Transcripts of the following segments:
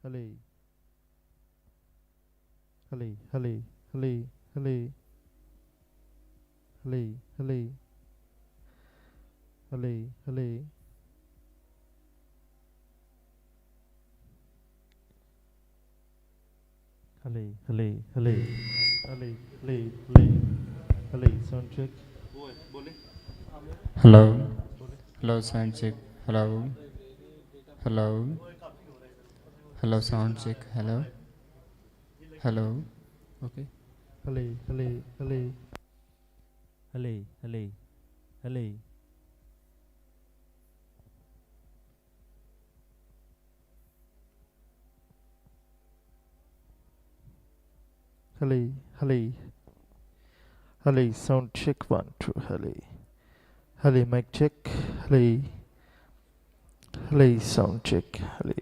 Hello, hello, hello, hello, hello, hello, hello, hello, hello, hello, hello, hello, hello, hello, hello, hello, sound check. Hello, hello, sound check. Hello, hello, hello, sound check. Hello, hello. Okay. Hello, hello, hello, hello, hello, hello, hello, hello, hello, sound check one, two, hello, hello, mic check, hello, hello, sound check, hello.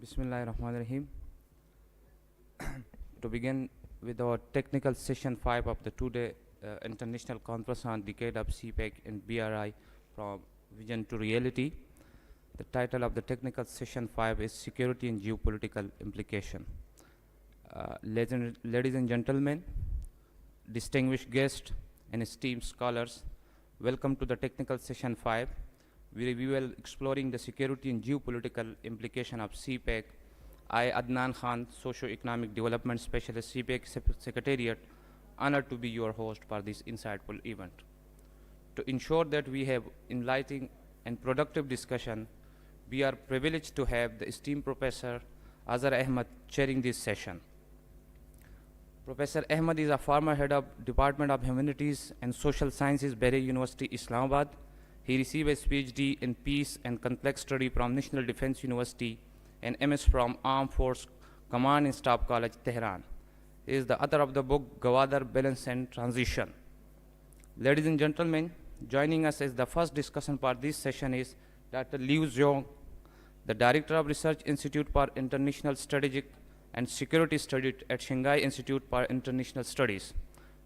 Bismillahirrahmanirrahim. To begin with our technical session 5 of the two-day international conference on decade of CPEC and BRI from vision to reality. The title of the technical session 5 is Security and Geopolitical Implication. Ladies and gentlemen, distinguished guests and esteemed scholars, welcome to the technical session 5. We will exploring the security and geopolitical implication of CPEC. I, Adnan Khan, Socio-Economic Development Specialist, CPEC Secretariat, honored to be your host for this insightful event. To ensure that we have enlightening and productive discussion, we are privileged to have the esteemed Professor Azhar Ahmad chairing this session. Professor Ahmad is a former head of Department of Humanities and Social Sciences, Bahria University, Islamabad. He received his PhD in Peace and Complex Study from National Defense University and MS from Armed Force Command and Staff College, Tehran. He is the author of the book Gwadar, Balance and Transition. Ladies and gentlemen, joining us as the first discussion part this session is Dr. Liu Zhong, the Director of Research Institute for International Strategic and Security Studies at Shanghai Institute for International Studies.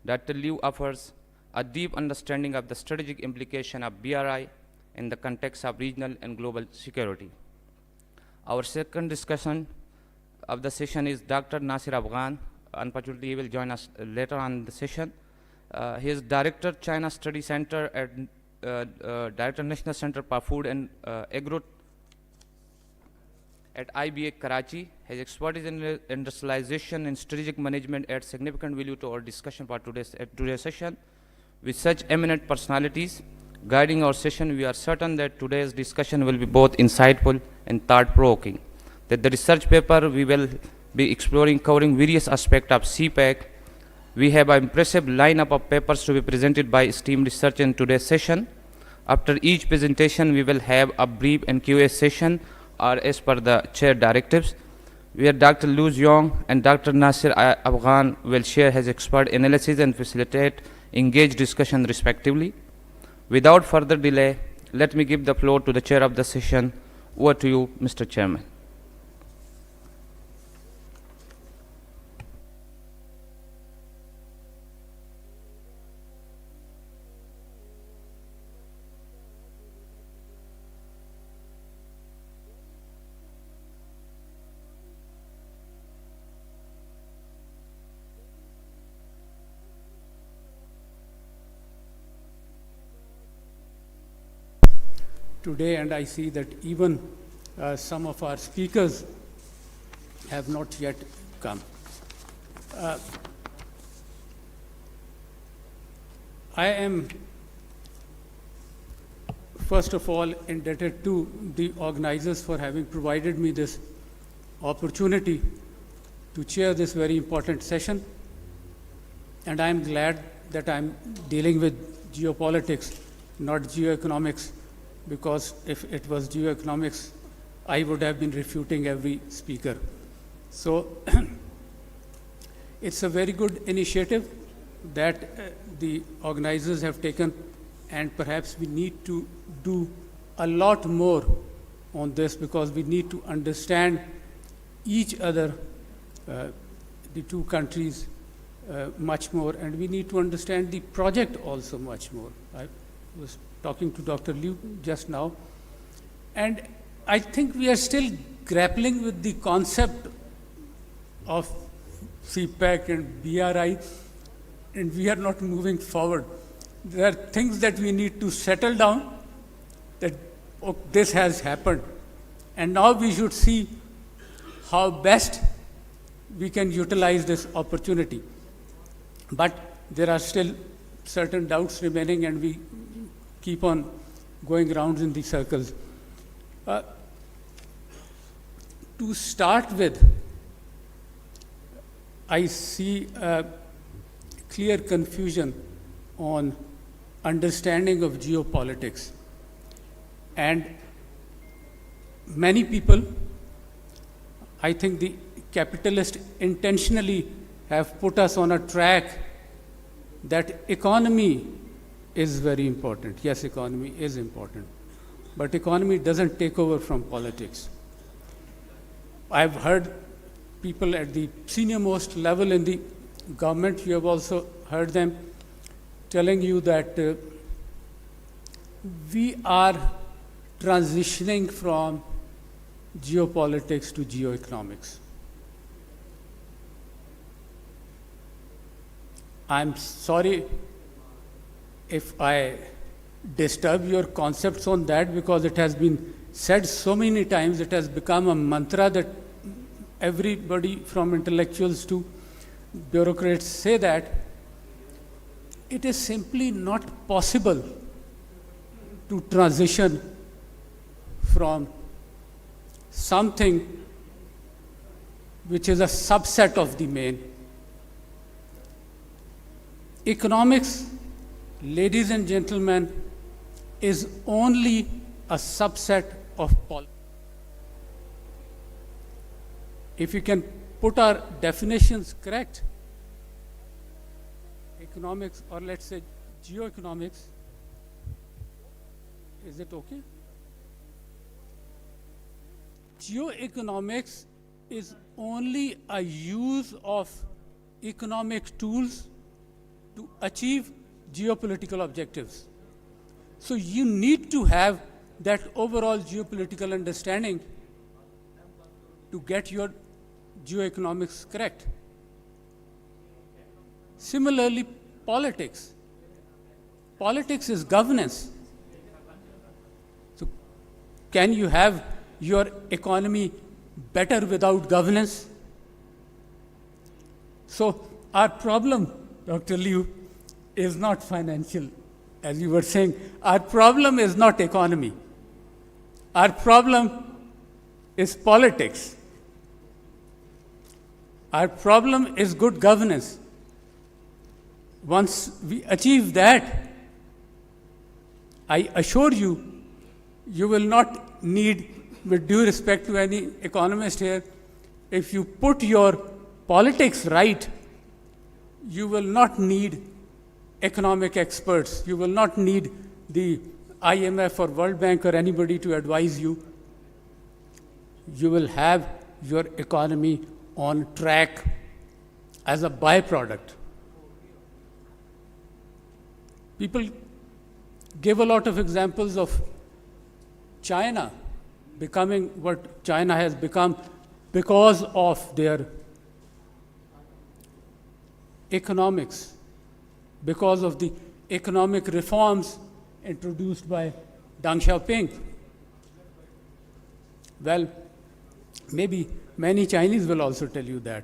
Dr. Liu offers a deep understanding of the strategic implication of BRI in the context of regional and global security. Our second discussion of the session is Dr. Nasir Afghan. Unfortunately, he will join us later on the session. He is Director, China Study Center at Director, National Center for Food and Agro at IBA Karachi. His expertise in industrialization and strategic management adds significant value to our discussion for today's session. With such eminent personalities guiding our session, we are certain that today's discussion will be both insightful and thought-provoking. That the research paper we will be exploring covering various aspects of CPAC. We have an impressive lineup of papers to be presented by esteemed researchers in today's session. After each presentation, we will have a brief and Q&A session, or as per the chair directives, where Dr. Liu Zhong and Dr. Nasir Afghan will share his expert analysis and facilitate engaged discussion respectively. Without further delay, let me give the floor to the chair of the session. Over to you, Mr. Chairman. Today, and I see that even some of our speakers have not yet come. I am, first of all, indebted to the organizers for having provided me this opportunity to chair this very important session. And I am glad that I am dealing with geopolitics, not geoeconomics, because if it was geoeconomics, I would have been refuting every speaker. So it's a very good initiative that the organizers have taken, and perhaps we need to do a lot more on this, because we need to understand each other, the two countries, much more, and we need to understand the project also much more. I was talking to Dr. Liu just now, and I think we are still grappling with the concept of CPAC and BRI, and we are not moving forward. There are things that we need to settle down, that this has happened, and now we should see how best we can utilize this opportunity. But there are still certain doubts remaining, and we keep on going rounds in the circles. To start with, I see a clear confusion on understanding of geopolitics. And many people, I think the capitalists intentionally have put us on a track that economy is very important. Yes, economy is important, but economy doesn't take over from politics. I've heard people at the senior most level in the government, you have also heard them telling you that we are transitioning from geopolitics to geoeconomics. I'm sorry if I disturb your concepts on that, because it has been said so many times, it has become a mantra that everybody from intellectuals to bureaucrats say that. It is simply not possible to transition from something which is a subset of the main Economics, ladies and gentlemen, is only a subset of politics. If you can put our definitions correct, economics, or let's say geoeconomics, is it okay? Geoeconomics is only a use of economic tools to achieve geopolitical objectives. So you need to have that overall geopolitical understanding to get your geoeconomics correct. Similarly, politics. Politics is governance. So can you have your economy better without governance? So our problem, Dr. Liu, is not financial. As you were saying, our problem is not economy. Our problem is politics. Our problem is good governance. Once we achieve that, I assure you, you will not need, with due respect to any economist here, if you put your politics right, you will not need economic experts. You will not need the IMF or World Bank or anybody to advise you. You will have your economy on track as a byproduct. People give a lot of examples of China becoming what China has become because of their economics, because of the economic reforms introduced by Deng Xiaoping. Well, maybe many Chinese will also tell you that.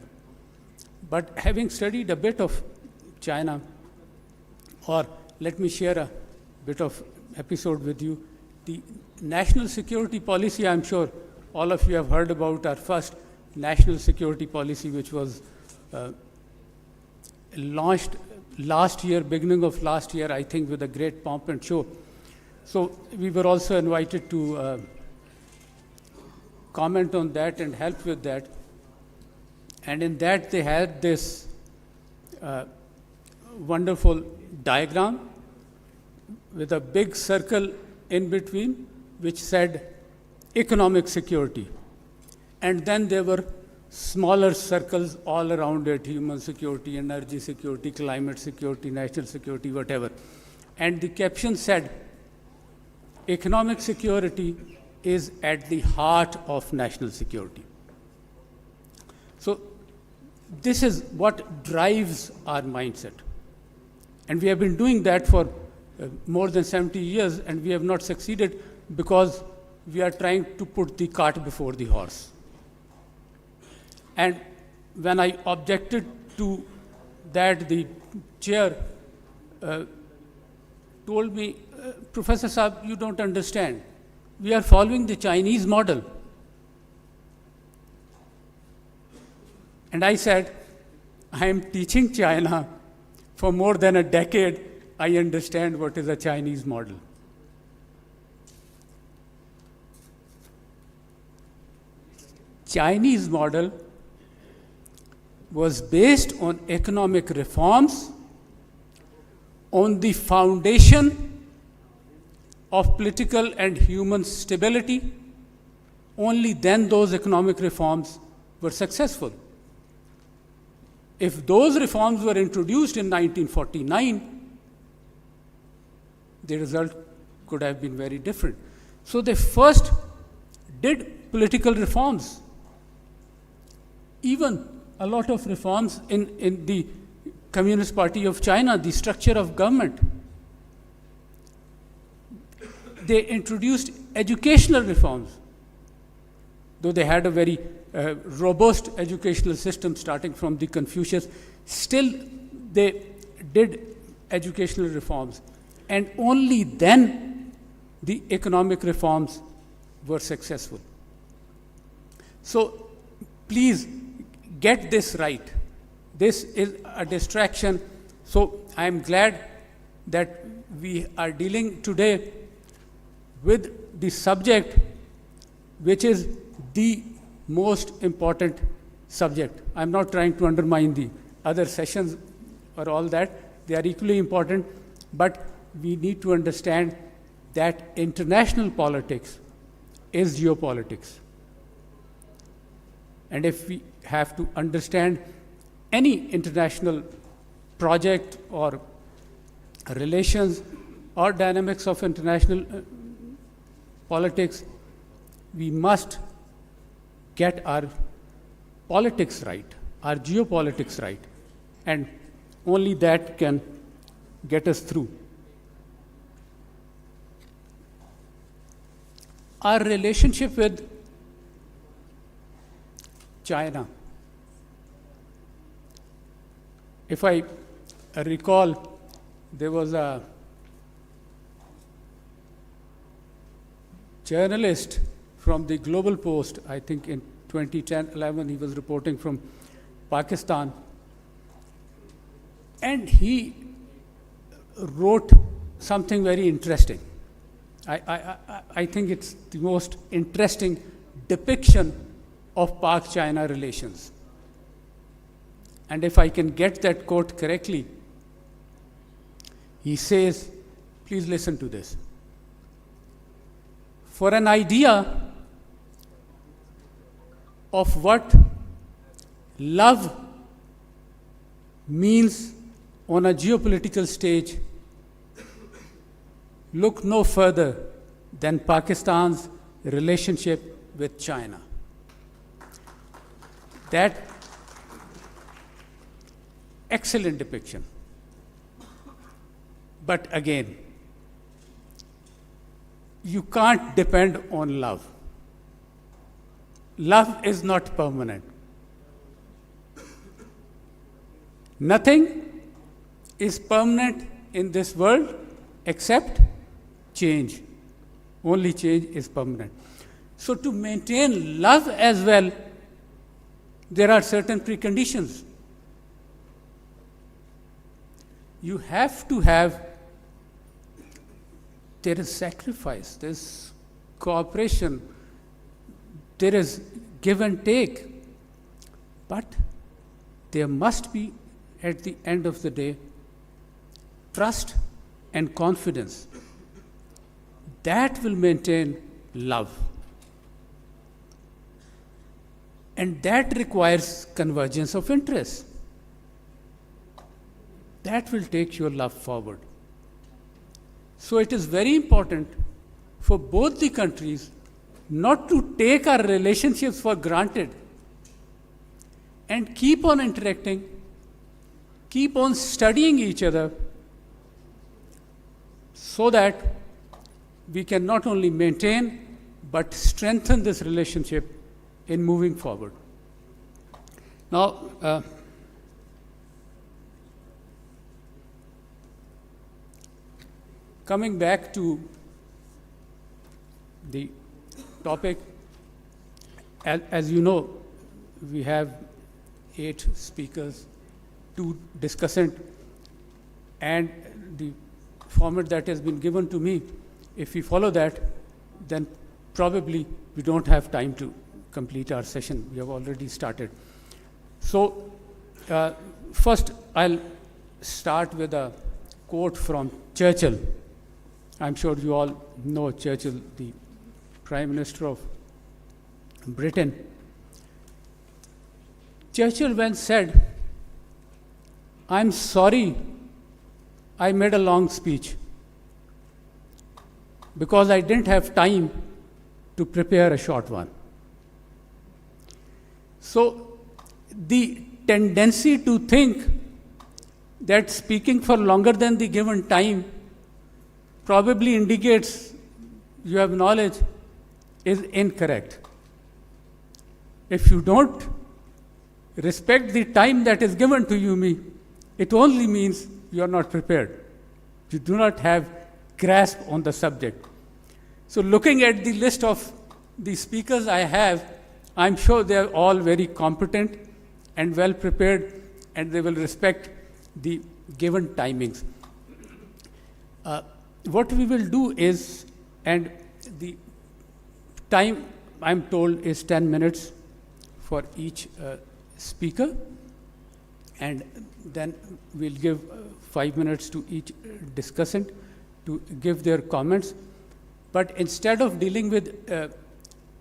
But having studied a bit of China, or let me share a bit of episode with you. The national security policy, I'm sure all of you have heard about our first national security policy, which was launched last year, beginning of last year, I think, with a great pomp and show. So we were also invited to comment on that and help with that. And in that, they had this wonderful diagram with a big circle in between, which said economic security. And then there were smaller circles all around it: human security, energy security, climate security, national security, whatever. And the caption said, economic security is at the heart of national security. So this is what drives our mindset. And we have been doing that for more than 70 years, and we have not succeeded because we are trying to put the cart before the horse. And when I objected to that, the chair told me, Professor Saab, you don't understand. We are following the Chinese model. And I said, I am teaching China for more than a decade. I understand what is a Chinese model. Chinese model was based on economic reforms on the foundation of political and human stability. Only then those economic reforms were successful. If those reforms were introduced in 1949, the result could have been very different. So they first did political reforms. Even a lot of reforms in the Communist Party of China, the structure of government. They introduced educational reforms, though they had a very robust educational system starting from the Confucius. Still, they did educational reforms. And only then the economic reforms were successful. So please get this right. This is a distraction. So I am glad that we are dealing today with the subject which is the most important subject. I'm not trying to undermine the other sessions or all that. They are equally important, but we need to understand that international politics is geopolitics. And if we have to understand any international project or relations or dynamics of international politics, we must get our politics right, our geopolitics right, and only that can get us through. Our relationship with China. If I recall, there was a journalist from the Global Post, I think in 2010-11, he was reporting from Pakistan, and he wrote something very interesting. I think it's the most interesting depiction of Pak-China relations. And if I can get that quote correctly, he says, please listen to this. For an idea of what love means on a geopolitical stage, look no further than Pakistan's relationship with China. That excellent depiction. But again, you can't depend on love. Love is not permanent. Nothing is permanent in this world except change. Only change is permanent. So to maintain love as well, there are certain preconditions. You have to have, there is sacrifice, there is cooperation, there is give and take, but there must be, at the end of the day, trust and confidence. That will maintain love. And that requires convergence of interests. That will take your love forward. So it is very important for both the countries not to take our relationships for granted and keep on interacting, keep on studying each other, so that we can not only maintain but strengthen this relationship in moving forward. Now, coming back to the topic, as you know, we have 8 speakers, 2 discussants, and the format that has been given to me, if we follow that, then probably we don't have time to complete our session. We have already started. So, first I'll start with a quote from Churchill. I'm sure you all know Churchill, the Prime Minister of Britain. Churchill once said, "I'm sorry I made a long speech because I didn't have time to prepare a short one." So the tendency to think that speaking for longer than the given time probably indicates you have knowledge is incorrect. If you don't respect the time that is given to you, it only means you are not prepared. You do not have grasp on the subject. So looking at the list of the speakers I have, I'm sure they are all very competent and well prepared, and they will respect the given timings. What we will do is, and the time I'm told is 10 minutes for each speaker, and then we'll give 5 minutes to each discussant to give their comments. But instead of dealing with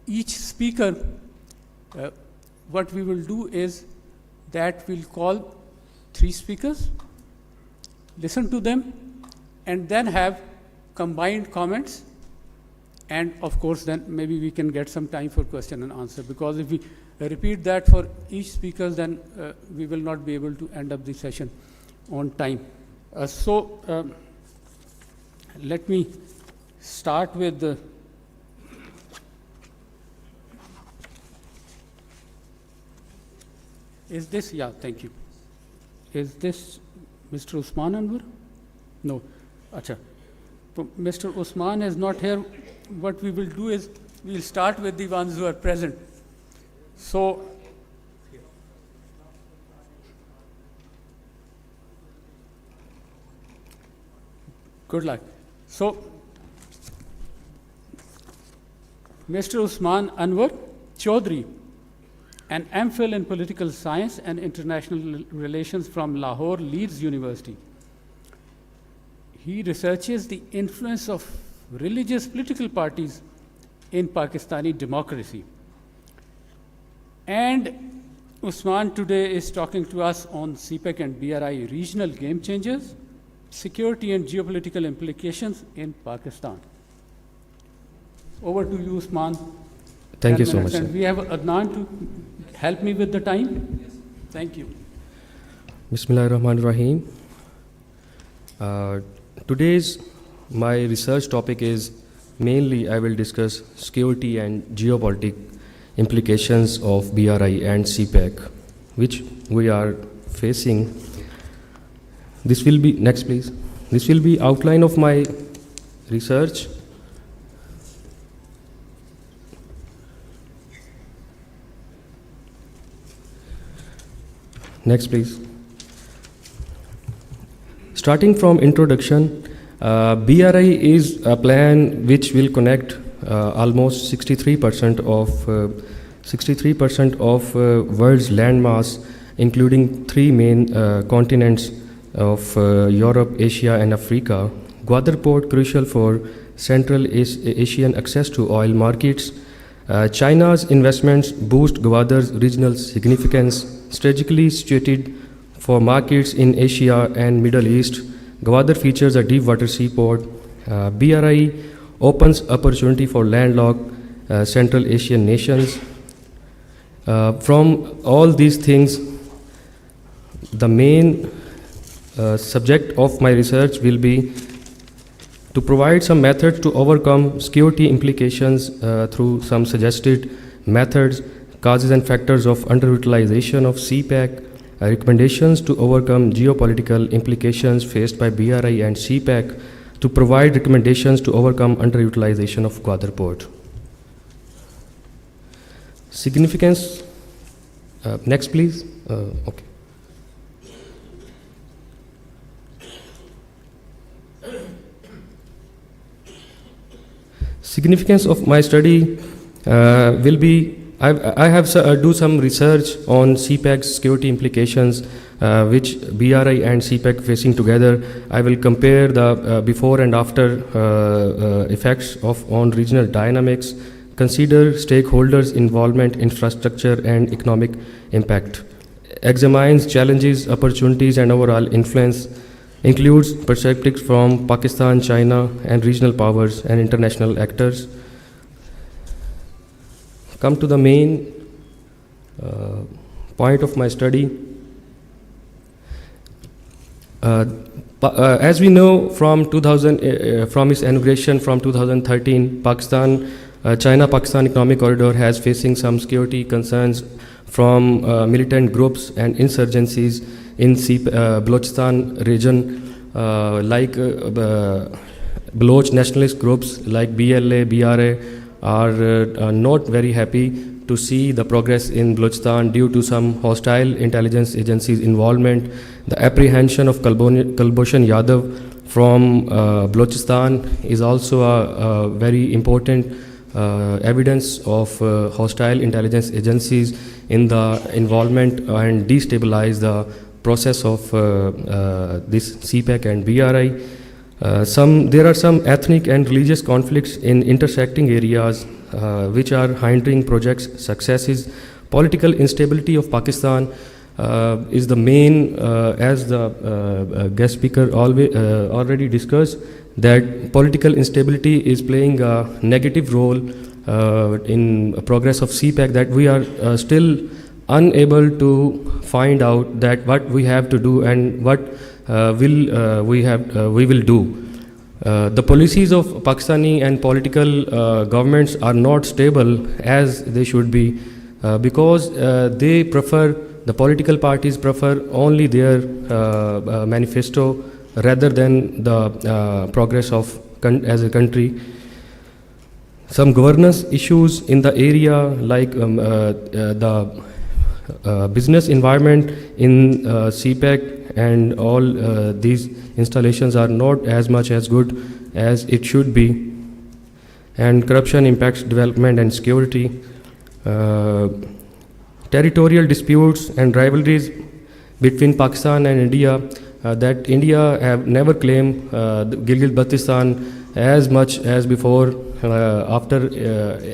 each speaker, what we will do is that we'll call 3 speakers, listen to them, and then have combined comments. And of course, then maybe we can get some time for question and answer, because if we repeat that for each speaker, then we will not be able to end up the session on time. Let me start with the is this, yeah, thank you. Is this Mr. Usman Anwar? No. Acha. Mr. Usman is not here. What we will do is we'll start with the ones who are present. So, good luck. So, Mr. Usman Anwar Chaudhry, an MPhil in Political Science and International Relations from Lahore Leeds University. He researches the influence of religious political parties in Pakistani democracy. And Usman today is talking to us on CPEC and BRI regional game changers, security and geopolitical implications in Pakistan. Over to you, Usman. Thank you so much. And we have Adnan to help me with the time. Yes. Thank you. Bismillahirrahmanirrahim. Today's my research topic is mainly I will discuss security and geopolitical implications of BRI and CPEC, which we are facing. This will be, next please. This will be outline of my research. Next please. Starting from introduction, BRI is a plan which will connect almost 63% of world's landmass, including 3 main continents of Europe, Asia, and Africa. Gwadar port crucial for Central Asian access to oil markets. China's investments boost Gwadar's regional significance, strategically situated for markets in Asia and Middle East. Gwadar features a deep water seaport. BRI opens opportunity for landlocked Central Asian nations. From all these things, the main subject of my research will be to provide some methods to overcome security implications through some suggested methods, causes and factors of underutilization of CPEC, recommendations to overcome geopolitical implications faced by BRI and CPEC, to provide recommendations to overcome underutilization of Gwadar port. Significance, next please. Okay. Significance of my study will be, I have do some research on CPEC's security implications, which BRI and CPEC facing together. I will compare the before and after effects on regional dynamics, consider stakeholders' involvement, infrastructure, and economic impact, examines challenges, opportunities, and overall influence, includes perspectives from Pakistan, China, and regional powers and international actors. Come to the main point of my study. As we know from from its inauguration from 2013, China-Pakistan economic corridor has facing some security concerns from militant groups and insurgencies in Balochistan region, like Baloch nationalist groups like BLA, BRA are not very happy to see the progress in Balochistan due to some hostile intelligence agencies' involvement. The apprehension of Kulbhushan Yadav from Balochistan is also a very important evidence of hostile intelligence agencies in the involvement and destabilize the process of this CPEC and BRI. There are some ethnic and religious conflicts in intersecting areas which are hindering projects' successes. Political instability of Pakistan is the main, as the guest speaker already discussed, that political instability is playing a negative role in progress of CPEC, that we are still unable to find out that what we have to do and what we will do. The policies of Pakistani and political governments are not stable as they should be because the political parties prefer only their manifesto rather than the progress of as a country. Some governance issues in the area, like the business environment in CPEC and all these installations are not as much as good as it should be, and corruption impacts development and security. Territorial disputes and rivalries between Pakistan and India, that India have never claimed Gilgit-Baltistan as much as before after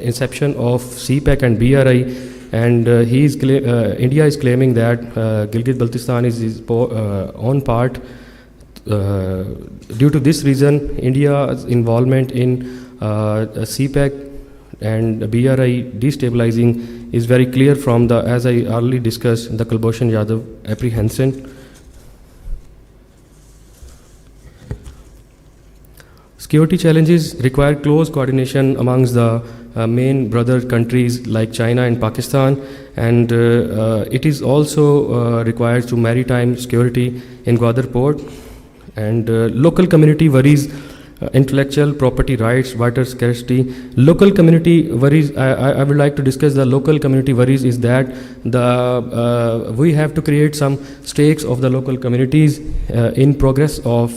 inception of CPEC and BRI, and India is claiming that Gilgit-Baltistan is its own part. Due to this reason, India's involvement in CPEC and BRI destabilizing is very clear from the, as I already discussed, the Kulbhushan Yadav apprehension. Security challenges require close coordination amongst the main brother countries like China and Pakistan, and it is also required to maritime security in Gwadar port, and local community worries, intellectual property rights, water scarcity. Local community worries, I would like to discuss the local community worries, is that we have to create some stakes of the local communities in progress of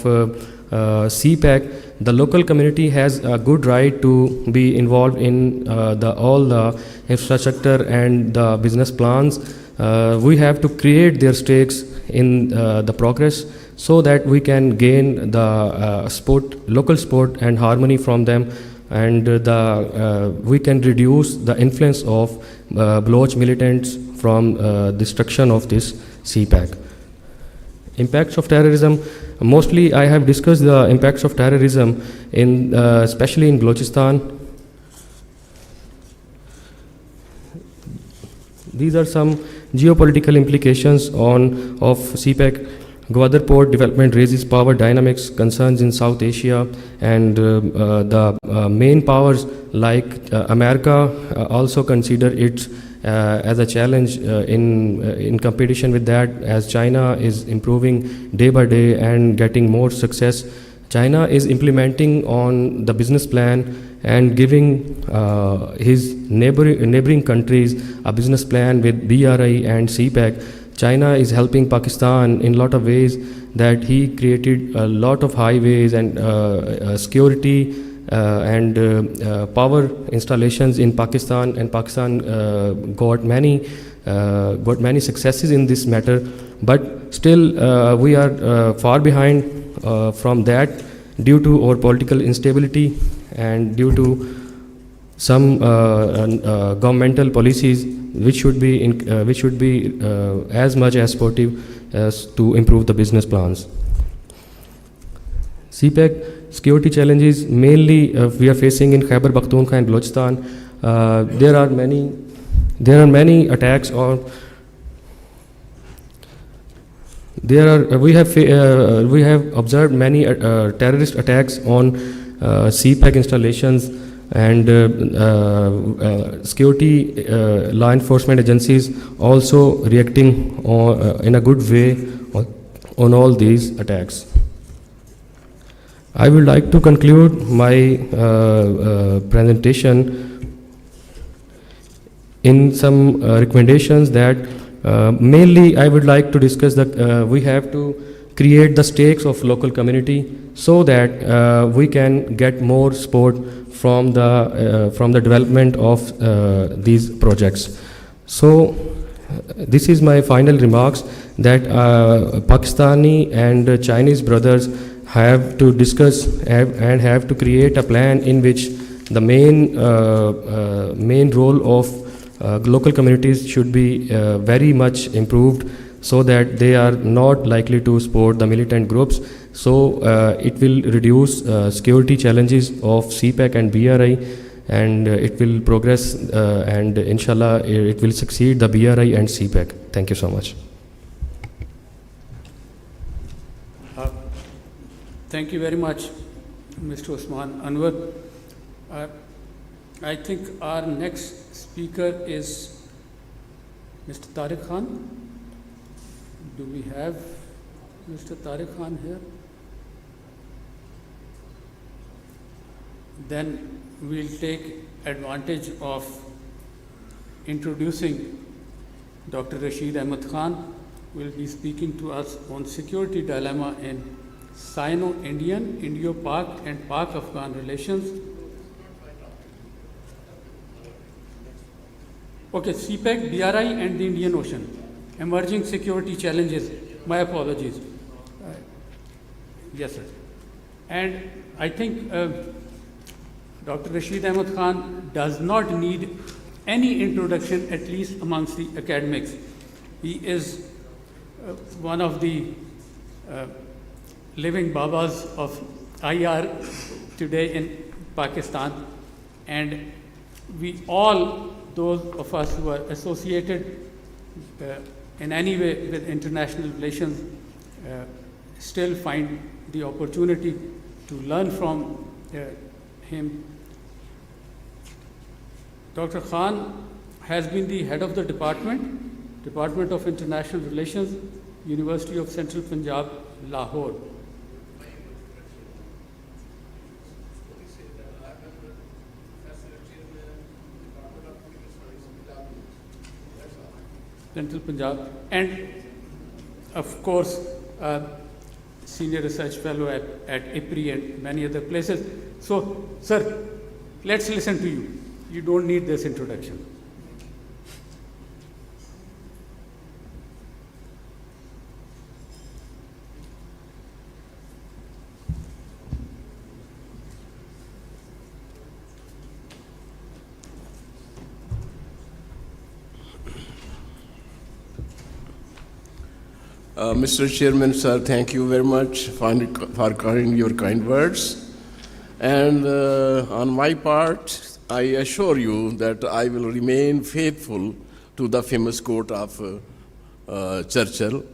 CPEC. The local community has a good right to be involved in all the infrastructure and the business plans. We have to create their stakes in the progress so that we can gain the local support and harmony from them, and we can reduce the influence of Baloch militants from destruction of this CPEC. Impacts of terrorism. Mostly I have discussed the impacts of terrorism in especially in Balochistan. These are some geopolitical implications of CPEC. Gwadar port development raises power dynamics concerns in South Asia, and the main powers like America also consider it as a challenge in competition with that, as China is improving day by day and getting more success. China is implementing on the business plan and giving his neighboring countries a business plan with BRI and CPEC. China is helping Pakistan in a lot of ways, that he created a lot of highways and security and power installations in Pakistan, and Pakistan got many successes in this matter. But still we are far behind from that due to our political instability and due to some governmental policies which should be as much as supportive as to improve the business plans. CPEC security challenges mainly we are facing in Khyber Pakhtunkhwa and Balochistan. There are many attacks, or we have observed many terrorist attacks on CPEC installations, and security law enforcement agencies also reacting in a good way on all these attacks. I would like to conclude my presentation in some recommendations that mainly I would like to discuss that we have to create the stakes of local community so that we can get more support from the development of these projects. So this is my final remarks that Pakistani and Chinese brothers have to discuss and have to create a plan in which the main role of local communities should be very much improved so that they are not likely to support the militant groups. So it will reduce security challenges of CPEC and BRI, and it will progress and inshallah it will succeed the BRI and CPEC. Thank you so much. Thank you very much, Mr. Osman Anwar. I think our next speaker is Mr. Tariq Khan. Do we have Mr. Tariq Khan here? Then we'll take advantage of introducing Dr. Rashid Ahmad Khan, who will be speaking to us on security dilemma in Sino-Indian, Indo-Pak and Pak-Afghan relations. Okay, CPEC, BRI and the Indian Ocean. Emerging security challenges. My apologies. Yes, sir. And I think Dr. Rashid Ahmad Khan does not need any introduction, at least amongst the academics. He is one of the living babas of IR today in Pakistan, and we all, those of us who are associated in any way with international relations, still find the opportunity to learn from him. Dr. Khan has been the head of the Department of International Relations, University of Central Punjab, Lahore. Central Punjab, and of course, Senior Research Fellow at IPRI and many other places. So, sir, let's listen to you. You don't need this introduction. Mr. Chairman, sir, thank you very much for your kind words. And on my part, I assure you that I will remain faithful to the famous quote of Churchill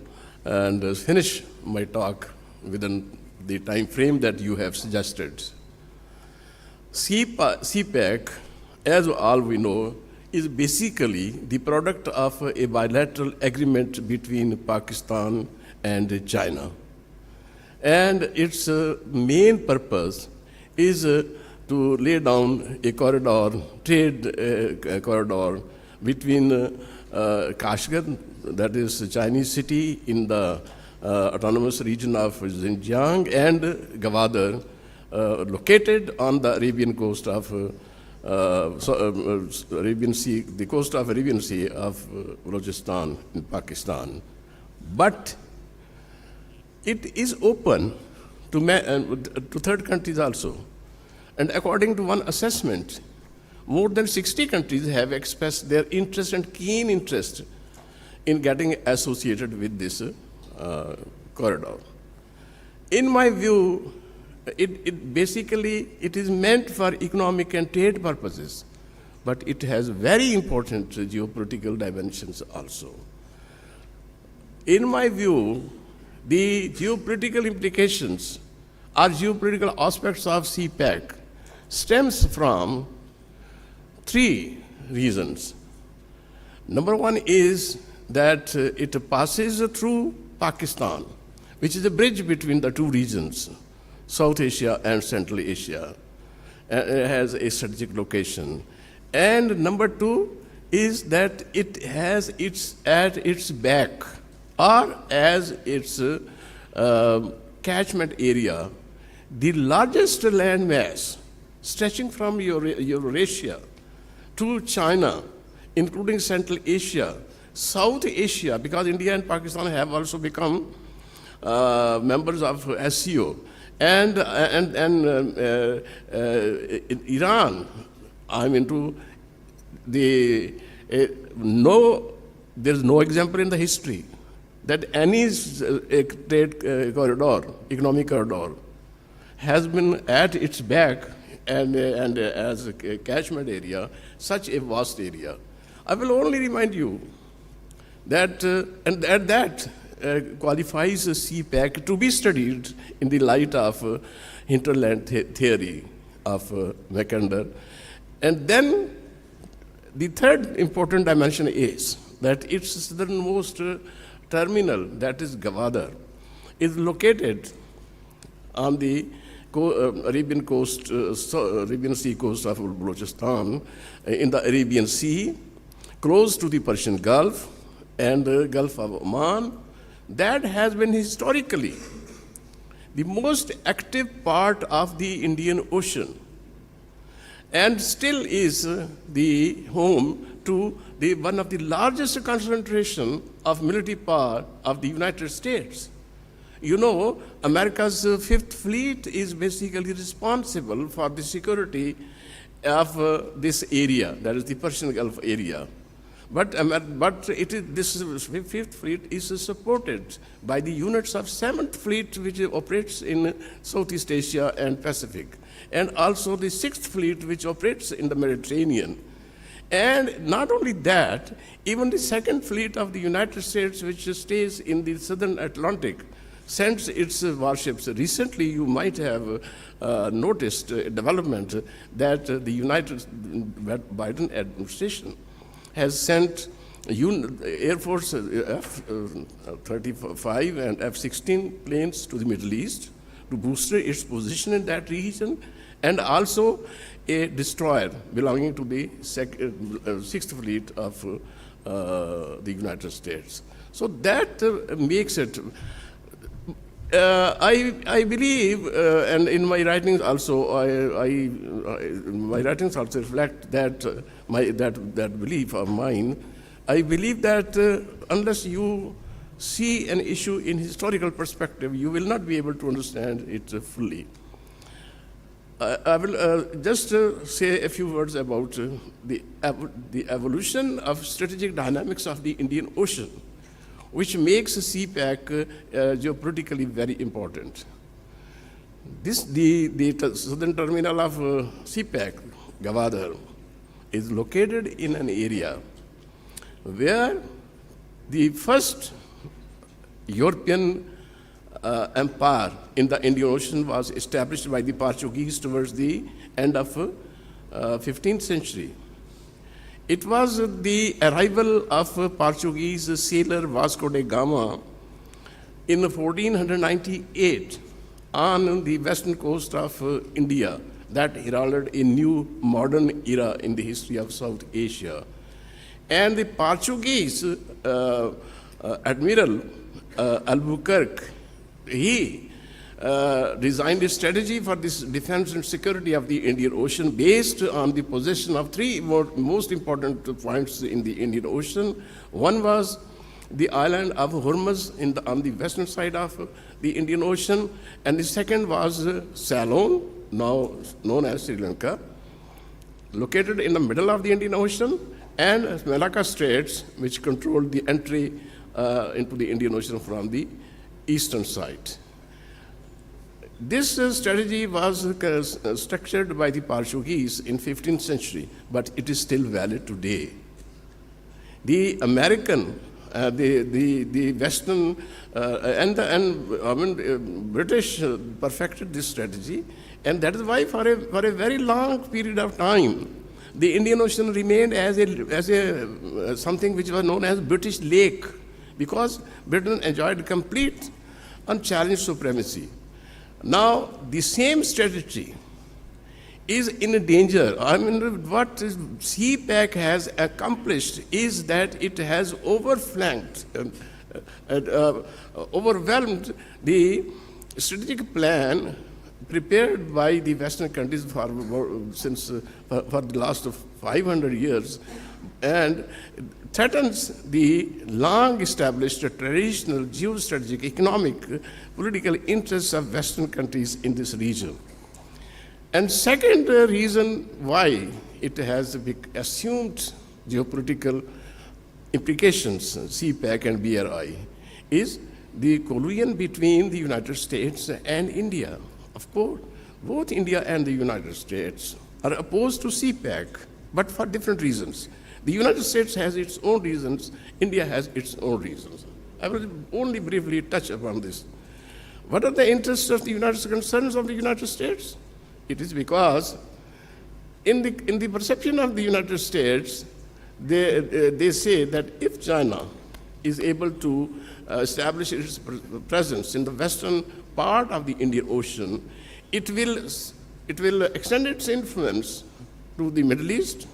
and finish my talk within the time frame that you have suggested. CPEC, as all we know, is basically the product of a bilateral agreement between Pakistan and China. And its main purpose is to lay down a corridor, trade corridor between Kashgar, that is a Chinese city in the autonomous region of Xinjiang, and Gwadar, located on the Arabian coast of Arabian Sea, the coast of Arabian Sea of Balochistan in Pakistan. But it is open to third countries also. And according to one assessment, more than 60 countries have expressed their interest and keen interest in getting associated with this corridor. In my view, it basically is meant for economic and trade purposes, but it has very important geopolitical dimensions also. In my view, the geopolitical implications or geopolitical aspects of CPEC stems from three reasons. Number one is that it passes through Pakistan, which is a bridge between the two regions, South Asia and Central Asia. It has a strategic location. And number two, is that it has at its back or as its catchment area the largest landmass stretching from Eurasia to China, including Central Asia, South Asia, because India and Pakistan have also become members of SCO, and Iran. There's no example in the history that any trade corridor, economic corridor, has been at its back and as a catchment area, such a vast area. I will only remind you that, that qualifies CPEC to be studied in the light of hinterland theory of Mackinder. And then the third important dimension is that its southernmost terminal, that is Gwadar, is located on the Arabian coast, Arabian Sea coast of Balochistan, in the Arabian Sea, close to the Persian Gulf and the Gulf of Oman. That has been historically the most active part of the Indian Ocean, and still is the home to one of the largest concentration of military power of the United States. You know, America's Fifth Fleet is basically responsible for the security of this area, that is the Persian Gulf area. But this Fifth Fleet is supported by the units of Seventh Fleet, which operates in Southeast Asia and Pacific, and also the Sixth Fleet, which operates in the Mediterranean. And not only that, even the Second Fleet of the United States, which stays in the Southern Atlantic, sends its warships. Recently, you might have noticed a development that the Biden administration has sent Air Force F-35 and F-16 planes to the Middle East to boost its position in that region, and also a destroyer belonging to the Sixth Fleet of the United States. So that makes it. I believe, and in my writings also, my writings also reflect that that belief of mine. I believe that unless you see an issue in historical perspective, you will not be able to understand it fully. I will just say a few words about the evolution of strategic dynamics of the Indian Ocean, which makes CPEC geopolitically very important. The southern terminal of CPEC, Gwadar, is located in an area where the first European empire in the Indian Ocean was established by the Portuguese towards the end of 15th century. It was the arrival of Portuguese sailor Vasco da Gama in 1498 on the western coast of India that heralded a new modern era in the history of South Asia. And the Portuguese Admiral Albuquerque, he designed a strategy for this defense and security of the Indian Ocean based on the possession of three most important points in the Indian Ocean. One was the island of Hormuz on the western side of the Indian Ocean, and the second was Ceylon, now known as Sri Lanka, located in the middle of the Indian Ocean, and Malacca Straits, which controlled the entry into the Indian Ocean from the eastern side. This strategy was structured by the Portuguese in 15th century, but it is still valid today. The American, the Western, British perfected this strategy, and that is why for a very long period of time, the Indian Ocean remained as something which was known as British Lake, because Britain enjoyed complete unchallenged supremacy. Now, the same strategy is in danger. I mean, what CPEC has accomplished is that it has overflanked, overwhelmed the strategic plan prepared by the Western countries for the last 500 years, and threatens the long-established traditional geostrategic, economic, political interests of Western countries in this region. And second reason why it has assumed geopolitical implications, CPEC and BRI, is the collusion between the United States and India. Of course, both India and the United States are opposed to CPEC, but for different reasons. The United States has its own reasons, India has its own reasons. I will only briefly touch upon this. What are the interests of the United States, concerns of the United States? It is because in the perception of the United States, they say that if China is able to establish its presence in the western part of the Indian Ocean, it will extend its influence to the Middle East,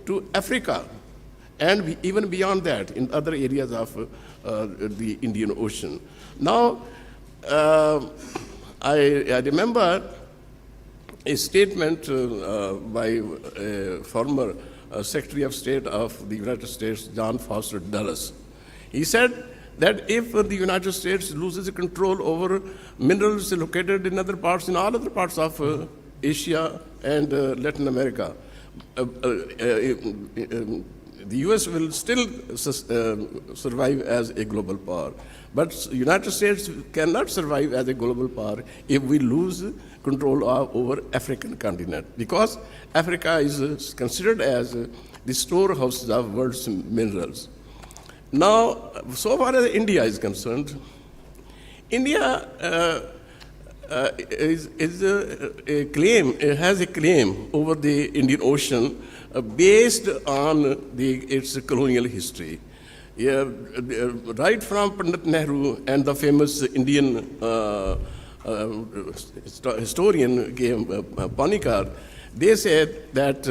to Africa, and even beyond that in other areas of the Indian Ocean. Now, I remember a statement by a former Secretary of State of the United States, John Foster Dulles. He said that if the United States loses control over minerals located in all other parts of Asia and Latin America, the US will still survive as a global power. But the United States cannot survive as a global power if we lose control over African continent, because Africa is considered as the storehouse of world's minerals. Now, so far as India is concerned, India has a claim over the Indian Ocean based on its colonial history. Right from Pandit Nehru and the famous Indian historian Panikar, they said that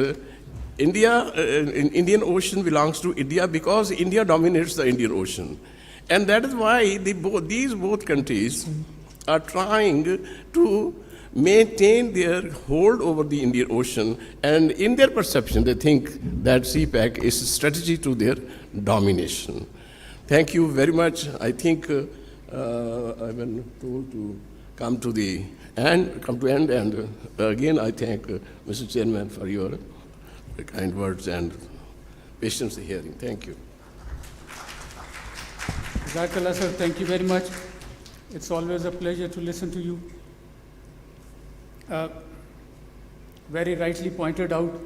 Indian Ocean belongs to India because India dominates the Indian Ocean. And that is why these both countries are trying to maintain their hold over the Indian Ocean, and in their perception, they think that CPEC is a strategy to their domination. Thank you very much. I think I've been told to come to end, and again I thank Mr. Chairman for your kind words and patience in hearing. Thank you. Jazakallah, sir, thank you very much. It's always a pleasure to listen to you. Very rightly pointed out,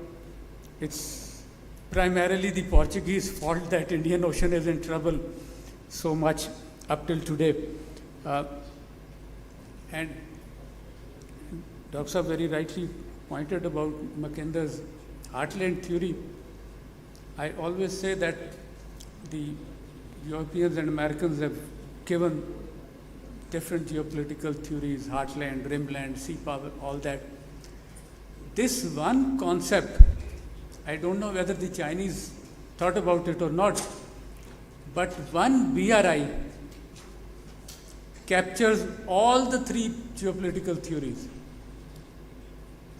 it's primarily the Portuguese fault that Indian Ocean is in trouble so much up till today. And Dr. Saab very rightly pointed about Mackenzie's heartland theory. I always say that the Europeans and Americans have given different geopolitical theories, heartland, rimland, sea power, all that. This one concept, I don't know whether the Chinese thought about it or not, but one BRI captures all the three geopolitical theories.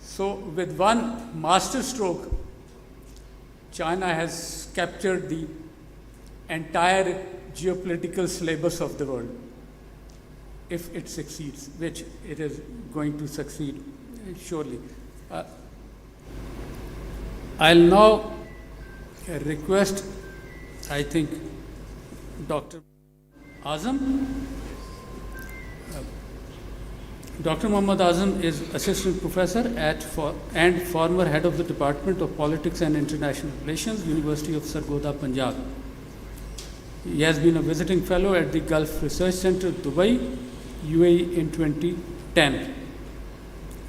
So with one master stroke, China has captured the entire geopolitical syllabus of the world, if it succeeds, which it is going to succeed, surely. I'll now request, I think, Dr. Azam. Dr. Muhammad Azam is Assistant Professor and former Head of the Department of Politics and International Relations, University of Sargodha, Punjab. He has been a visiting fellow at the Gulf Research Center, Dubai, UAE in 2010.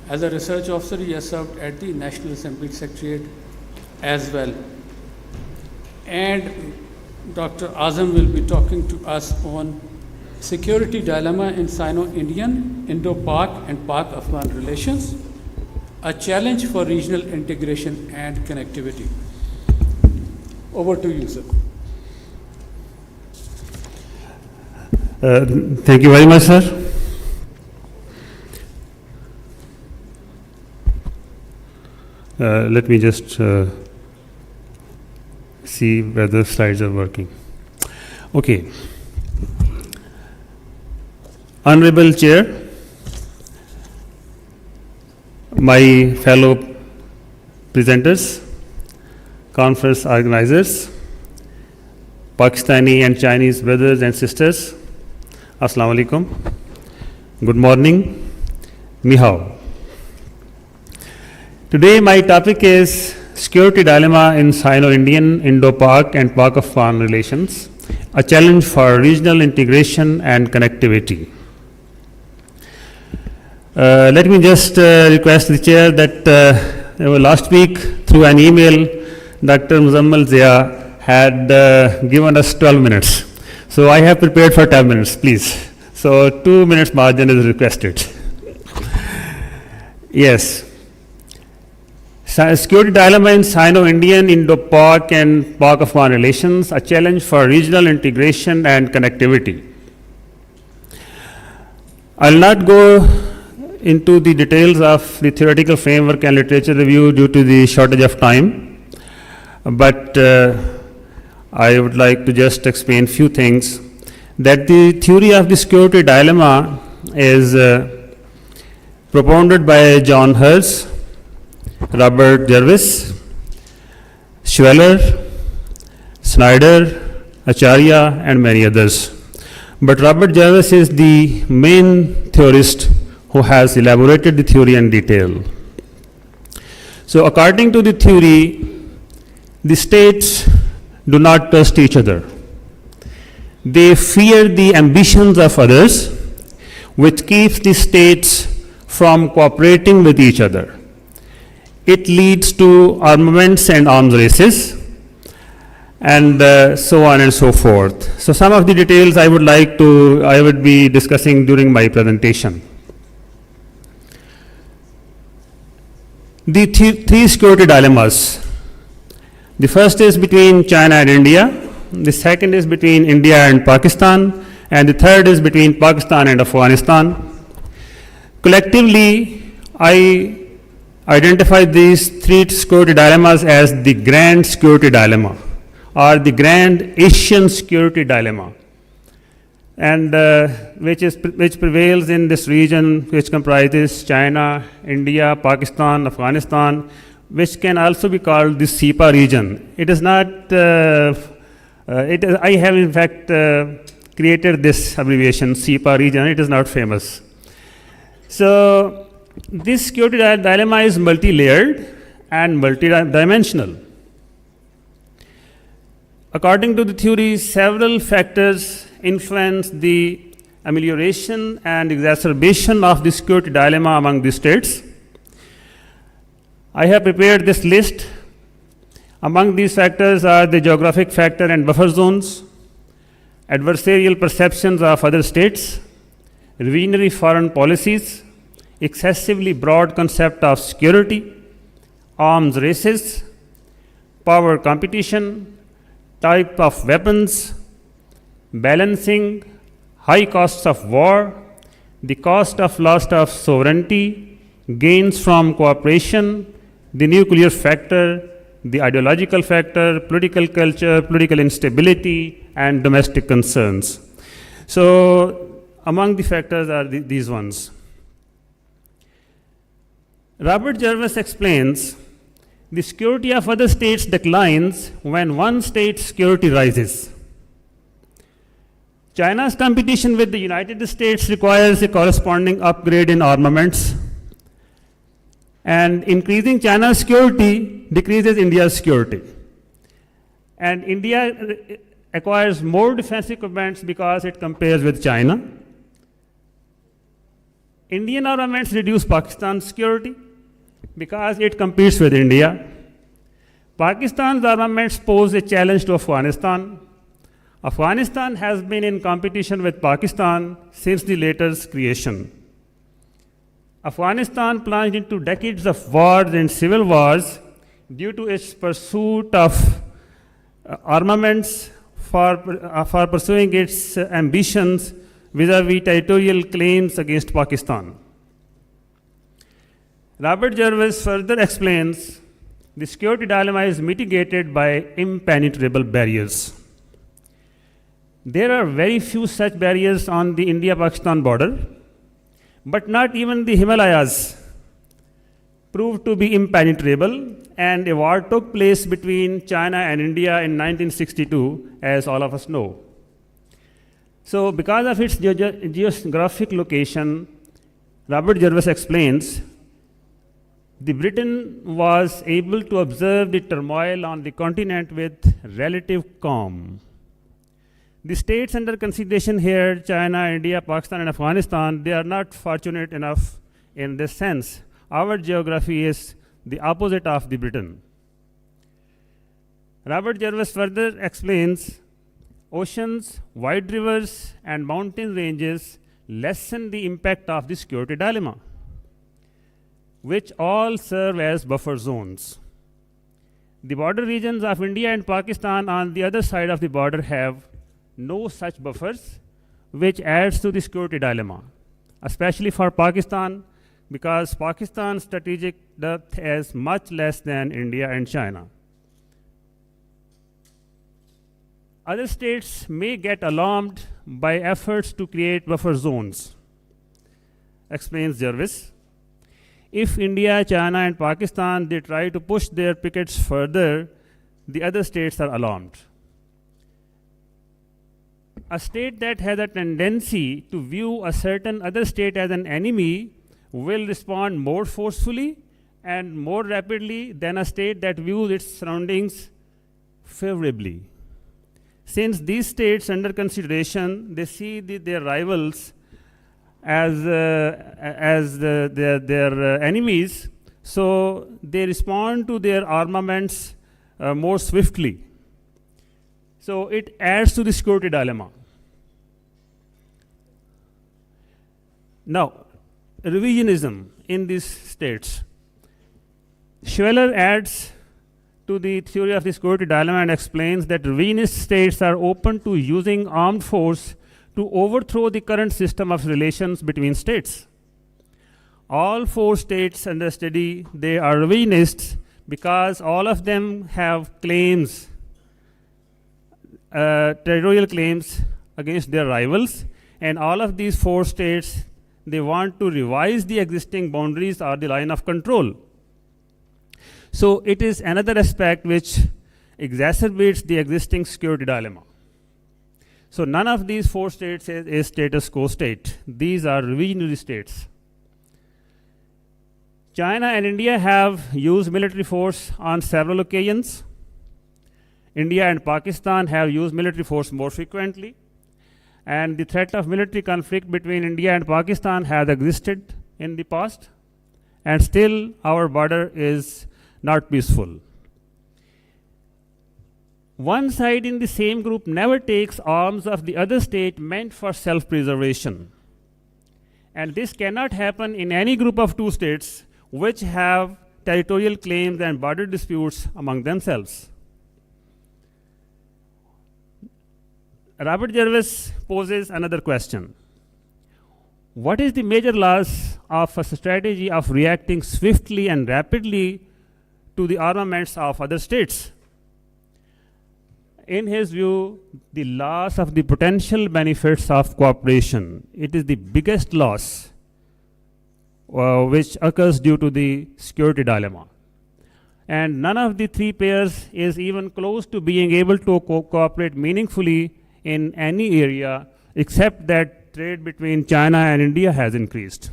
As a research officer, he has served at the National Assembly Secretariat as well. And Dr. Azam will be talking to us on security dilemma in Sino-Indian, Indo-Pak and Pak-Afghan relations. a challenge for regional integration and connectivity. Over to you, sir. Thank you very much, sir. Let me just see whether the slides are working. Okay. Honorable Chair, my fellow presenters, conference organizers, Pakistani and Chinese brothers and sisters, Assalamu alaikum. Good morning. Ni hao. Today my topic is security dilemma in Sino-Indian, Indo-Pak and Pak-Afghan relations, a challenge for regional integration and connectivity. Let me just request the chair that last week through an email, Dr. Muzammal Zia had given us 12 minutes. So I have prepared for 10 minutes, please. So 2 minutes margin is requested. Yes. Security dilemma in Sino-Indian, Indo-Pak and Pak-Afghan relations, a challenge for regional integration and connectivity. I'll not go into the details of the theoretical framework and literature review due to the shortage of time, but I would like to just explain few things. That the theory of the security dilemma is propounded by John Herz, Robert Jervis, Schweller, Snyder, Acharya, and many others. But Robert Jervis is the main theorist who has elaborated the theory in detail. So according to the theory, the states do not trust each other. They fear the ambitions of others, which keeps the states from cooperating with each other. It leads to armaments and arms races, and so on and so forth. So some of the details I would be discussing during my presentation. The three security dilemmas. The first is between China and India, the second is between India and Pakistan, and the third is between Pakistan and Afghanistan. Collectively, I identify these three security dilemmas as the grand security dilemma, or the grand Asian security dilemma, and which prevails in this region, which comprises China, India, Pakistan, Afghanistan, which can also be called the SIPA region. It is not, I have in fact created this abbreviation, SIPA region. It is not famous. So this security dilemma is multi-layered and multi-dimensional. According to the theory, several factors influence the amelioration and exacerbation of the security dilemma among the states. I have prepared this list. Among these factors are the geographic factor and buffer zones, adversarial perceptions of other states, revisionary foreign policies, excessively broad concept of security, arms races, power competition, type of weapons, balancing, high costs of war, the cost of loss of sovereignty, gains from cooperation, the nuclear factor, the ideological factor, political culture, political instability, and domestic concerns. So among the factors are these ones. Robert Jervis explains the security of other states declines when one state's security rises. China's competition with the United States requires a corresponding upgrade in armaments, and increasing China's security decreases India's security. And India acquires more defensive equipment because it compares with China. Indian armaments reduce Pakistan's security because it competes with India. Pakistan's armaments pose a challenge to Afghanistan. Afghanistan has been in competition with Pakistan since the latter's creation. Afghanistan plunged into decades of wars and civil wars due to its pursuit of armaments for pursuing its ambitions vis-à-vis territorial claims against Pakistan. Robert Jervis further explains the security dilemma is mitigated by impenetrable barriers. There are very few such barriers on the India-Pakistan border, but not even the Himalayas proved to be impenetrable, and a war took place between China and India in 1962, as all of us know. So, because of its geographic location, Robert Jervis explains, the Britain was able to observe the turmoil on the continent with relative calm. The states under consideration here, China, India, Pakistan, and Afghanistan, they are not fortunate enough in this sense. Our geography is the opposite of the Britain. Robert Jervis further explains, oceans, wide rivers, and mountain ranges lessen the impact of the security dilemma, which all serve as buffer zones. The border regions of India and Pakistan on the other side of the border have no such buffers, which adds to the security dilemma, especially for Pakistan, because Pakistan's strategic depth is much less than India and China. Other states may get alarmed by efforts to create buffer zones, explains Jervis. If India, China, and Pakistan, they try to push their pickets further, the other states are alarmed. A state that has a tendency to view a certain other state as an enemy will respond more forcefully and more rapidly than a state that views its surroundings favorably. Since these states under consideration, they see their rivals as their enemies, so they respond to their armaments more swiftly. So it adds to the security dilemma. Now, revisionism in these states. Schweller adds to the theory of the security dilemma and explains that revisionist states are open to using armed force to overthrow the current system of relations between states. All four states under study, they are revisionists because all of them have claims, territorial claims against their rivals, and all of these four states, they want to revise the existing boundaries or the line of control. So it is another aspect which exacerbates the existing security dilemma. So none of these four states is a status quo state. These are revisionary states. China and India have used military force on several occasions. India and Pakistan have used military force more frequently. And the threat of military conflict between India and Pakistan has existed in the past. And still our border is not peaceful. One side in the same group never takes arms of the other state meant for self-preservation. And this cannot happen in any group of two states which have territorial claims and border disputes among themselves. Robert Jervis poses another question. What is the major loss of a strategy of reacting swiftly and rapidly to the armaments of other states? In his view, the loss of the potential benefits of cooperation. It is the biggest loss which occurs due to the security dilemma. And none of the three pairs is even close to being able to cooperate meaningfully in any area, except that trade between China and India has increased.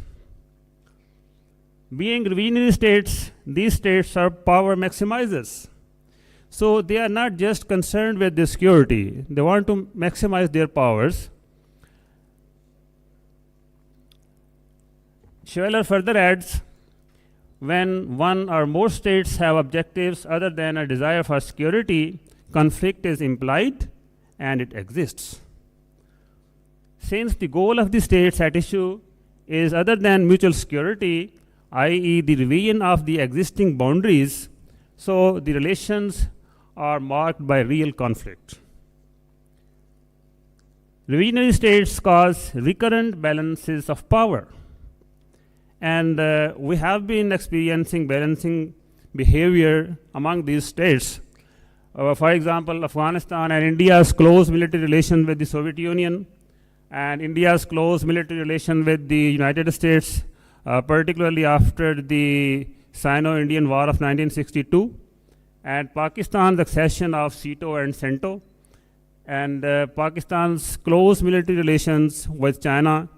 Being revisionary states, these states are power maximizers. So they are not just concerned with the security, they want to maximize their powers. Schweller further adds, when one or more states have objectives other than a desire for security, conflict is implied and it exists. Since the goal of the states at issue is other than mutual security, i.e., the revision of the existing boundaries, so the relations are marked by real conflict. Revisionary states cause recurrent balances of power. And we have been experiencing balancing behavior among these states. For example, Afghanistan and India's close military relations with the Soviet Union, and India's close military relation with the United States, particularly after the Sino-Indian War of 1962, and Pakistan's accession of SEATO and CENTO, and Pakistan's close military relations with China.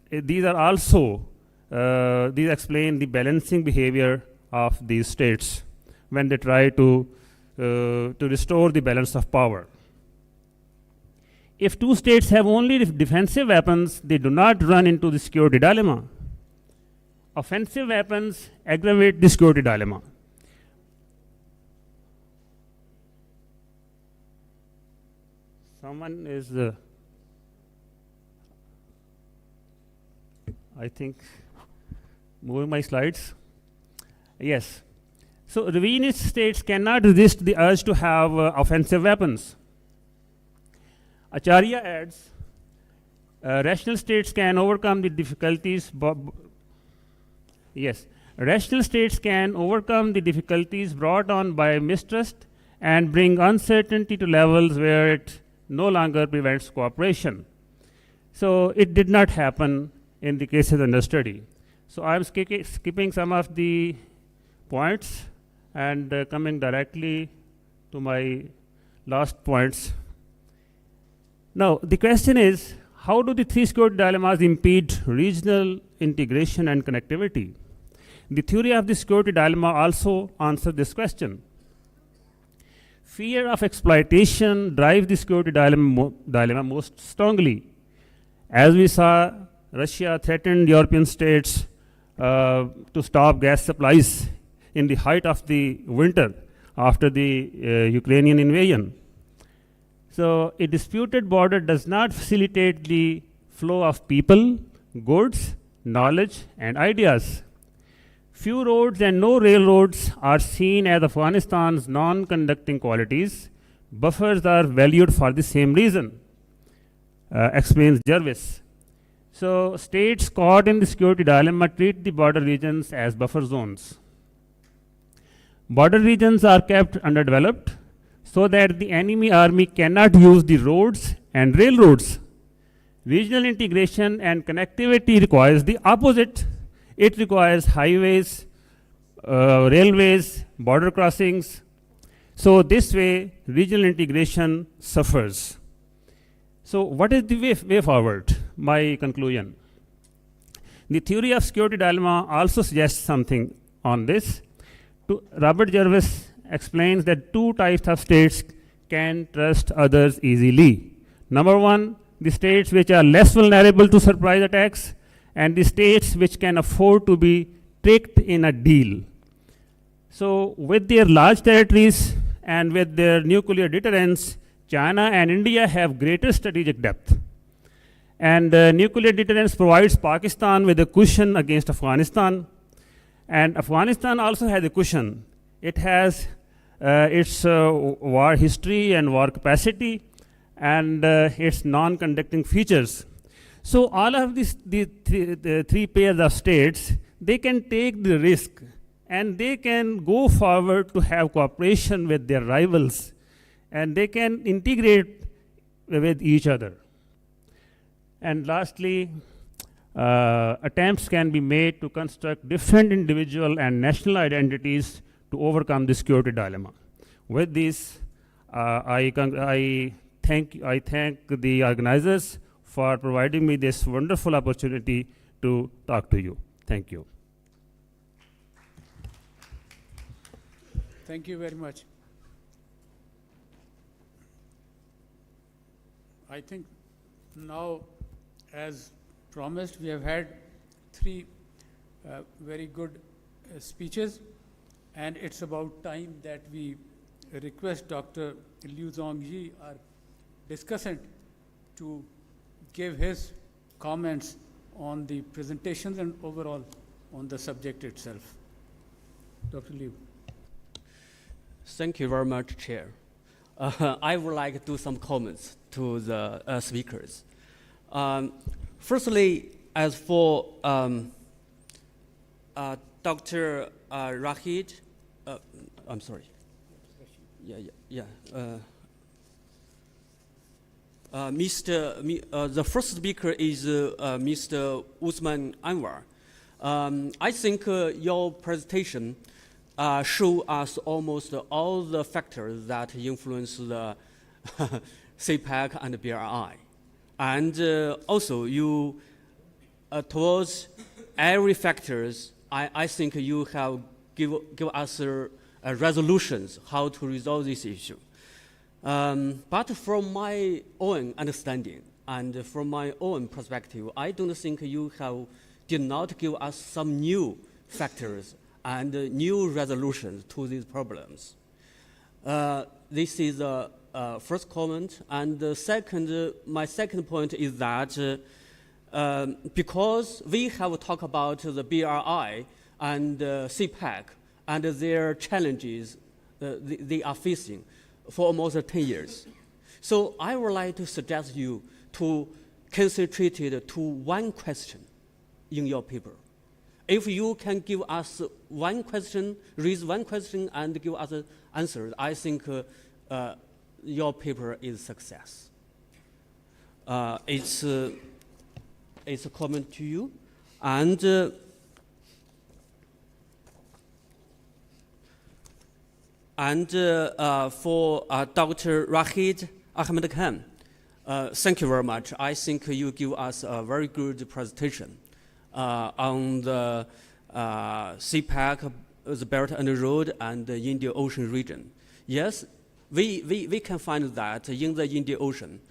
These are also, these explain the balancing behavior of these states when they try to restore the balance of power. If two states have only defensive weapons, they do not run into the security dilemma. Offensive weapons aggravate the security dilemma. Someone is, I think, moving my slides. Yes. So revisionist states cannot resist the urge to have offensive weapons. Acharya adds, rational states can overcome the difficulties. Yes, rational states can overcome the difficulties brought on by mistrust and bring uncertainty to levels where it no longer prevents cooperation. So it did not happen in the cases under study. So I'm skipping some of the points and coming directly to my last points. Now, the question is, how do the three security dilemmas impede regional integration and connectivity? The theory of the security dilemma also answers this question. Fear of exploitation drives the security dilemma most strongly. As we saw, Russia threatened European states to stop gas supplies in the height of the winter after the Ukrainian invasion. So a disputed border does not facilitate the flow of people, goods, knowledge, and ideas. Few roads and no railroads are seen as Afghanistan's non-conducting qualities. Buffers are valued for the same reason, explains Jervis. So states caught in the security dilemma treat the border regions as buffer zones. Border regions are kept underdeveloped so that the enemy army cannot use the roads and railroads. Regional integration and connectivity requires the opposite. It requires highways, railways, border crossings. So this way, regional integration suffers. So what is the way forward? My conclusion. The theory of security dilemma also suggests something on this. Robert Jervis explains that two types of states can trust others easily. Number one, the states which are less vulnerable to surprise attacks, and the states which can afford to be tricked in a deal. So with their large territories and with their nuclear deterrence, China and India have greater strategic depth. And nuclear deterrence provides Pakistan with a cushion against Afghanistan. And Afghanistan also has a cushion. It has its war history and war capacity and its non-conducting features. So all of the three pairs of states, they can take the risk and they can go forward to have cooperation with their rivals, and they can integrate with each other. And lastly, attempts can be made to construct different individual and national identities to overcome the security dilemma. With this, I thank the organizers for providing me this wonderful opportunity to talk to you. Thank you. Thank you very much. I think now, as promised, we have had three very good speeches, and it's about time that we request Dr. Liu Zhongyi, our discussant, to give his comments on the presentations and overall on the subject itself. Dr. Liu. Thank you very much, Chair. I would like to do some comments to the speakers. Firstly, as for Dr. Rahid, I'm sorry. The first speaker is Mr. Usman Anwar. I think your presentation show us almost all the factors that influence the CPEC and BRI. And also you, towards every factors, I think you have give us resolutions how to resolve this issue. But from my own understanding and from my own perspective, I don't think you did not give us some new factors and new resolutions to these problems. This is the first comment. And the second, my second point is that because we have talked about the BRI and CPEC and their challenges they are facing for almost 10 years. So I would like to suggest you to concentrate it to one question in your paper. If you can give us one question, raise one question and give us an answer, I think your paper is a success. It's a comment to you. And for Dr. Rahid Ahmad Khan, thank you very much. I think you give us a very good presentation on the CPEC, the Belt and Road, and the Indian Ocean region. Yes, we can find that in the Indian Ocean,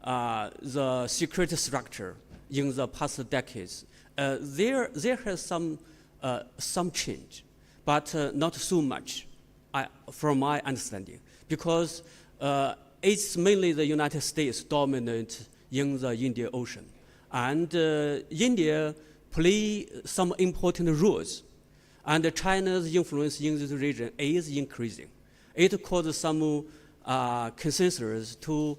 the security structure in the past decades, there has some change, but not so much, from my understanding, because it's mainly the United States dominant in the Indian Ocean, and India play some important roles, and China's influence in this region is increasing. It caused some consensus to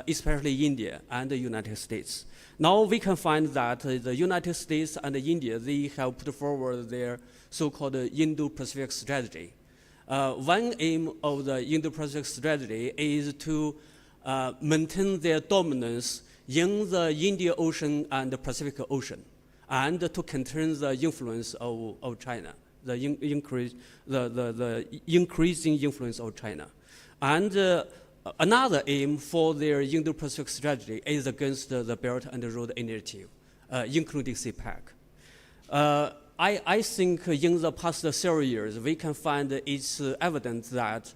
especially India and the United States. Now we can find that the United States and India, they have put forward their so-called Indo-Pacific strategy. One aim of the Indo-Pacific strategy is to maintain their dominance in the Indian Ocean and the Pacific Ocean, and to contain the influence of China, the increasing influence of China. And another aim for their Indo-Pacific strategy is against the Belt and Road Initiative, including CPEC. I think in the past several years, we can find it's evident that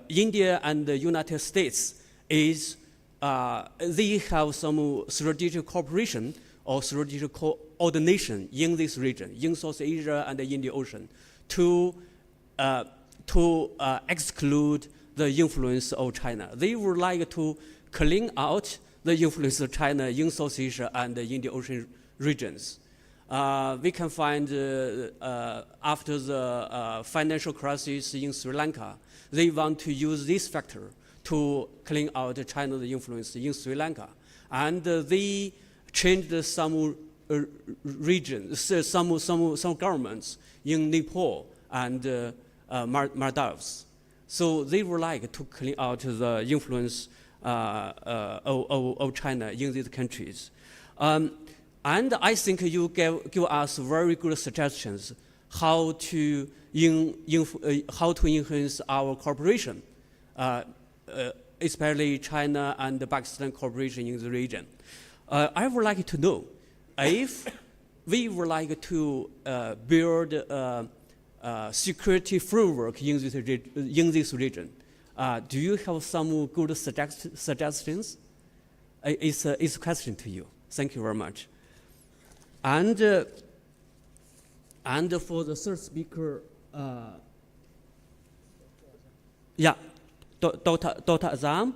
India and the United States they have some strategic cooperation or strategic coordination in this region, in South Asia and the Indian Ocean, to exclude the influence of China. They would like to clean out the influence of China in South Asia and the Indian Ocean regions. We can find after the financial crisis in Sri Lanka, they want to use this factor to clean out China's influence in Sri Lanka. And they changed some regions, some governments in Nepal and Maldives. So they would like to clean out the influence of China in these countries. And I think you give us very good suggestions how to enhance our cooperation, especially China and Pakistan cooperation in the region. I would like to know if we would like to build a security framework in this region. Do you have some good suggestions? It's a question to you. Thank you very much. And for the third speaker, Dr. Azhar,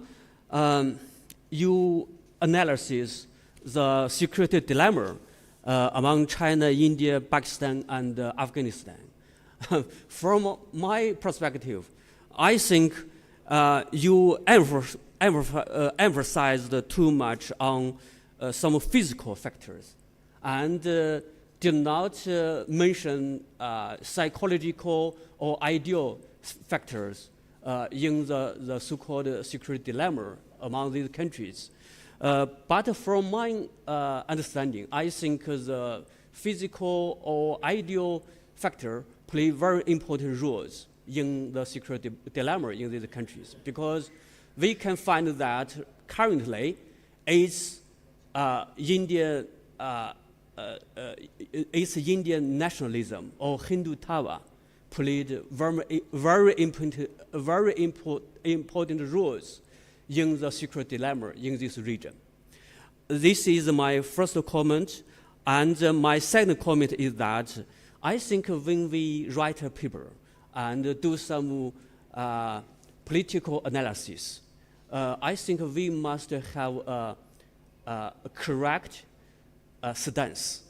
you analysis the security dilemma among China, India, Pakistan, and Afghanistan. From my perspective, I think you emphasized too much on some physical factors and did not mention psychological or ideal factors in the so-called security dilemma among these countries. But from my understanding, I think the physical or ideal factor play very important roles in the security dilemma in these countries, because we can find that currently it's Indian nationalism or Hindutva played very important roles in the security dilemma in this region. This is my first comment, and my second comment is that I think when we write a paper and do some political analysis, I think we must have a correct stance.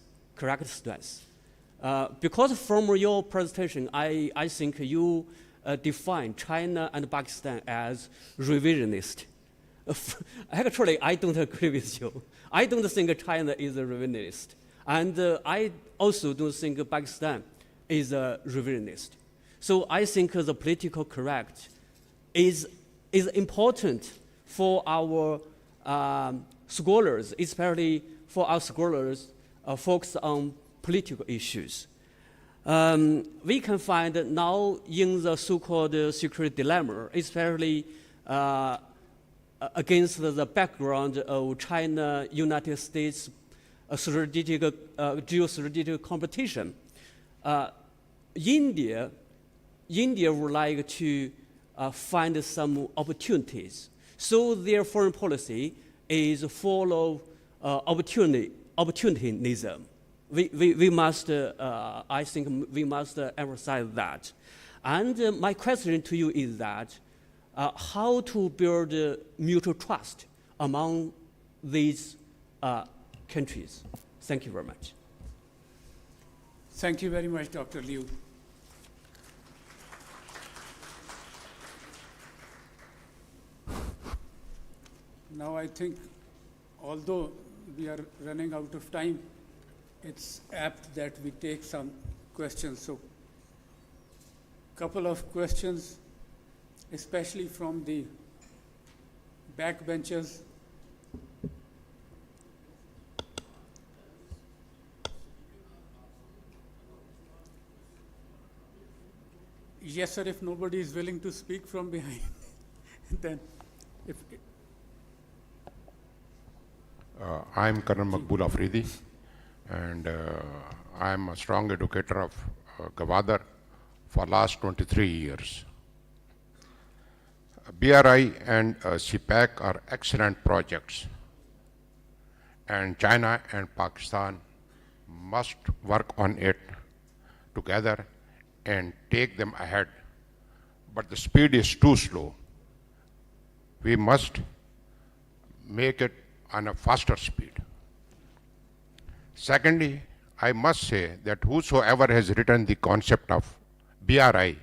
Because from your presentation, I think you define China and Pakistan as revisionist. Actually, I don't agree with you. I don't think China is a revisionist. And I also don't think Pakistan is a revisionist. So I think the political correct is important for our scholars, especially for our scholars focused on political issues. We can find that now in the so-called security dilemma, especially against the background of China-United States geostrategic competition, India would like to find some opportunities. So their foreign policy is full of opportunism. We must, I think we must emphasize that. And my question to you is that how to build mutual trust among these countries? Thank you very much. Thank you very much, Dr. Liu. Now I think, although we are running out of time, it's apt that we take some questions. So, couple of questions, especially from the backbenchers. Yes, sir, if nobody is willing to speak from behind, then if... I'm Colonel Maqbool Afridi, and I'm a strong educator of Gwadar for last 23 years. BRI and CPAC are excellent projects, and China and Pakistan must work on it together and take them ahead. But the speed is too slow. We must make it on a faster speed. Secondly, I must say that whosoever has written the concept of BRI,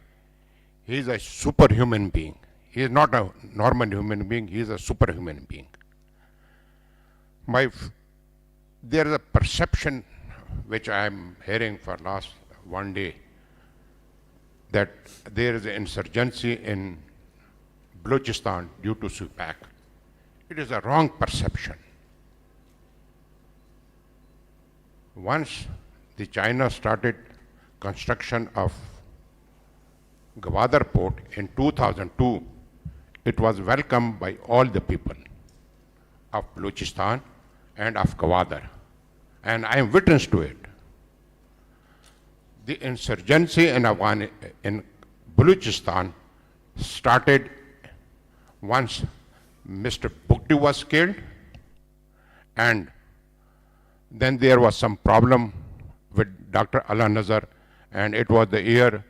he is a superhuman being. He is not a normal human being, he is a superhuman being. There is a perception which I am hearing for last one day that there is an insurgency in Balochistan due to CPAC. It is a wrong perception. Once the China started construction of Gwadar port in 2002, it was welcomed by all the people of Balochistan and of Gwadar, and I am witness to it. The insurgency in Balochistan started once Mr. Bukti was killed, and then there was some problem with Dr. Allah Nazar, and it was the year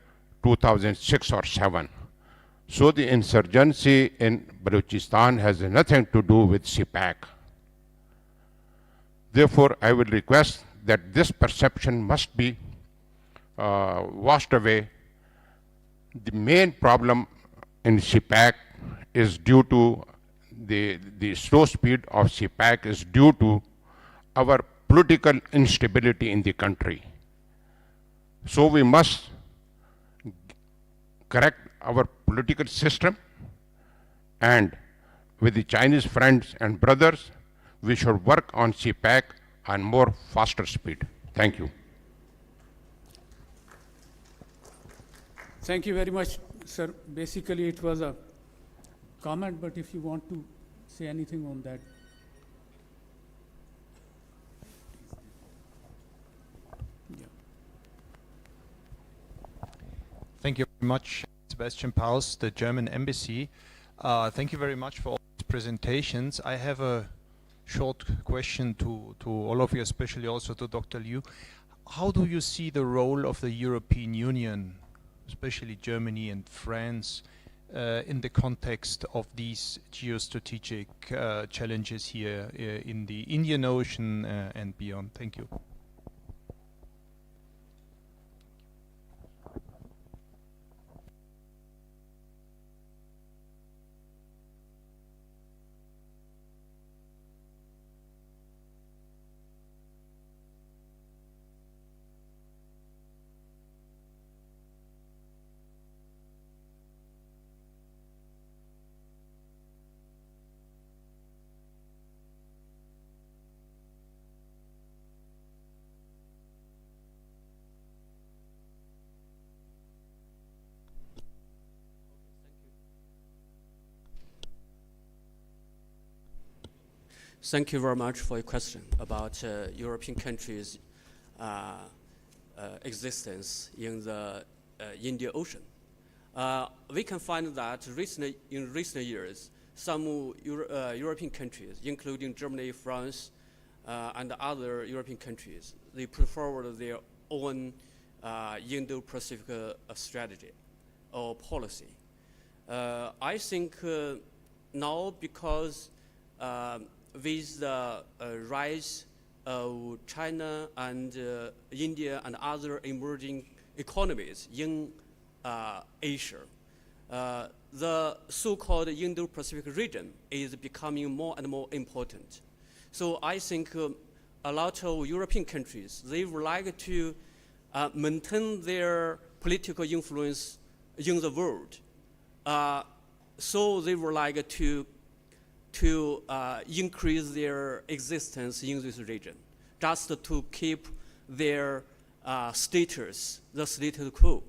2006 or 7. So the insurgency in Balochistan has nothing to do with CPAC. Therefore, I would request that this perception must be washed away. The main problem in CPAC is due to the slow speed of CPAC is due to our political instability in the country. So we must correct our political system, and with the Chinese friends and brothers, we should work on CPAC on more faster speed. Thank you. Thank you very much, sir. Basically, it was a comment, but if you want to say anything on that. Yeah. Thank you very much, Sebastian Paus, the German embassy. Thank you very much for all these presentations. I have a short question to all of you, especially also to Dr. Liu. How do you see the role of the European Union, especially Germany and France, in the context of these geostrategic challenges here in the Indian Ocean and beyond? Thank you. Thank you very much for your question about European countries' existence in the Indian Ocean. We can find that in recent years, some European countries, including Germany, France, and other European countries, they put forward their own Indo-Pacific strategy or policy. I think now, because with the rise of China and India and other emerging economies in Asia, the so-called Indo-Pacific region is becoming more and more important. So I think a lot of European countries, they would like to maintain their political influence in the world. So they would like to increase their existence in this region, just to keep their status, the status quo,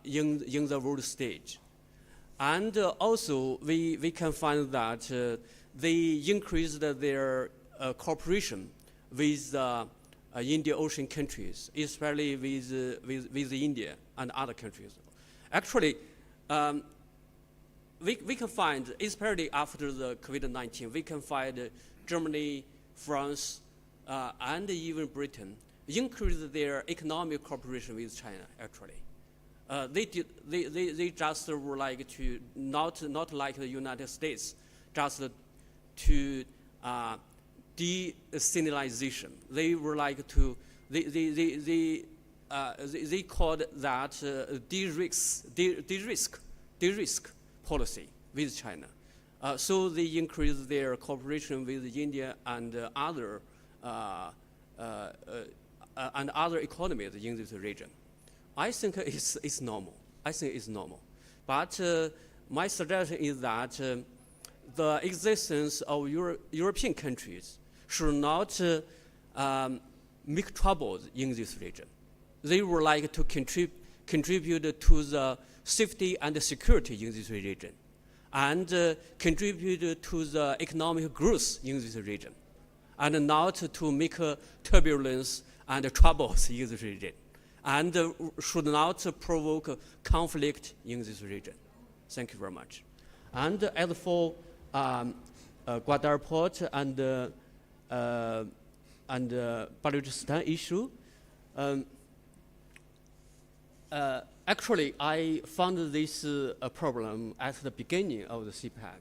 in the world stage. And also, we can find that they increased their cooperation with Indian Ocean countries, especially with India and other countries. Actually, we can find, especially after the COVID-19, we can find Germany, France, and even Britain increase their economic cooperation with China. Actually, they just were like to not like the United States, just to de-signalization. They were like to they called that de-risk policy with China. So they increased their cooperation with India and other economies in this region. I think it's normal. But my suggestion is that the existence of European countries should not make troubles in this region. They would like to contribute to the safety and security in this region, and contribute to the economic growth in this region, and not to make turbulence and troubles in this region, and should not provoke conflict in this region. Thank you very much. And as for Gwadar port and Balochistan issue, actually, I found this a problem at the beginning of the CPAC.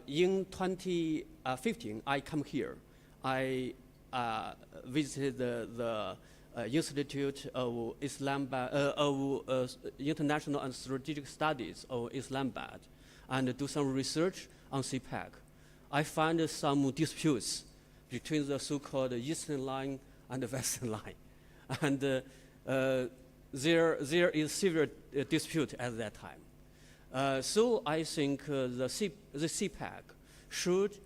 In 2015, I come here. I visited the Institute of International and Strategic Studies of Islamabad and do some research on CPEC, I find some disputes between the so-called Eastern Line and the Western Line. And there is severe dispute at that time. So I think the CPEC should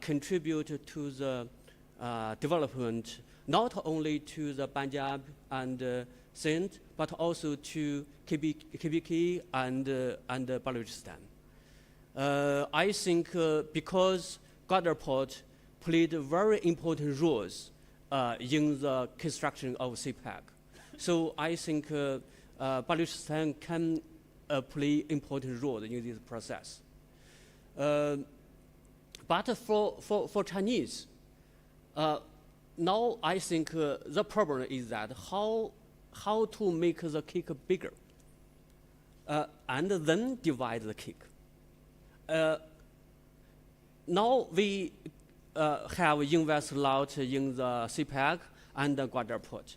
contribute to the development not only to the Punjab and Sindh, but also to KBK and Balochistan. I think because Gwadar Port played very important roles in the construction of CPEC. So I think Balochistan can play important role in this process. But for Chinese, now I think the problem is that how to make the cake bigger and then divide the cake. Now we have invested a lot in the CPEC and the Gwadar Port.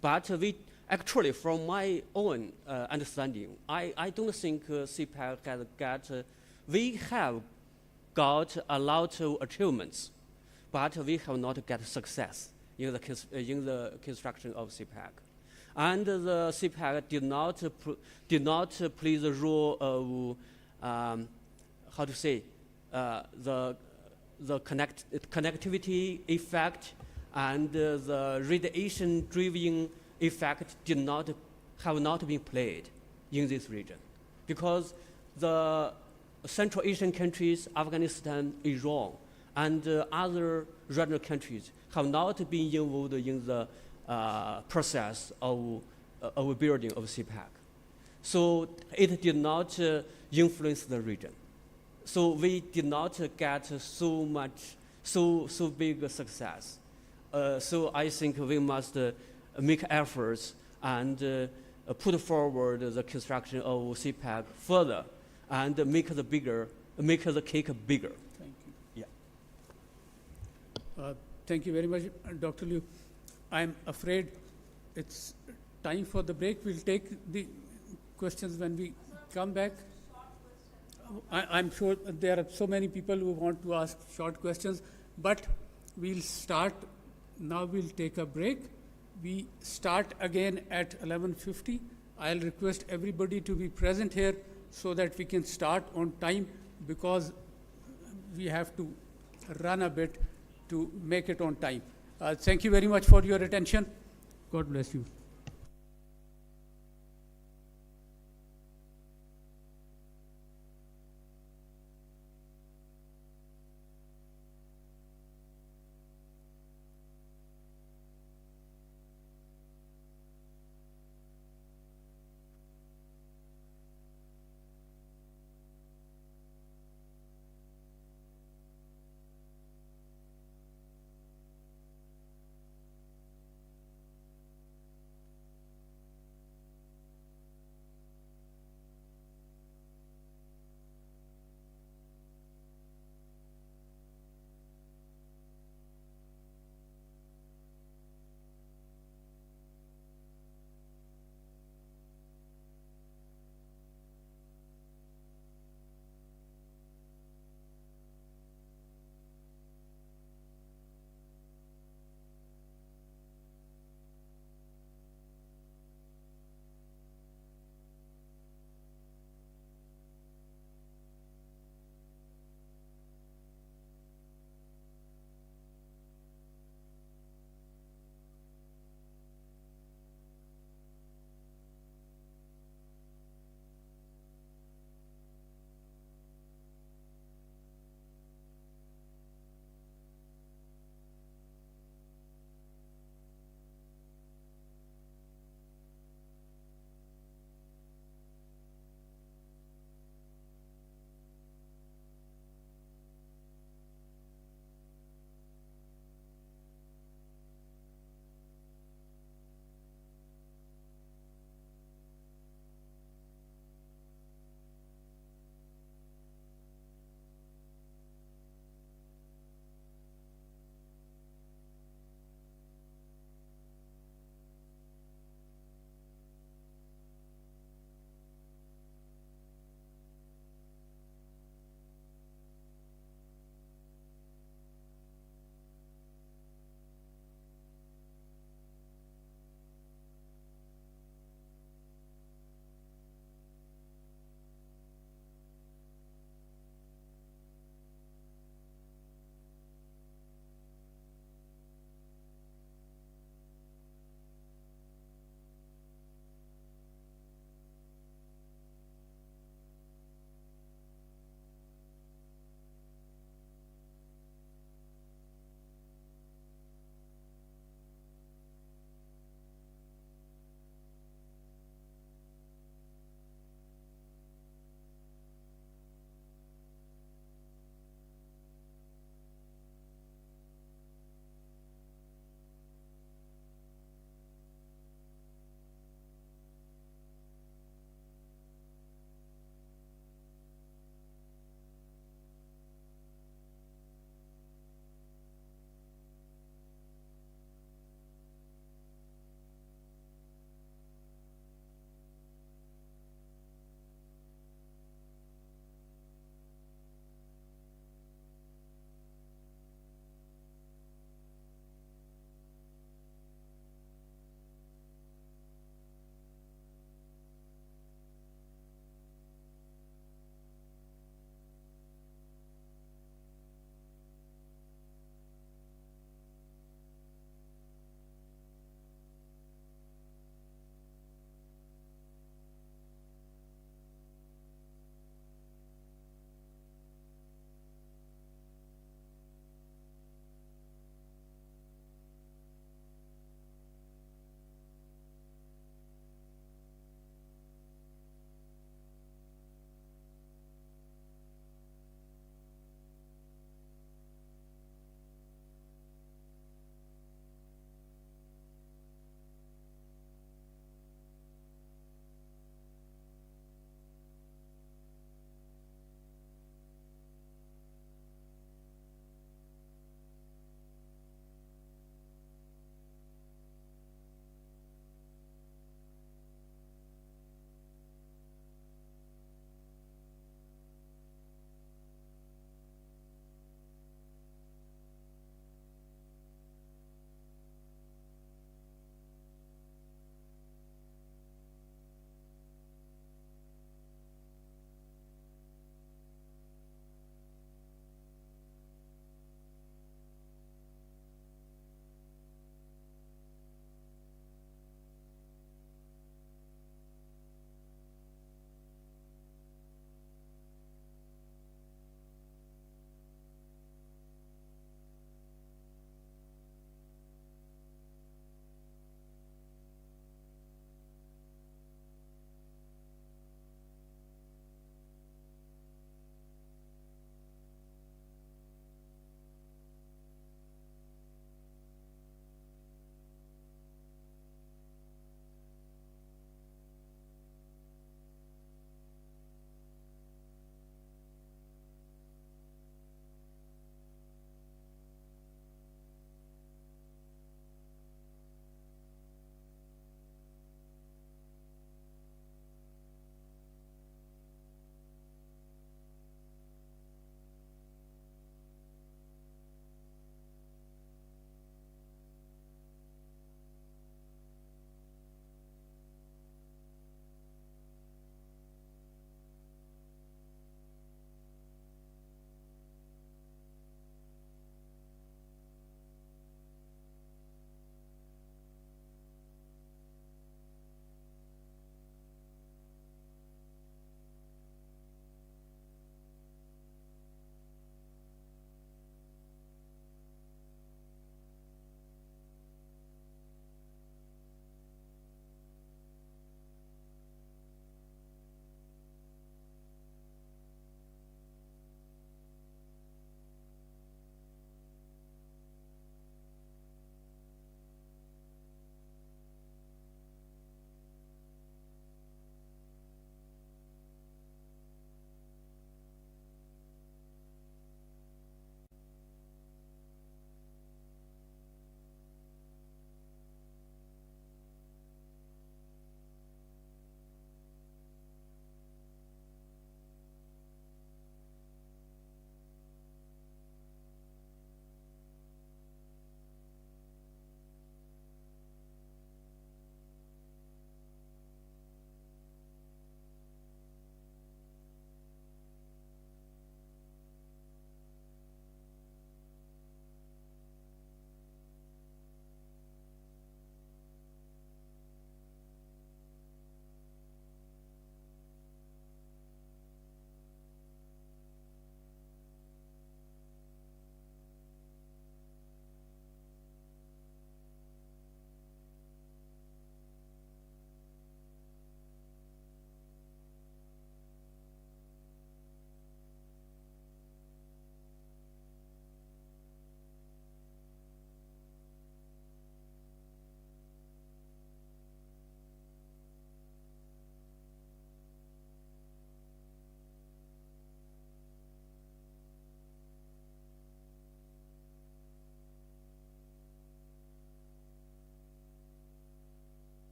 But we actually, from my own understanding, I don't think CPEC has got, we have got a lot of achievements, but we have not got success in the construction of CPEC. And the CPEC did not play the role of, how to say, the connectivity effect and the radiation-driven effect have not been played in this region, because the Central Asian countries, Afghanistan, Iran, and other regional countries have not been involved in the process of building of CPEC. So it did not influence the region. So we did not get so big a success. So I think we must make efforts and put forward the construction of CPEC further and make the cake bigger. Thank you. Yeah. Thank you very much, Dr. Liu. I'm afraid it's time for the break. We'll take the questions when we come back. I'm sure there are so many people who want to ask short questions, but we'll start. Now we'll take a break. We start again at 11:50. I'll request everybody to be present here so that we can start on time, because we have to run a bit to make it on time. Thank you very much for your attention. God bless you.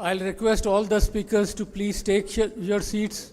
I'll request all the speakers to please take your seats.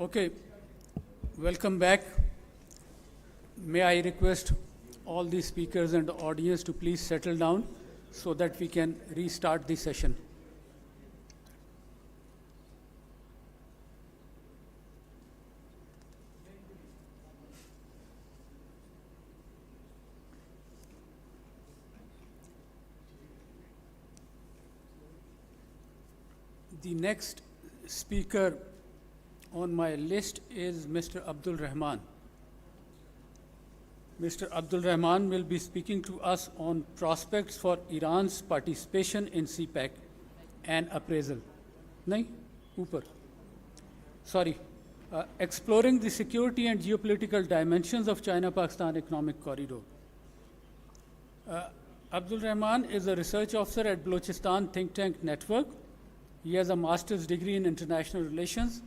Okay, welcome back. May I request all the speakers and the audience to please settle down so that we can restart the session. The next speaker on my list is Mr. Abdul Rahman. Mr. Abdul Rahman will be speaking to us on prospects for Iran's participation in CPEC and appraisal. Nahin? Upar. Sorry. Exploring the security and geopolitical dimensions of China-Pakistan Economic Corridor. Abdul Rahman is a research officer at Balochistan Think Tank Network. He has a master's degree in international relations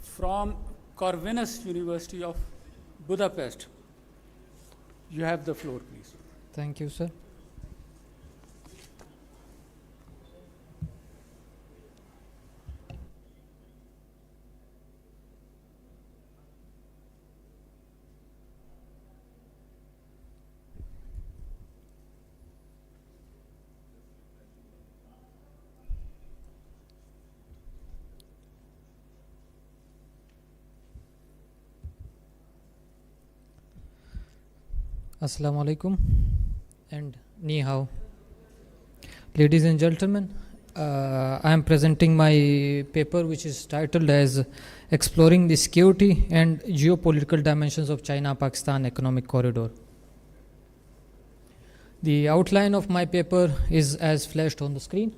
from Corvinus University of Budapest. You have the floor, please. Thank you, sir. Assalamu alaikum and ni hao. Ladies and gentlemen, I am presenting my paper which is titled as Exploring the Security and Geopolitical Dimensions of China-Pakistan Economic Corridor. The outline of my paper is as flashed on the screen.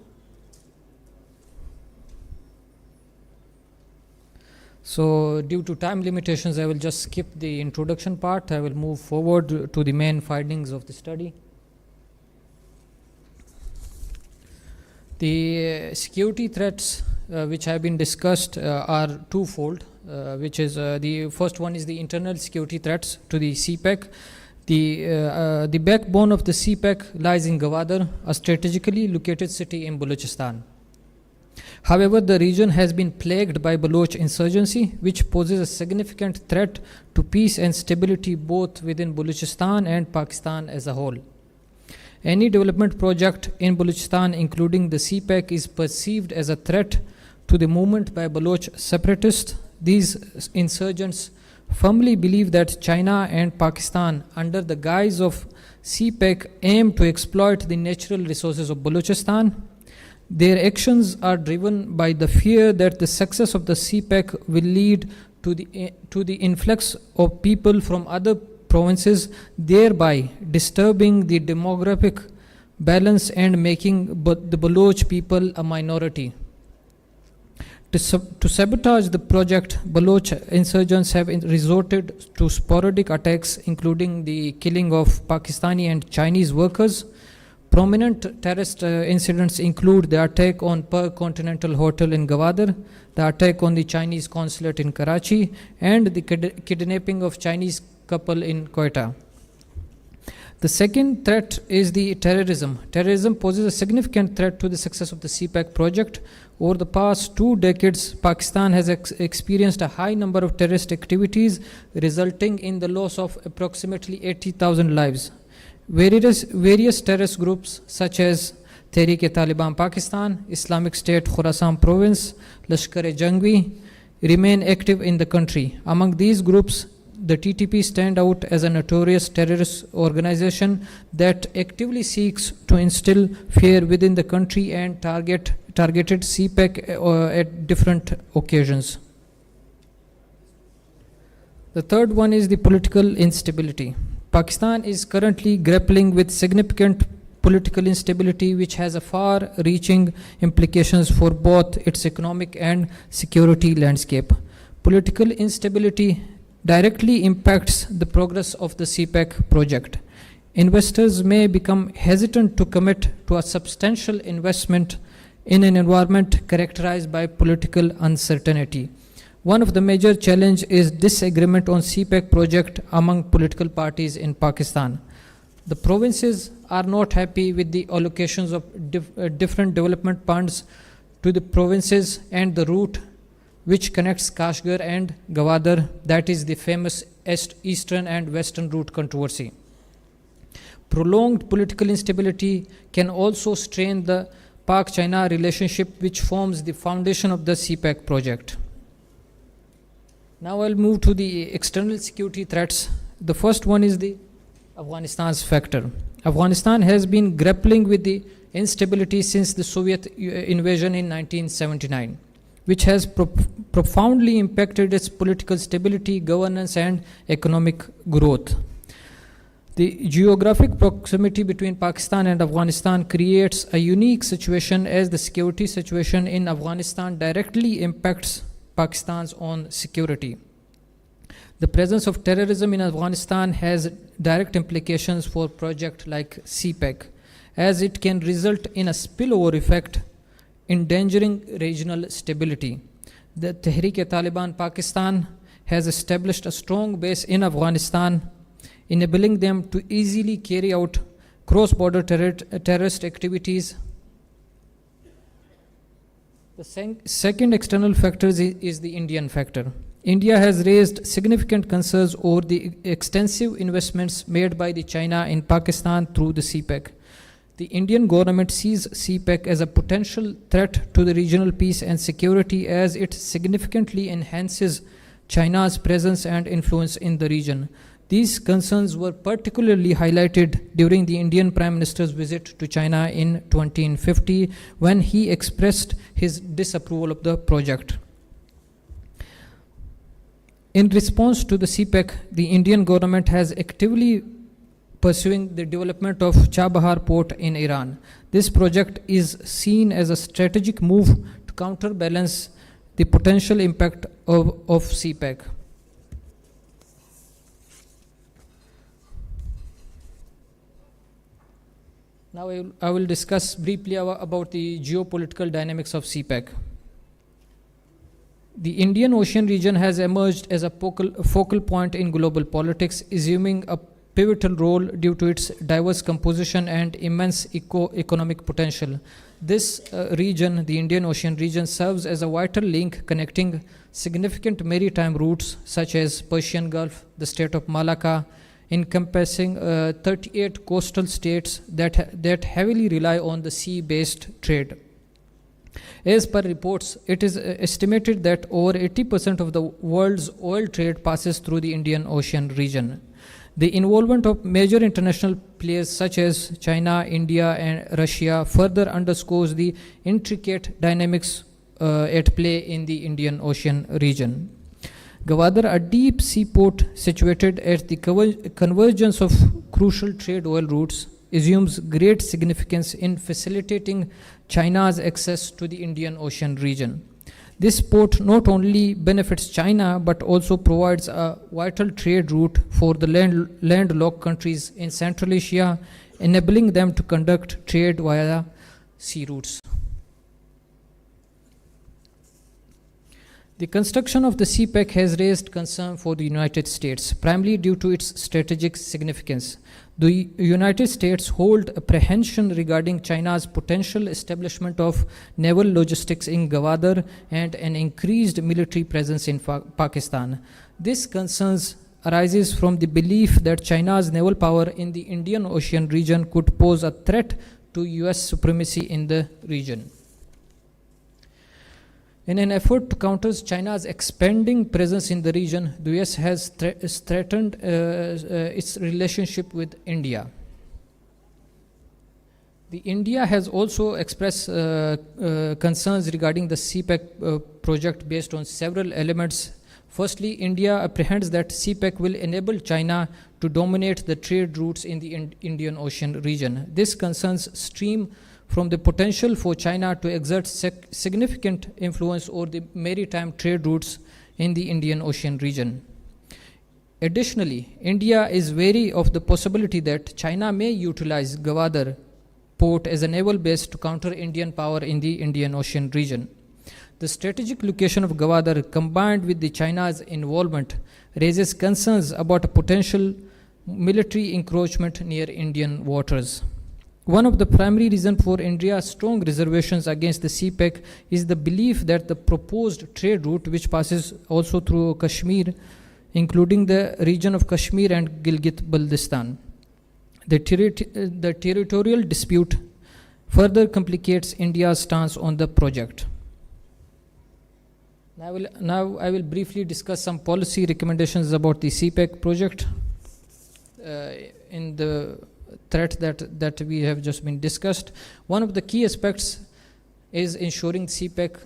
So due to time limitations, I will just skip the introduction part. I will move forward to the main findings of the study. The security threats which have been discussed are twofold, which is the first one is the internal security threats to the CPEC. The backbone of the CPEC lies in Gwadar, a strategically located city in Balochistan. However, the region has been plagued by Baloch insurgency, which poses a significant threat to peace and stability both within Balochistan and Pakistan as a whole. Any development project in Balochistan, including the CPEC, is perceived as a threat to the movement by Baloch separatists. These insurgents firmly believe that China and Pakistan, under the guise of CPEC, aim to exploit the natural resources of Balochistan. Their actions are driven by the fear that the success of the CPEC will lead to the influx of people from other provinces, thereby disturbing the demographic balance and making the Baloch people a minority. To sabotage the project, Baloch insurgents have resorted to sporadic attacks, including the killing of Pakistani and Chinese workers. Prominent terrorist incidents include the attack on Per Continental Hotel in Gwadar, the attack on the Chinese consulate in Karachi, and the kidnapping of Chinese couple in Quetta. The second threat is the terrorism. Terrorism poses a significant threat to the success of the CPEC project. Over the past 2 decades, Pakistan has experienced a high number of terrorist activities, resulting in the loss of approximately 80,000 lives. Various terrorist groups such as Tehreek-e-Taliban Pakistan, Islamic State Khorasan Province, Lashkar-e-Jangvi remain active in the country. Among these groups, the TTP stand out as a notorious terrorist organization that actively seeks to instill fear within the country and targeted CPEC at different occasions. The third one is the political instability. Pakistan is currently grappling with significant political instability, which has a far-reaching implications for both its economic and security landscape. Political instability directly impacts the progress of the CPEC project. Investors may become hesitant to commit to a substantial investment in an environment characterized by political uncertainty. One of the major challenges is disagreement on CPEC project among political parties in Pakistan. The provinces are not happy with the allocations of different development funds to the provinces and the route which connects Kashgar and Gwadar, that is the famous eastern and western route controversy. Prolonged political instability can also strain the Pak-China relationship, which forms the foundation of the CPEC project. Now I'll move to the external security threats. The first one is the Afghanistan's factor. Afghanistan has been grappling with the instability since the Soviet invasion in 1979, which has profoundly impacted its political stability, governance, and economic growth. The geographic proximity between Pakistan and Afghanistan creates a unique situation, as the security situation in Afghanistan directly impacts Pakistan's own security. The presence of terrorism in Afghanistan has direct implications for projects like CPEC, as it can result in a spillover effect, endangering regional stability. The Tehreek-e-Taliban Pakistan has established a strong base in Afghanistan, enabling them to easily carry out cross-border terrorist activities. The second external factor is the Indian factor. India has raised significant concerns over the extensive investments made by China in Pakistan through the CPEC. The Indian government sees CPEC as a potential threat to the regional peace and security, as it significantly enhances China's presence and influence in the region. These concerns were particularly highlighted during the Indian Prime Minister's visit to China in 2050, when he expressed his disapproval of the project. In response to the CPEC, the Indian government has actively pursuing the development of Chabahar port in Iran. This project is seen as a strategic move to counterbalance the potential impact of CPEC. Now I will discuss briefly about the geopolitical dynamics of CPEC. The Indian Ocean region has emerged as a focal point in global politics, assuming a pivotal role due to its diverse composition and immense economic potential. This region, the Indian Ocean region, serves as a vital link connecting significant maritime routes such as Persian Gulf, the state of Malacca, encompassing 38 coastal states that heavily rely on the sea-based trade. As per reports, it is estimated that over 80% of the world's oil trade passes through the Indian Ocean region. The involvement of major international players such as China, India, and Russia further underscores the intricate dynamics at play in the Indian Ocean region. Gwadar, a deep seaport situated at the convergence of crucial trade oil routes, assumes great significance in facilitating China's access to the Indian Ocean region. This port not only benefits China but also provides a vital trade route for the landlocked countries in Central Asia, enabling them to conduct trade via sea routes. The construction of the CPEC has raised concern for the United States, primarily due to its strategic significance. The United States hold apprehension regarding China's potential establishment of naval logistics in Gwadar and an increased military presence in Pakistan. This concern arises from the belief that China's naval power in the Indian Ocean region could pose a threat to US supremacy in the region. In an effort to counter China's expanding presence in the region, the US has threatened its relationship with India. India has also expressed concerns regarding the CPEC project based on several elements. Firstly, India apprehends that CPEC will enable China to dominate the trade routes in the Indian Ocean region. This concerns stem from the potential for China to exert significant influence over the maritime trade routes in the Indian Ocean region. Additionally, India is wary of the possibility that China may utilize Gwadar port as a naval base to counter Indian power in the Indian Ocean region. The strategic location of Gwadar, combined with China's involvement, raises concerns about a potential military encroachment near Indian waters. One of the primary reasons for India's strong reservations against the CPEC is the belief that the proposed trade route, which passes also through Kashmir, including the region of Kashmir and Gilgit-Baltistan, the territorial dispute further complicates India's stance on the project. Now I will briefly discuss some policy recommendations about the CPEC project in the threat that we have just been discussed. One of the key aspects is ensuring CPEC,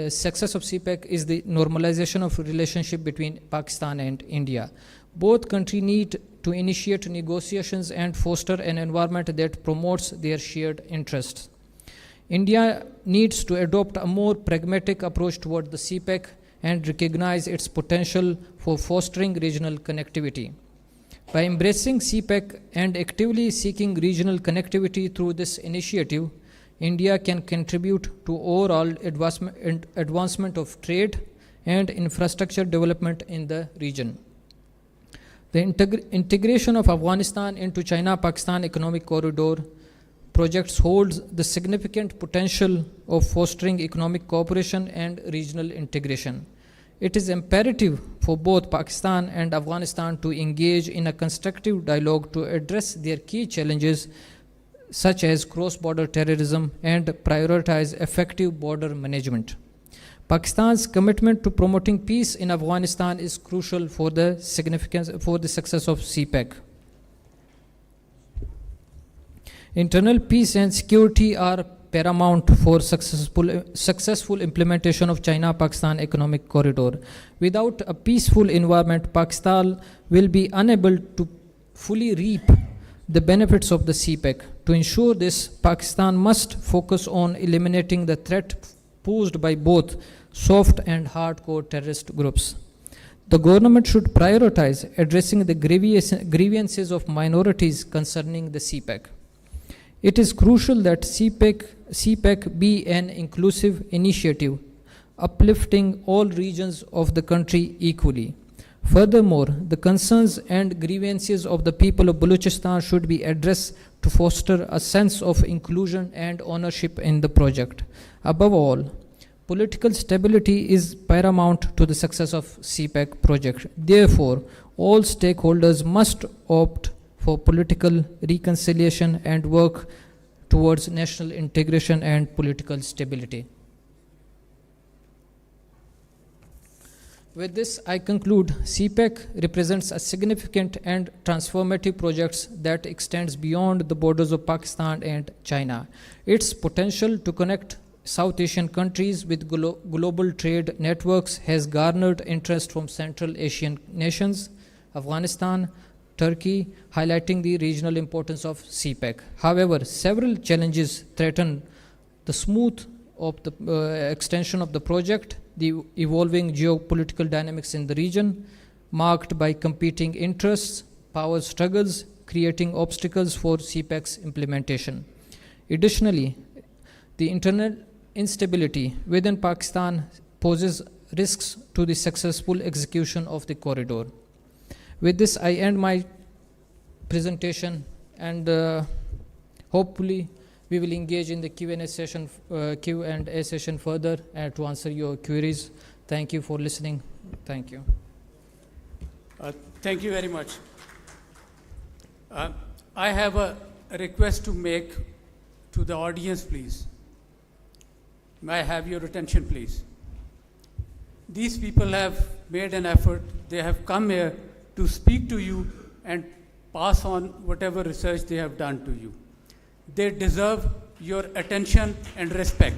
success of CPEC is the normalization of relationship between Pakistan and India. Both countries need to initiate negotiations and foster an environment that promotes their shared interests. India needs to adopt a more pragmatic approach toward the CPEC and recognize its potential for fostering regional connectivity. By embracing CPEC and actively seeking regional connectivity through this initiative, India can contribute to overall advancement of trade and infrastructure development in the region. The integration of Afghanistan into China-Pakistan Economic Corridor projects holds the significant potential of fostering economic cooperation and regional integration. It is imperative for both Pakistan and Afghanistan to engage in a constructive dialogue to address their key challenges such as cross-border terrorism and prioritize effective border management. Pakistan's commitment to promoting peace in Afghanistan is crucial for the success of CPEC. Internal peace and security are paramount for successful implementation of China-Pakistan Economic Corridor. Without a peaceful environment, Pakistan will be unable to fully reap the benefits of the CPEC. To ensure this, Pakistan must focus on eliminating the threat posed by both soft and hardcore terrorist groups. The government should prioritize addressing the grievances of minorities concerning the CPEC. It is crucial that CPEC be an inclusive initiative, uplifting all regions of the country equally. Furthermore, the concerns and grievances of the people of Balochistan should be addressed to foster a sense of inclusion and ownership in the project. Above all, political stability is paramount to the success of CPEC project. Therefore, all stakeholders must opt for political reconciliation and work towards national integration and political stability. With this, I conclude CPEC represents a significant and transformative project that extends beyond the borders of Pakistan and China. Its potential to connect South Asian countries with global trade networks has garnered interest from Central Asian nations, Afghanistan, Turkey, highlighting the regional importance of CPEC. However, several challenges threaten the smooth of the extension of the project, the evolving geopolitical dynamics in the region, marked by competing interests, power struggles, creating obstacles for CPEC's implementation. Additionally, the internal instability within Pakistan poses risks to the successful execution of the corridor. With this, I end my presentation, and hopefully we will engage in the Q&A session further to answer your queries. Thank you for listening. Thank you. Thank you very much. I have a request to make to the audience, please. May I have your attention, please? These people have made an effort. They have come here to speak to you and pass on whatever research they have done to you. They deserve your attention and respect.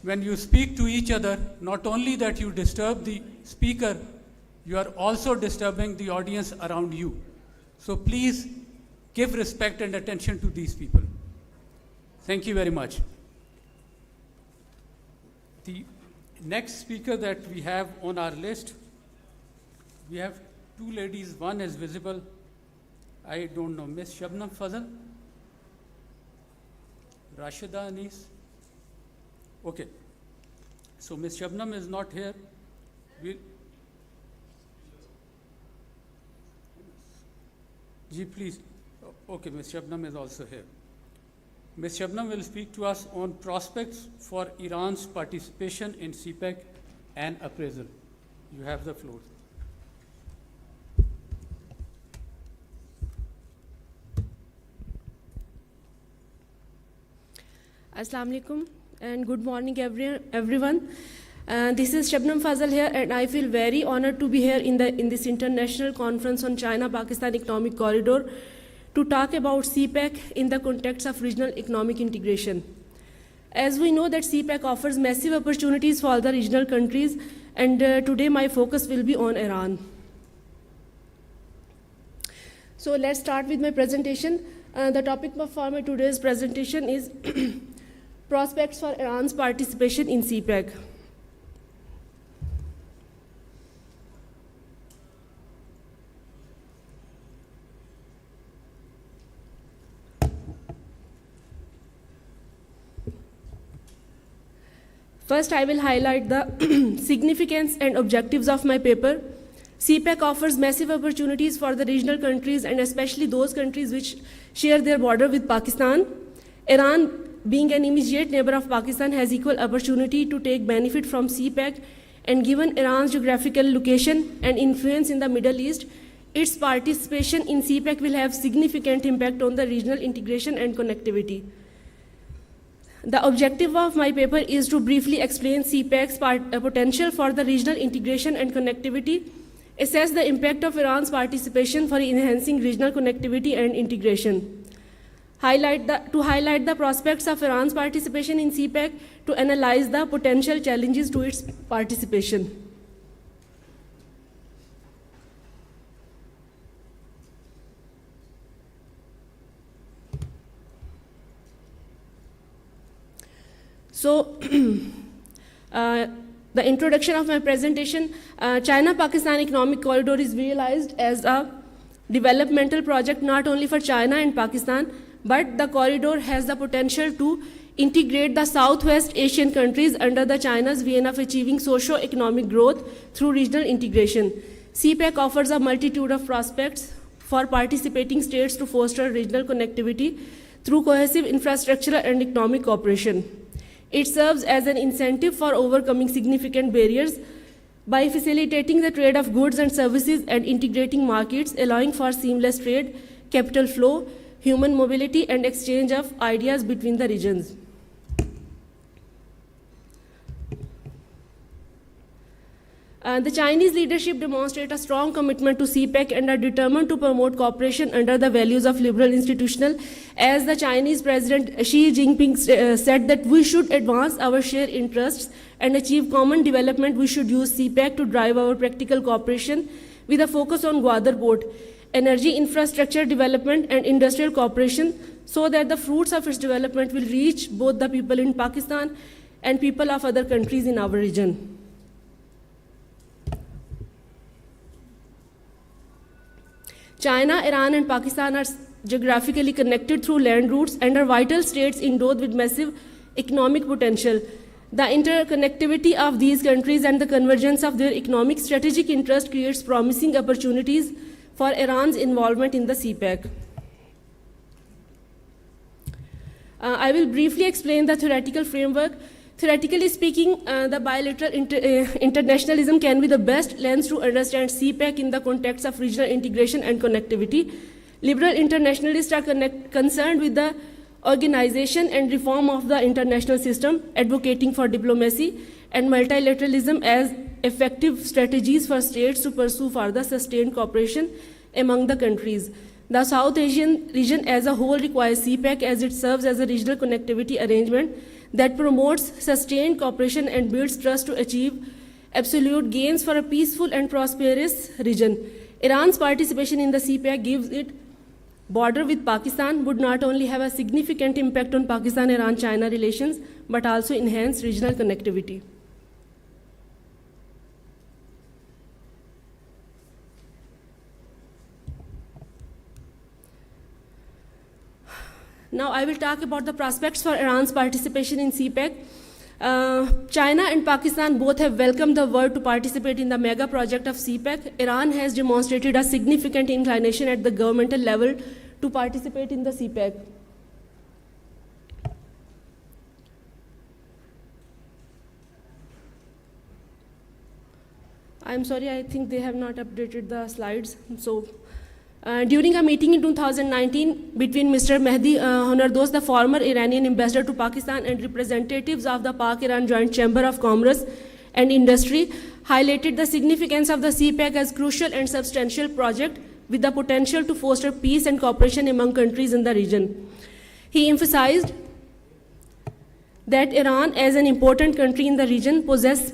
When you speak to each other, not only that you disturb the speaker, you are also disturbing the audience around you. So please give respect and attention to these people. Thank you very much. The next speaker that we have on our list, we have two ladies. One is visible. I don't know, Miss Shabnam Fazal? Rashida Anis? Okay. So Miss Shabnam is not here. Ji, please. Okay, Ms. Shabnam is also here. Ms. Shabnam will speak to us on prospects for Iran's participation in CPEC and appraisal. You have the floor. Assalamu alaikum and good morning everyone. This is Shabnam Fazal here, and I feel very honored to be here in this international conference on China-Pakistan Economic Corridor to talk about CPEC in the context of regional economic integration. As we know that CPEC offers massive opportunities for the regional countries, and today my focus will be on Iran. So let's start with my presentation. The topic for my today's presentation is prospects for Iran's participation in CPEC. First, I will highlight the significance and objectives of my paper. CPEC offers massive opportunities for the regional countries, and especially those countries which share their border with Pakistan. Iran, being an immediate neighbor of Pakistan, has equal opportunity to take benefit from CPEC, and given Iran's geographical location and influence in the Middle East, its participation in CPEC will have significant impact on the regional integration and connectivity. The objective of my paper is to briefly explain CPEC's potential for the regional integration and connectivity, assess the impact of Iran's participation for enhancing regional connectivity and integration, to highlight the prospects of Iran's participation in CPEC, to analyze the potential challenges to its participation. So, the introduction of my presentation, China-Pakistan Economic Corridor is realized as a developmental project not only for China and Pakistan, but the corridor has the potential to integrate the Southwest Asian countries under the China's vision of achieving socio-economic growth through regional integration. CPEC offers a multitude of prospects for participating states to foster regional connectivity through cohesive infrastructural and economic cooperation. It serves as an incentive for overcoming significant barriers by facilitating the trade of goods and services and integrating markets, allowing for seamless trade, capital flow, human mobility, and exchange of ideas between the regions. The Chinese leadership demonstrate a strong commitment to CPEC and are determined to promote cooperation under the values of liberal institutional. As the Chinese President Xi Jinping said that we should advance our shared interests and achieve common development, we should use CPEC to drive our practical cooperation with a focus on Gwadar Port, energy infrastructure development and industrial cooperation, so that the fruits of its development will reach both the people in Pakistan and people of other countries in our region. China, Iran, and Pakistan are geographically connected through land routes and are vital states endowed with massive economic potential. The interconnectivity of these countries and the convergence of their economic strategic interest creates promising opportunities for Iran's involvement in the CPEC. I will briefly explain the theoretical framework. Theoretically speaking, the bilateral internationalism can be the best lens to understand CPEC in the context of regional integration and connectivity. Liberal internationalists are concerned with the organization and reform of the international system, advocating for diplomacy and multilateralism as effective strategies for states to pursue further sustained cooperation among the countries. The South Asian region as a whole requires CPEC as it serves as a regional connectivity arrangement that promotes sustained cooperation and builds trust to achieve absolute gains for a peaceful and prosperous region. Iran's participation in the CPEC gives it border with Pakistan would not only have a significant impact on Pakistan-Iran-China relations, but also enhance regional connectivity. Now I will talk about the prospects for Iran's participation in CPEC. China and Pakistan both have welcomed the word to participate in the mega project of CPEC. Iran has demonstrated a significant inclination at the governmental level to participate in the CPEC. I'm sorry, I think they have not updated the slides. So, during a meeting in 2019 between Mr. Mehdi Honardos, the former Iranian ambassador to Pakistan, and representatives of the Pak-Iran Joint Chamber of Commerce and Industry, highlighted the significance of the CPEC as crucial and substantial project with the potential to foster peace and cooperation among countries in the region. He emphasized that Iran, as an important country in the region, possesses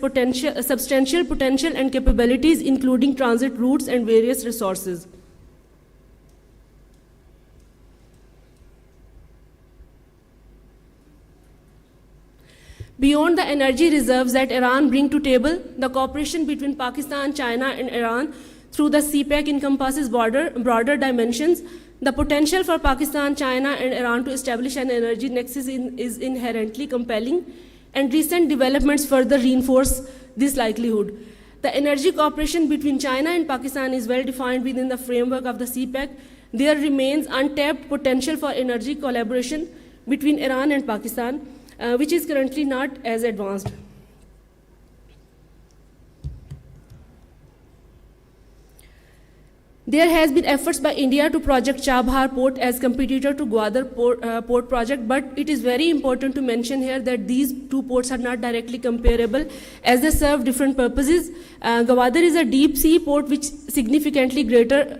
substantial potential and capabilities, including transit routes and various resources. Beyond the energy reserves that Iran brings to table, the cooperation between Pakistan, China, and Iran through the CPEC encompasses broader dimensions. The potential for Pakistan, China, and Iran to establish an energy nexus is inherently compelling, and recent developments further reinforce this likelihood. The energy cooperation between China and Pakistan is well defined within the framework of the CPEC. There remains untapped potential for energy collaboration between Iran and Pakistan, which is currently not as advanced. There has been efforts by India to project Chabahar port as competitor to Gwadar port project, but it is very important to mention here that these two ports are not directly comparable as they serve different purposes. Gwadar is a deep sea port with significantly greater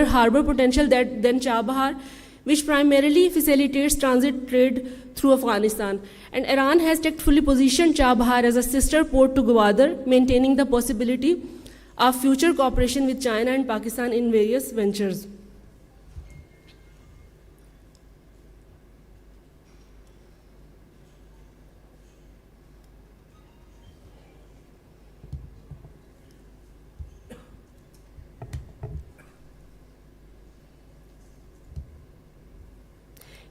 harbor potential than Chabahar, which primarily facilitates transit trade through Afghanistan. And Iran has tactfully positioned Chabahar as a sister port to Gwadar, maintaining the possibility of future cooperation with China and Pakistan in various ventures.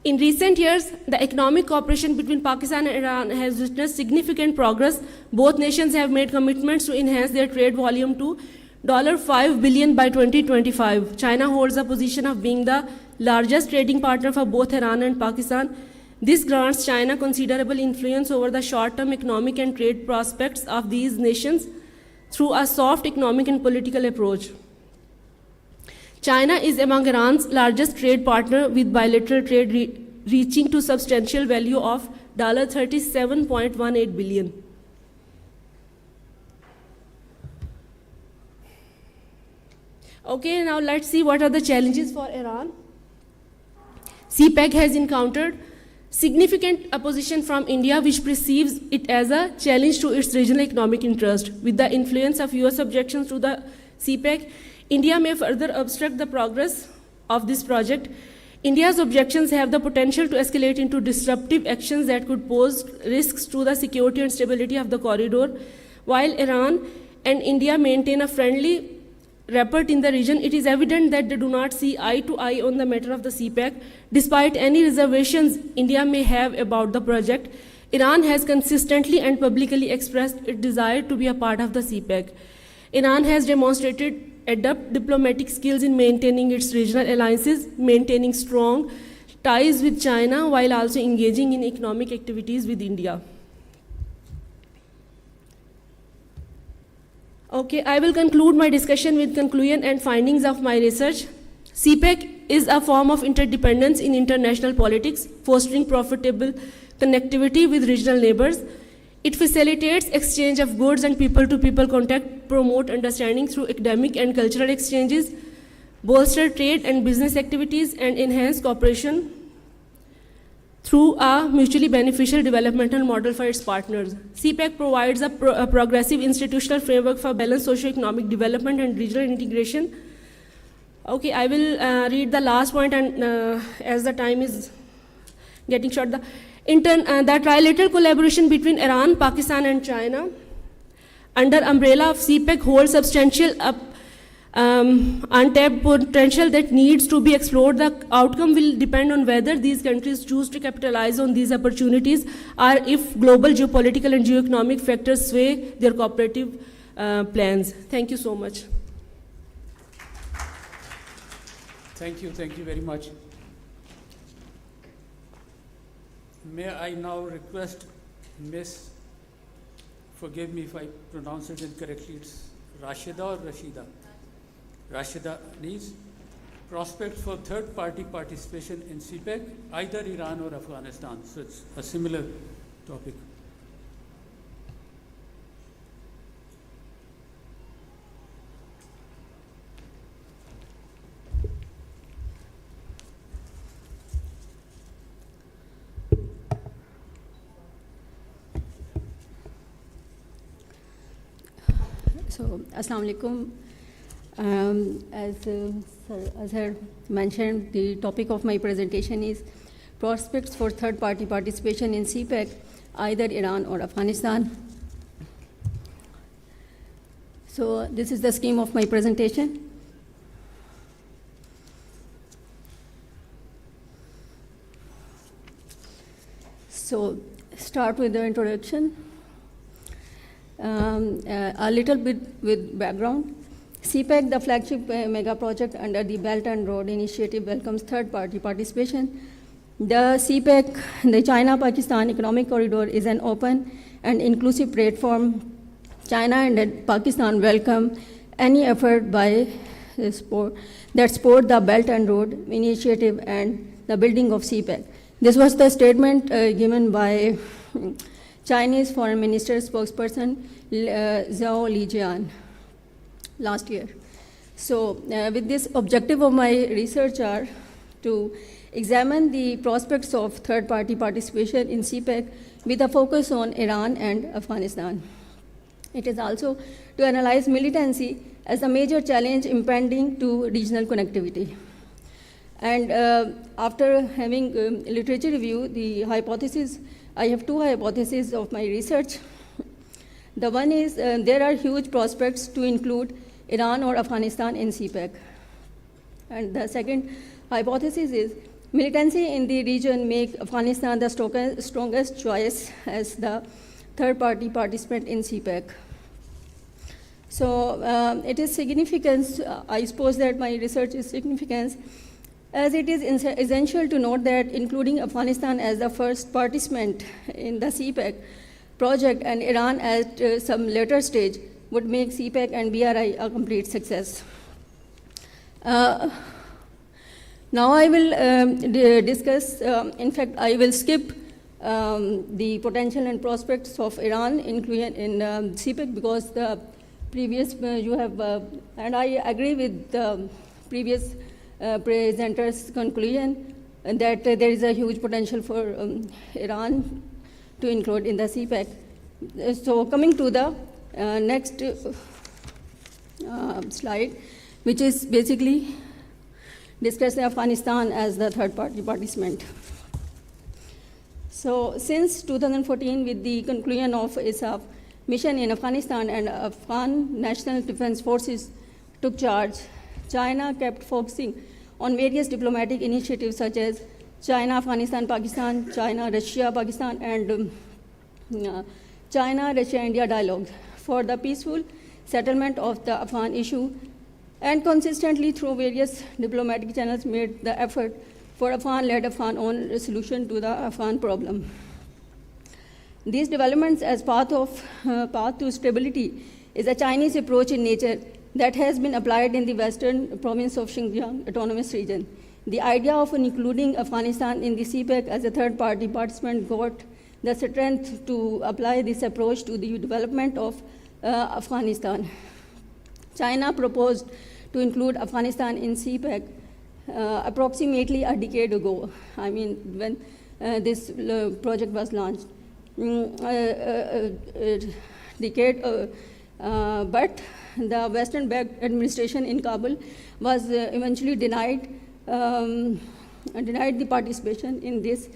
In recent years, the economic cooperation between Pakistan and Iran has witnessed significant progress. Both nations have made commitments to enhance their trade volume to $5 billion by 2025. China holds a position of being the largest trading partner for both Iran and Pakistan. This grants China considerable influence over the short-term economic and trade prospects of these nations through a soft economic and political approach. China is among Iran's largest trade partner, with bilateral trade reaching to substantial value of $37.18 billion. Okay, now let's see what are the challenges for Iran. CPEC has encountered significant opposition from India, which perceives it as a challenge to its regional economic interest. With the influence of US objections to the CPEC, India may further obstruct the progress of this project. India's objections have the potential to escalate into disruptive actions that could pose risks to the security and stability of the corridor. While Iran and India maintain a friendly rapport in the region, it is evident that they do not see eye to eye on the matter of the CPEC. Despite any reservations India may have about the project, Iran has consistently and publicly expressed its desire to be a part of the CPEC. Iran has demonstrated adept diplomatic skills in maintaining its regional alliances, maintaining strong ties with China, while also engaging in economic activities with India. Okay, I will conclude my discussion with conclusion and findings of my research. CPEC is a form of interdependence in international politics, fostering profitable connectivity with regional neighbors. It facilitates exchange of goods and people-to-people contact, promote understanding through academic and cultural exchanges, bolster trade and business activities, and enhance cooperation through a mutually beneficial developmental model for its partners. CPEC provides a progressive institutional framework for balanced socio-economic development and regional integration. Okay, I will read the last point, and as the time is getting short, the trilateral collaboration between Iran, Pakistan, and China under umbrella of CPEC holds substantial untapped potential that needs to be explored. The outcome will depend on whether these countries choose to capitalize on these opportunities, or if global geopolitical and geoeconomic factors sway their cooperative plans. Thank you so much. Thank you very much. May I now request Miss, forgive me if I pronounce it incorrectly, it's Rashida or Rashida? Rashida needs prospect for third-party participation in CPEC, either Iran or Afghanistan. So it's a similar topic. So, Assalamu alaikum. As Sir Azhar mentioned, the topic of my presentation is prospects for third-party participation in CPEC, either Iran or Afghanistan. So, this is the scheme of my presentation. So, start with the introduction. A little bit with background. CPEC, the flagship mega project under the Belt and Road Initiative, welcomes third-party participation. The CPEC, the China-Pakistan Economic Corridor, is an open and inclusive platform. China and Pakistan welcome any effort by that support the Belt and Road Initiative and the building of CPEC. This was the statement given by Chinese Foreign Minister spokesperson Zhao Lijian last year. So with this objective of my research are to examine the prospects of third-party participation in CPEC with a focus on Iran and Afghanistan. It is also to analyze militancy as a major challenge impending to regional connectivity. And after having literature review, the hypothesis, I have two hypotheses of my research. The one is there are huge prospects to include Iran or Afghanistan in CPEC. And the second hypothesis is militancy in the region make Afghanistan the strongest choice as the third-party participant in CPEC. So it is significance, I suppose that my research is significance, as it is essential to note that including Afghanistan as the first participant in the CPEC project and Iran at some later stage would make CPEC and BRI a complete success. Now I will discuss, in fact, I will skip the potential and prospects of Iran in CPEC because the previous, you have, and I agree with the previous presenter's conclusion that there is a huge potential for Iran to include in the CPEC. So coming to the next slide, which is basically discussing Afghanistan as the third-party participant. So since 2014, with the conclusion of ISAF mission in Afghanistan and Afghan National Defense Forces took charge, China kept focusing on various diplomatic initiatives such as China, Afghanistan, Pakistan, China, Russia, Pakistan, and China, Russia, India dialogue for the peaceful settlement of the Afghan issue, and consistently through various diplomatic channels made the effort for Afghan-led Afghan-owned solution to the Afghan problem. These developments as path to stability is a Chinese approach in nature that has been applied in the western province of Xinjiang Autonomous Region. The idea of including Afghanistan in the CPEC as a third-party participant got the strength to apply this approach to the development of Afghanistan. China proposed to include Afghanistan in CPEC approximately a decade ago, I mean, when this project was launched. But the Western-backed administration in Kabul was eventually denied the participation in this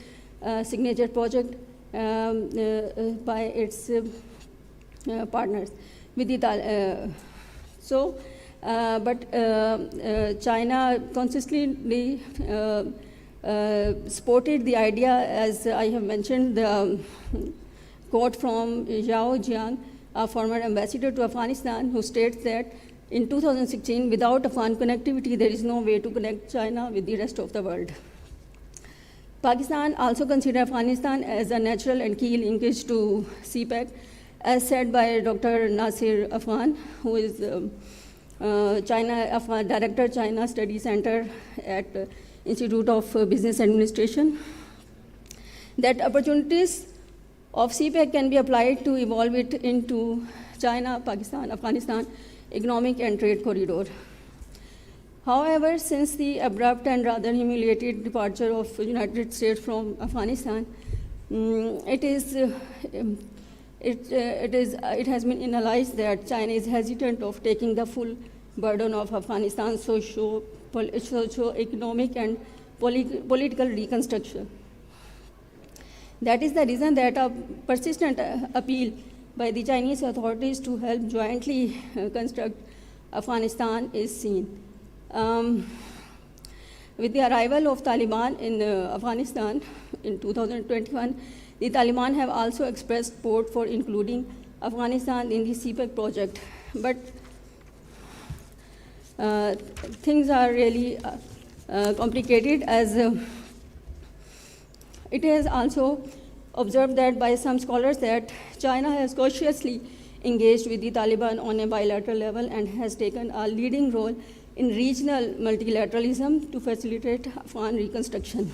signature project by its partners. With the but China consistently supported the idea, as I have mentioned, the quote from Zhao Jiang, a former ambassador to Afghanistan, who states that in 2016, without Afghan connectivity, there is no way to connect China with the rest of the world. Pakistan also considers Afghanistan as a natural and key linkage to CPEC, as said by Dr. Nasir Afghan, who is Director, China Study Center at Institute of Business Administration, that opportunities of CPEC can be applied to evolve it into China, Pakistan, Afghanistan economic and trade corridor. However, since the abrupt and rather humiliated departure of the United States from Afghanistan, it has been analyzed that China is hesitant of taking the full burden of Afghanistan's socio-economic and political reconstruction. That is the reason that a persistent appeal by the Chinese authorities to help jointly construct Afghanistan is seen. With the arrival of Taliban in Afghanistan in 2021, the Taliban have also expressed support for including Afghanistan in the CPEC project. But things are really complicated, as it is also observed that by some scholars that China has cautiously engaged with the Taliban on a bilateral level and has taken a leading role in regional multilateralism to facilitate Afghan reconstruction.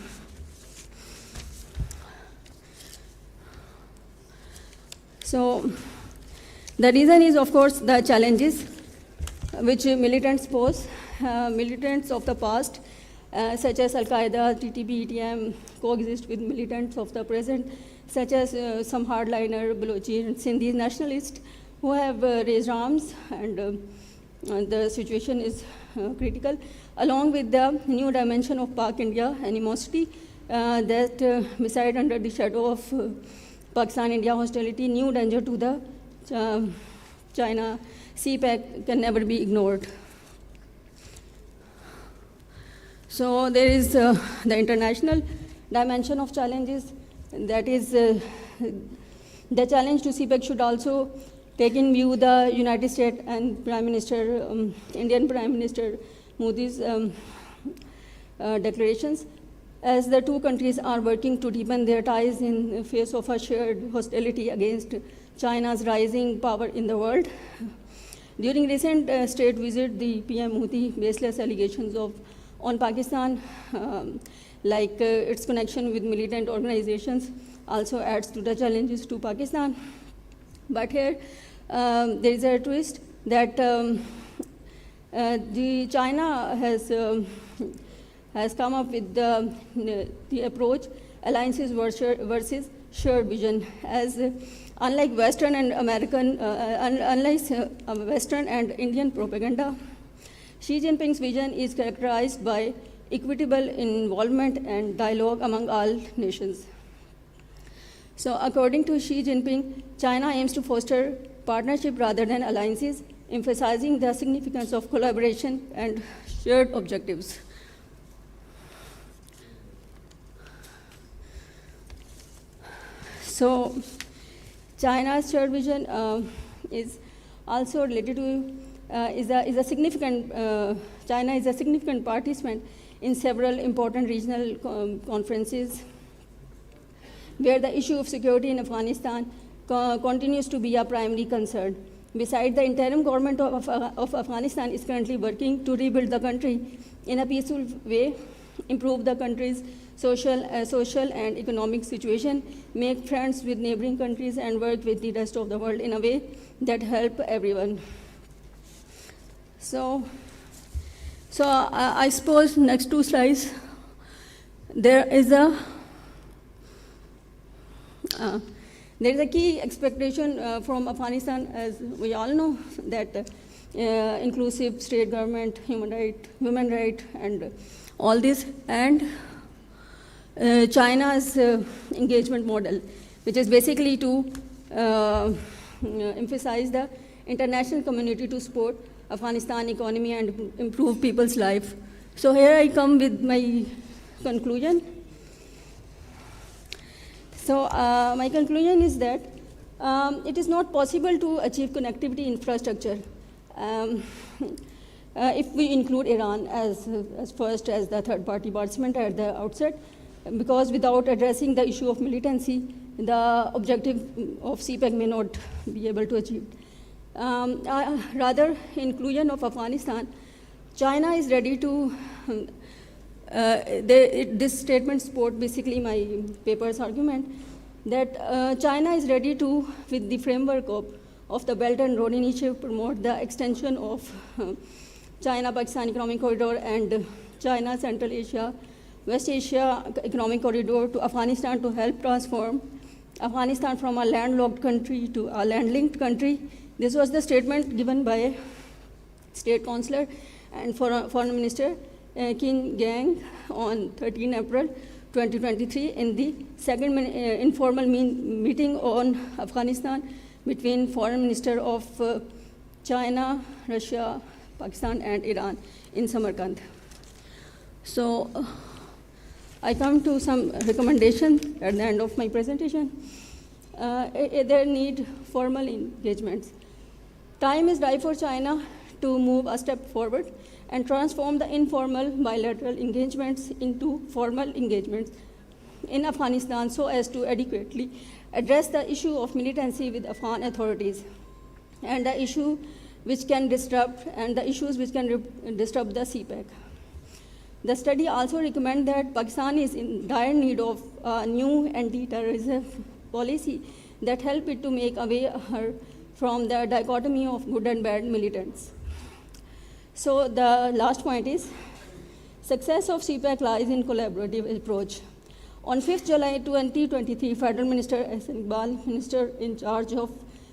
So the reason is, of course, the challenges which militants pose. Militants of the past, such as Al-Qaeda, TTP, ETM, coexist with militants of the present, such as some hardliner, Balochi, and Sindhi nationalists who have raised arms, and the situation is critical, along with the new dimension of Pak-India animosity that beside under the shadow of Pakistan-India hostility, new danger to the China CPEC can never be ignored. So there is the international dimension of challenges. That is, the challenge to CPEC should also take in view the United States and Prime Minister, Indian Prime Minister Modi's declarations, as the two countries are working to deepen their ties in the face of a shared hostility against China's rising power in the world. During recent state visit, the PM Modi baseless allegations on Pakistan, like its connection with militant organizations, also adds to the challenges to Pakistan. But here, there is a twist that China has come up with the approach alliances versus shared vision, as unlike Western and American, Western and Indian propaganda, Xi Jinping's vision is characterized by equitable involvement and dialogue among all nations. So according to Xi Jinping, China aims to foster partnership rather than alliances, emphasizing the significance of collaboration and shared objectives. So China's shared vision is also related to, China is a significant participant in several important regional conferences, where the issue of security in Afghanistan continues to be a primary concern. Besides, the interim government of Afghanistan is currently working to rebuild the country in a peaceful way, improve the country's social and economic situation, make friends with neighboring countries, and work with the rest of the world in a way that help everyone. So I suppose next two slides, there is a key expectation from Afghanistan, as we all know, that inclusive state government, human right, and all this, and China's engagement model, which is basically to emphasize the international community to support Afghanistan economy and improve people's life. So here I come with my conclusion. So my conclusion is that it is not possible to achieve connectivity infrastructure Um, if we include Iran as first as the third-party participant at the outset, because without addressing the issue of militancy, the objective of CPEC may not be able to achieve. Rather, inclusion of Afghanistan, China is ready to, this statement supports basically my paper's argument, that China is ready to, with the framework of the Belt and Road Initiative, promote the extension of China-Pakistan Economic Corridor and China-Central Asia, West Asia Economic Corridor to Afghanistan to help transform Afghanistan from a landlocked country to a land-linked country. This was the statement given by State Councillor and Foreign Minister Qin Gang on 13 April 2023 in the second informal meeting on Afghanistan between Foreign Minister of China, Russia, Pakistan and Iran in Samarkand. So I come to some recommendations at the end of my presentation. There need formal engagements. Time is ripe for China to move a step forward and transform the informal bilateral engagements into formal engagements in Afghanistan so as to adequately address the issue of militancy with Afghan authorities and the issue which can disrupt the CPEC. The study also recommends that Pakistan is in dire need of a new anti-terrorism policy that help it to make away from the dichotomy of good and bad militants. So the last point is, success of CPEC lies in collaborative approach. On 5th July 2023, Federal Minister Ahsan Iqbal, Minister in charge of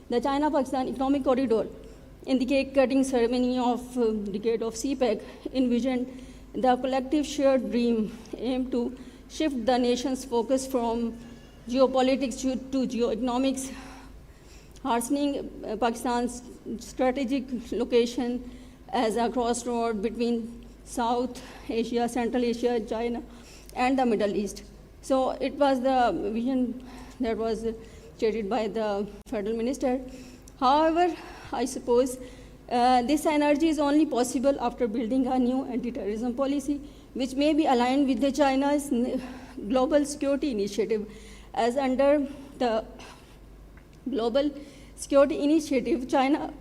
the China-Pakistan Economic Corridor, in the cake-cutting ceremony of decade of CPEC, envisioned the collective shared dream aimed to shift the nation's focus from geopolitics to geoeconomics, hastening Pakistan's strategic location as a crossroad between South Asia, Central Asia, China, and the Middle East. So it was the vision that was stated by the Federal Minister. However, I suppose this synergy is only possible after building a new anti-terrorism policy, which may be aligned with the China's global security initiative. As under the global security initiative, China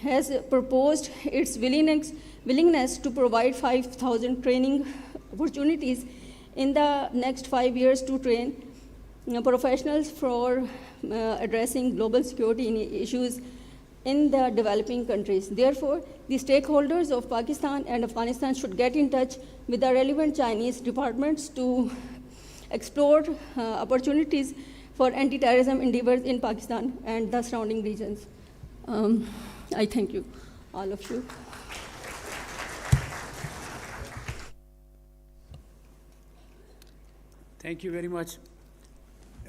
has proposed its willingness to provide 5,000 training opportunities in the next 5 years to train professionals for addressing global security issues in the developing countries. Therefore, the stakeholders of Pakistan and Afghanistan should get in touch with the relevant Chinese departments to explore opportunities for anti-terrorism endeavors in Pakistan and the surrounding regions. I thank you, all of you. Thank you very much,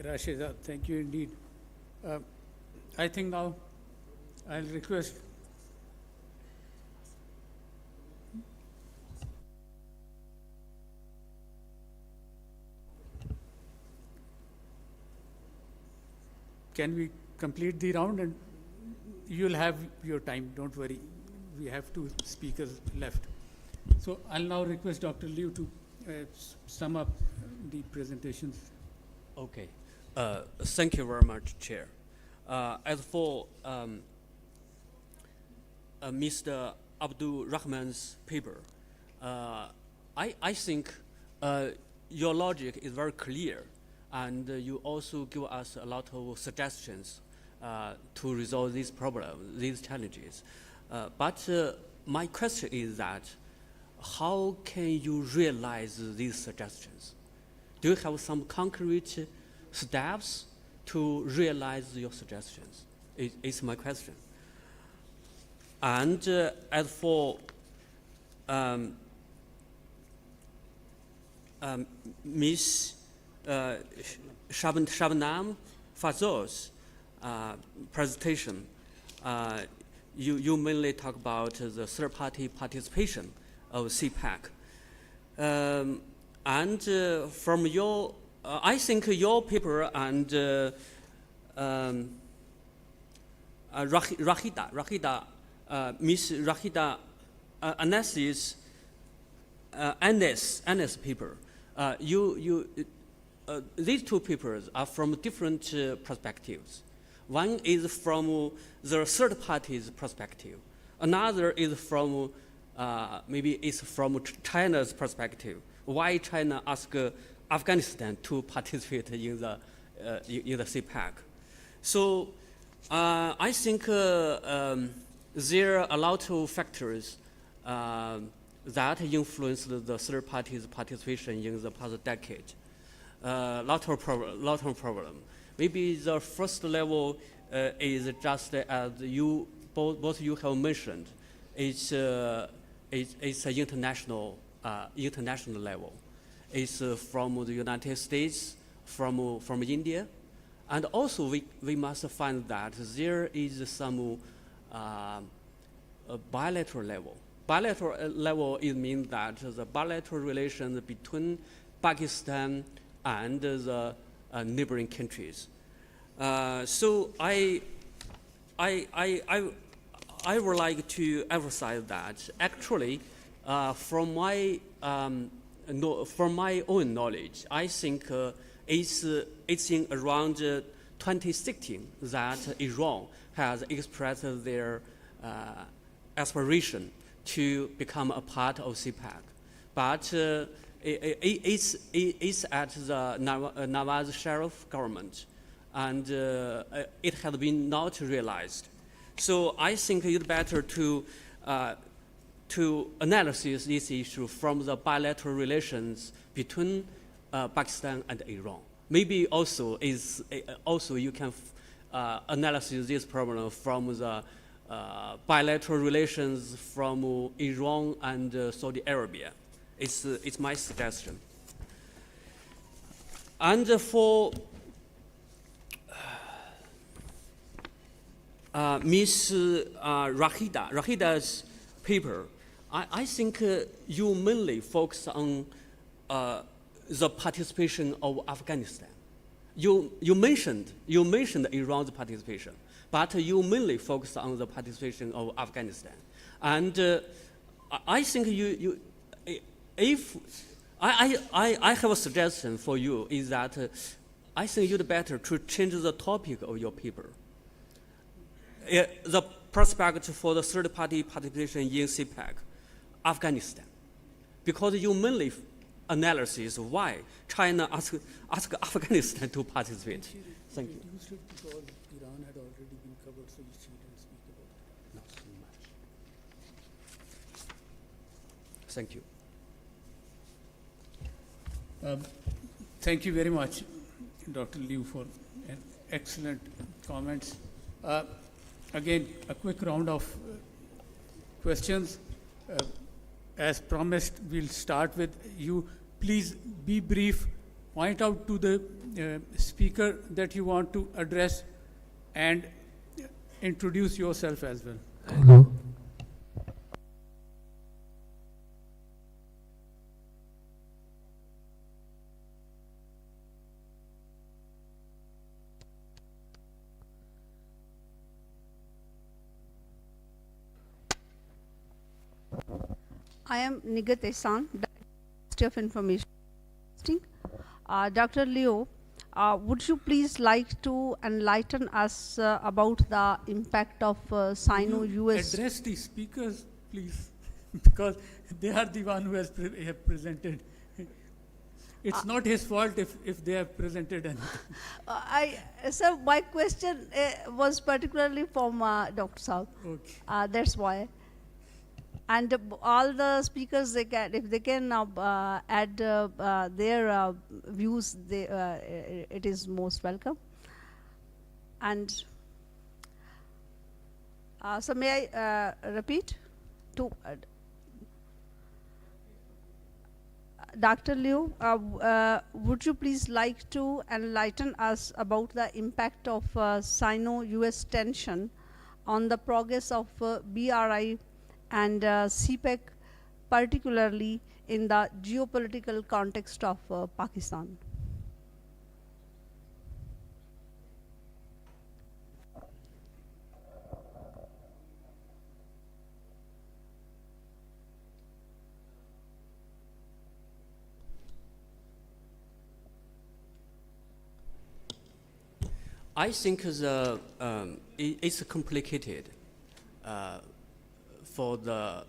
Rashida. Thank you indeed. I think now I'll request can we complete the round, and you'll have your time, don't worry. We have 2 speakers left. So I'll now request Dr. Liu to sum up the presentations. Okay. Thank you very much, Chair. As for Mr. Abdul Rahman's paper, I think your logic is very clear, and you also give us a lot of suggestions to resolve these problems, these challenges. But my question is that, how can you realize these suggestions? Do you have some concrete steps to realize your suggestions? Is my question. And as for Ms. Shabnam Fazol's presentation, you mainly talk about the third-party participation of CPEC. And from your, I think your paper and Miss Rahida analysis Annes paper. These two papers are from different perspectives. One is from the third party's perspective. Another is from maybe it's from China's perspective. Why China asked Afghanistan to participate in the CPAC? So I think there are a lot of factors that influenced the third party's participation in the past decade. Lot of problem. Maybe the first level is just as you both you have mentioned. It's an international level. It's from the United States, from India, and also we must find that there is some bilateral level. Bilateral level it means that the bilateral relations between Pakistan and the neighboring countries. So I would like to emphasize that actually, from my own knowledge, I think it's in around 2016 that Iran has expressed their aspiration to become a part of CPAC, but it's at the Nawaz Sharif government, and it has been not realized. So I think it's better to analyze this issue from the bilateral relations between Pakistan and Iran. Maybe also you can analyze this problem from the bilateral relations from Iran and Saudi Arabia. It's my suggestion. And for Ms. Rahida's paper, I think you mainly focus on the participation of Afghanistan. You mentioned Iran's participation, but you mainly focus on the participation of Afghanistan. And I think if I have a suggestion for you is that I think you'd better to change the topic of your paper. The prospect for the third party participation in CPAC, Afghanistan, because you mainly analysis why China ask Afghanistan to participate. Thank you. Because Iran had already been covered, so you didn't speak about it. Not so much. Thank you. Thank you very much, Dr. Liu, for excellent comments. Again, a quick round of questions. As promised, we'll start with you. Please be brief. Point out to the speaker that you want to address and introduce yourself as well. Hello. I am Nigat Ehsan, Director of Information. Dr. Leo, would you please like to enlighten us about the impact of Sino-US? Address the speakers, please, because they are the one who have presented. It's not his fault if they have presented anything. So my question was particularly from Dr. Saab. Okay. That's why. And all the speakers, if they can add their views, it is most welcome. And so may I repeat to Dr. Liu, would you please like to enlighten us about the impact of Sino-US tension on the progress of BRI and CPEC, particularly in the geopolitical context of Pakistan? I think it's complicated for the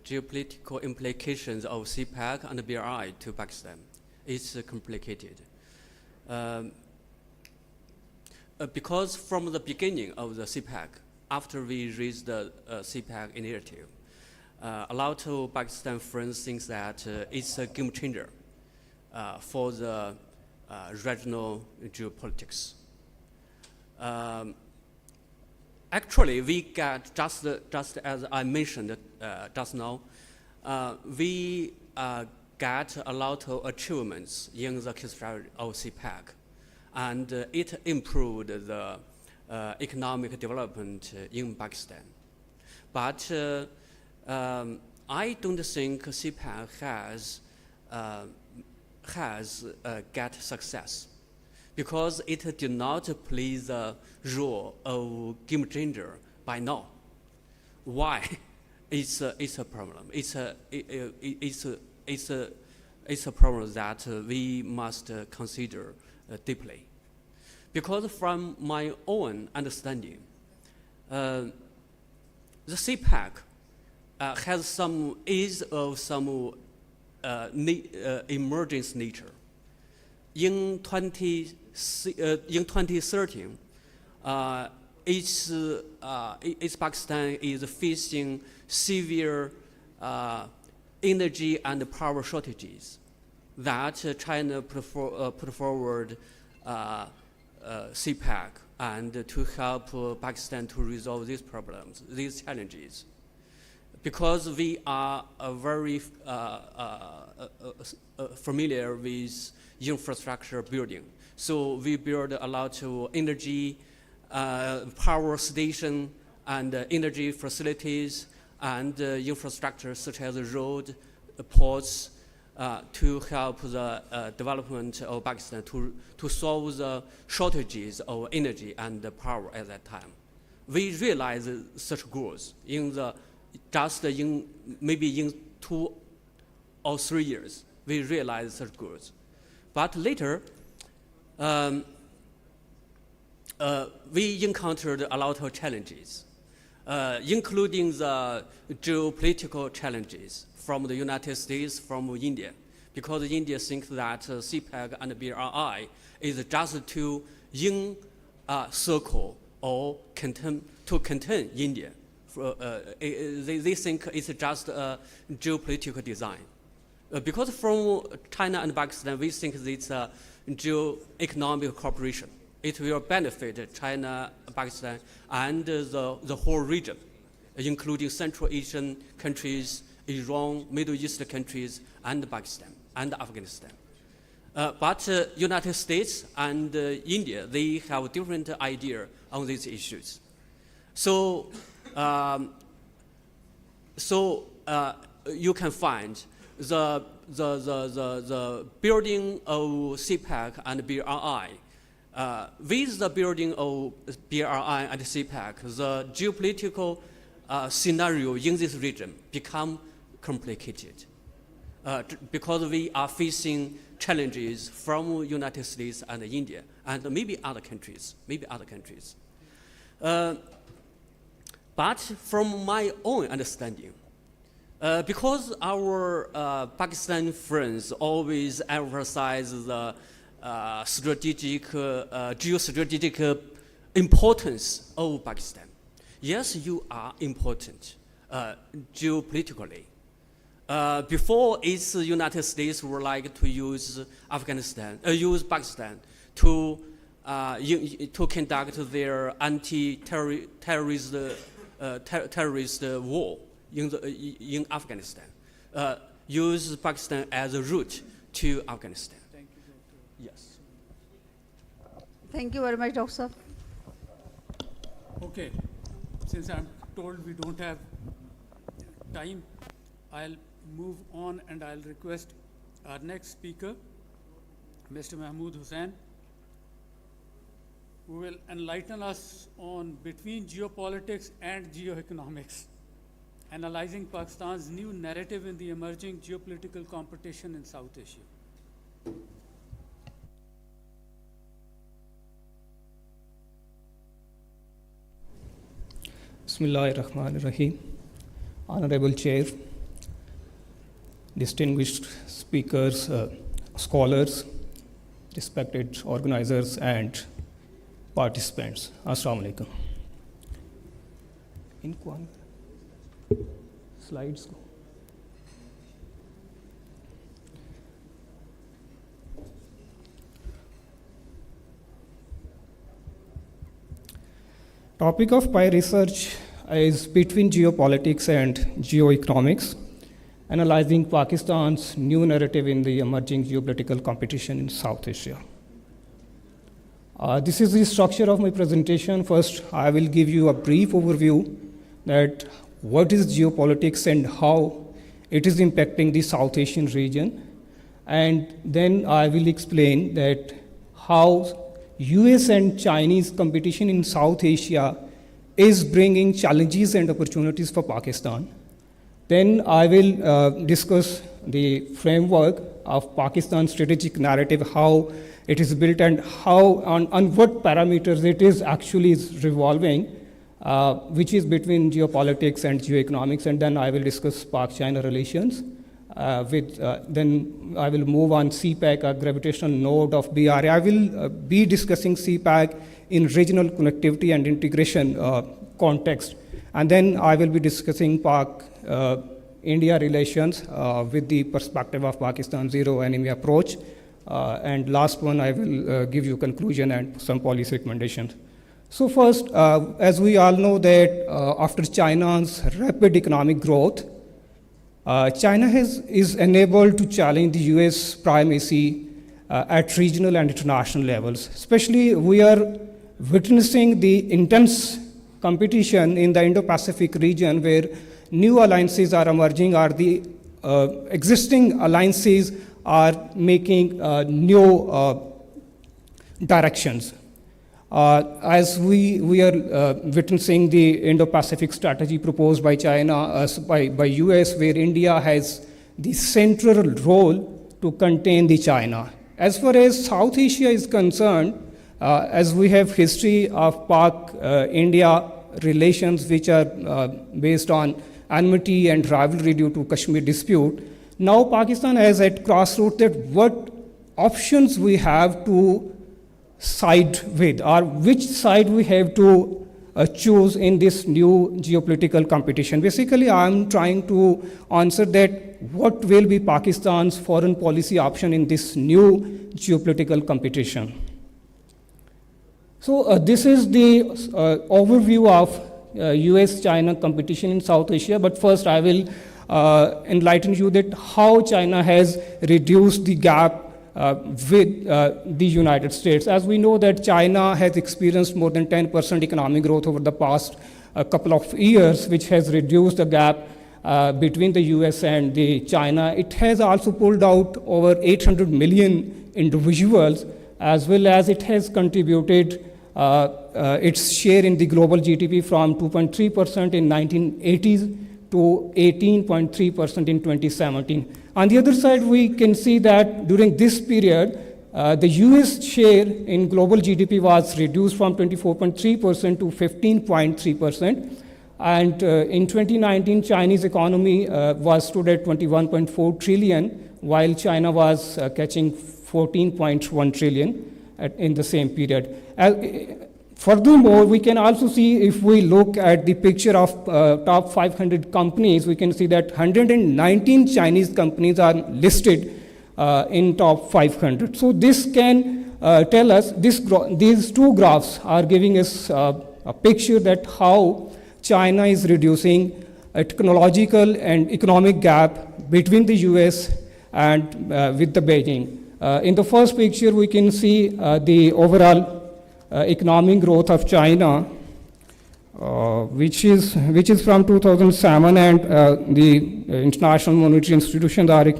geopolitical implications of CPEC and BRI to Pakistan. It's complicated. Because from the beginning of the CPEC, after we raised the CPEC initiative, a lot of Pakistan friends think that it's a game changer for the regional geopolitics. Actually, we get, just as I mentioned just now, we get a lot of achievements in the history of CPEC, and it improved the economic development in Pakistan. But I don't think CPEC has get success, because it did not play the role of game changer by now. Why? It's a problem. It's a problem that we must consider deeply. Because from my own understanding, the CPEC has some emergence nature. In 2013, Pakistan is facing severe energy and power shortages that China put forward CPEC and to help Pakistan to resolve these problems, these challenges. Because we are very familiar with infrastructure building. So we build a lot of energy, power station, and energy facilities, and infrastructure such as road, ports, to help the development of Pakistan to solve the shortages of energy and power at that time. We realized such goals maybe in 2 or 3 years. We realized such goals. But later, we encountered a lot of challenges, including the geopolitical challenges from the United States, from India, because India thinks that CPEC and BRI is just to circle or to contain India. They think it's just a geopolitical design. Because from China and Pakistan, we think it's a geo-economic cooperation. It will benefit China, Pakistan, and the whole region, including Central Asian countries, Iran, Middle East countries, and Pakistan, and Afghanistan. But United States and India, they have different idea on these issues. So you can find the building of CPEC and BRI. With the building of BRI and CPEC, the geopolitical scenario in this region become complicated because we are facing challenges from United States and India and maybe other countries. But from my own understanding, because our Pakistan friends always emphasize the geostrategic importance of Pakistan. Yes, you are important geopolitically. Before, it's the United States would like to use Pakistan to conduct their terrorist war in Afghanistan. Use Pakistan as a route to Afghanistan. Thank you, Dr. Yes. Thank you very much, Dr. Okay, since I'm told we don't have time, I'll move on and I'll request our next speaker, Mr. Mahmood Hussain, who will enlighten us on between geopolitics and geoeconomics, analyzing Pakistan's new narrative in the emerging geopolitical competition in South Asia. Bismillahirrahmanirrahim. Honorable Chair, distinguished speakers, scholars, respected organizers, and participants. Assalamu alaikum. Slides. Topic of my research is between geopolitics and geoeconomics, analyzing Pakistan's new narrative in the emerging geopolitical competition in South Asia. This is the structure of my presentation. First, I will give you a brief overview that what is geopolitics and how it is impacting the South Asian region. And then I will explain that how US and Chinese competition in South Asia is bringing challenges and opportunities for Pakistan. Then I will discuss the framework of Pakistan's strategic narrative, how it is built and how on what parameters it is actually revolving, which is between geopolitics and geoeconomics. And then I will discuss Pak-China relations. Then I will move on CPEC, a gravitational node of Bahria. I will be discussing CPEC in regional connectivity and integration context. And then I will be discussing Pak-India relations with the perspective of Pakistan's zero enemy approach. And last one, I will give you conclusion and some policy recommendations. So first, as we all know that after China's rapid economic growth, China is enabled to challenge the US primacy at regional and international levels. Especially, we are witnessing the intense competition in the Indo-Pacific region where new alliances are emerging, or the existing alliances are making new directions. As we are witnessing the Indo-Pacific strategy proposed by China, by US, where India has the central role to contain the China. As far as South Asia is concerned, as we have history of Pak-India relations which are based on enmity and rivalry due to Kashmir dispute, now Pakistan is at crossroads that what options we have to side with, or which side we have to choose in this new geopolitical competition. Basically, I'm trying to answer that what will be Pakistan's foreign policy option in this new geopolitical competition. So this is the overview of US-China competition in South Asia, but first I will enlighten you that how China has reduced the gap with the United States. As we know that China has experienced more than 10% economic growth over the past couple of years, which has reduced the gap between the US and the China. It has also pulled out over 800 million individuals, as well as it has contributed its share in the global GDP from 2.3% in 1980s to 18.3% in 2017. On the other side, we can see that during this period, the US share in global GDP was reduced from 24.3% to 15.3%. And in 2019, Chinese economy was stood at 21.4 trillion, while China was catching 14.1 trillion in the same period. Furthermore, we can also see, if we look at the picture of top 500 companies, we can see that 119 Chinese companies are listed in top 500. So this can tell us, these two graphs are giving us a picture that how China is reducing a technological and economic gap between the US and with the Beijing. In the first picture, we can see the overall economic growth of China, which is from 2007, and the International Monetary Institutions are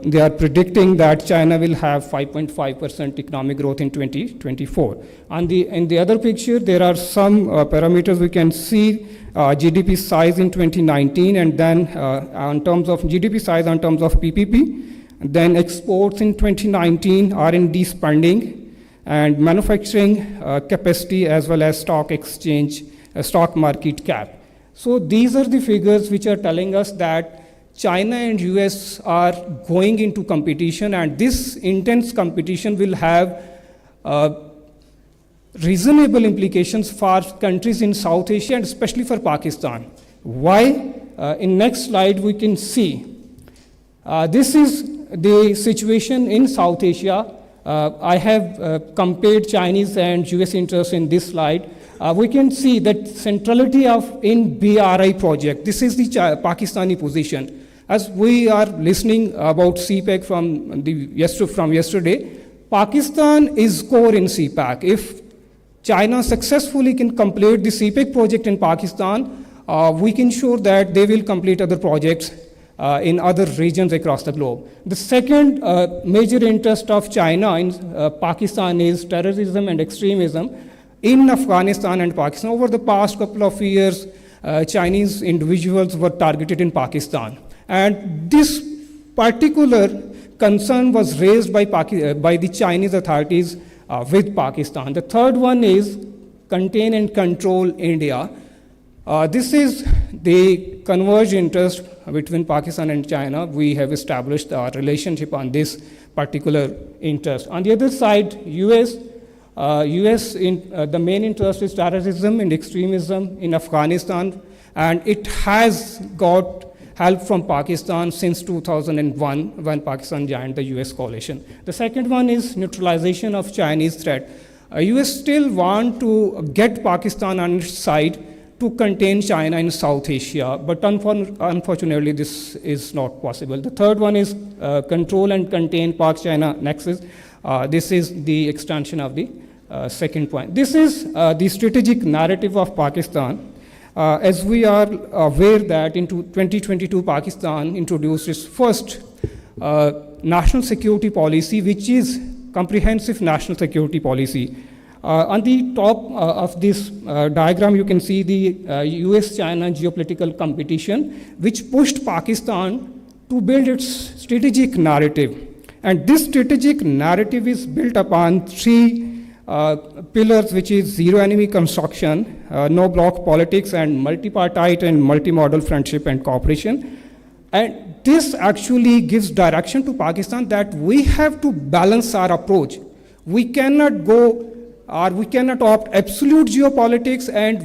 they are predicting that China will have 5.5% economic growth in 2024. In the other picture, there are some parameters we can see. GDP size in 2019, and then on terms of GDP size on terms of PPP, then exports in 2019, R&D spending, and manufacturing capacity, as well as stock exchange stock market cap. So these are the figures which are telling us that China and US are going into competition, and this intense competition will have reasonable implications for countries in South Asia and especially for Pakistan. Why? In next slide we can see. This is the situation in South Asia. I have compared Chinese and US interests in this slide. We can see that centrality of in BRI project. This is the Pakistani position. As we are listening about CPEC from yesterday, Pakistan is core in CPEC. If China successfully can complete the CPEC project in Pakistan, we can ensure that they will complete other projects in other regions across the globe. The second major interest of China in Pakistan is terrorism and extremism. In Afghanistan and Pakistan, over the past couple of years, Chinese individuals were targeted in Pakistan. And this particular concern was raised by the Chinese authorities with Pakistan. The third one is contain and control India. This is the converged interest between Pakistan and China. We have established our relationship on this particular interest. On the other side, US the main interest is terrorism and extremism in Afghanistan, and it has got help from Pakistan since 2001 when Pakistan joined the US coalition. The second one is neutralization of Chinese threat. US still want to get Pakistan on its side to contain China in South Asia, but unfortunately this is not possible. The third one is control and contain Pak-China nexus. This is the extension of the second point. This is the strategic narrative of Pakistan. As we are aware that in 2022, Pakistan introduced its first national security policy, which is comprehensive national security policy. On the top of this diagram, you can see the US-China geopolitical competition, which pushed Pakistan to build its strategic narrative. And this strategic narrative is built upon three pillars, which is zero enemy construction, no bloc politics, and multipartite and multimodal friendship and cooperation. And this actually gives direction to Pakistan that we have to balance our approach. We cannot go, or we cannot opt absolute geopolitics, and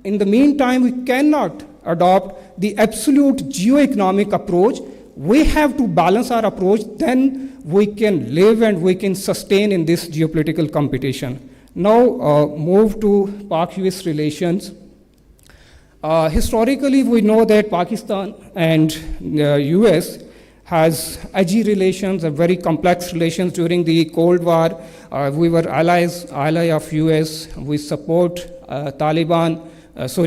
in the meantime, we cannot adopt the absolute geoeconomic approach. We have to balance our approach, then we can live and we can sustain in this geopolitical competition. Now, move to Pak-US relations. Historically, we know that Pakistan and US has edgy relations, very complex relations. During the Cold War, we were ally of US. We support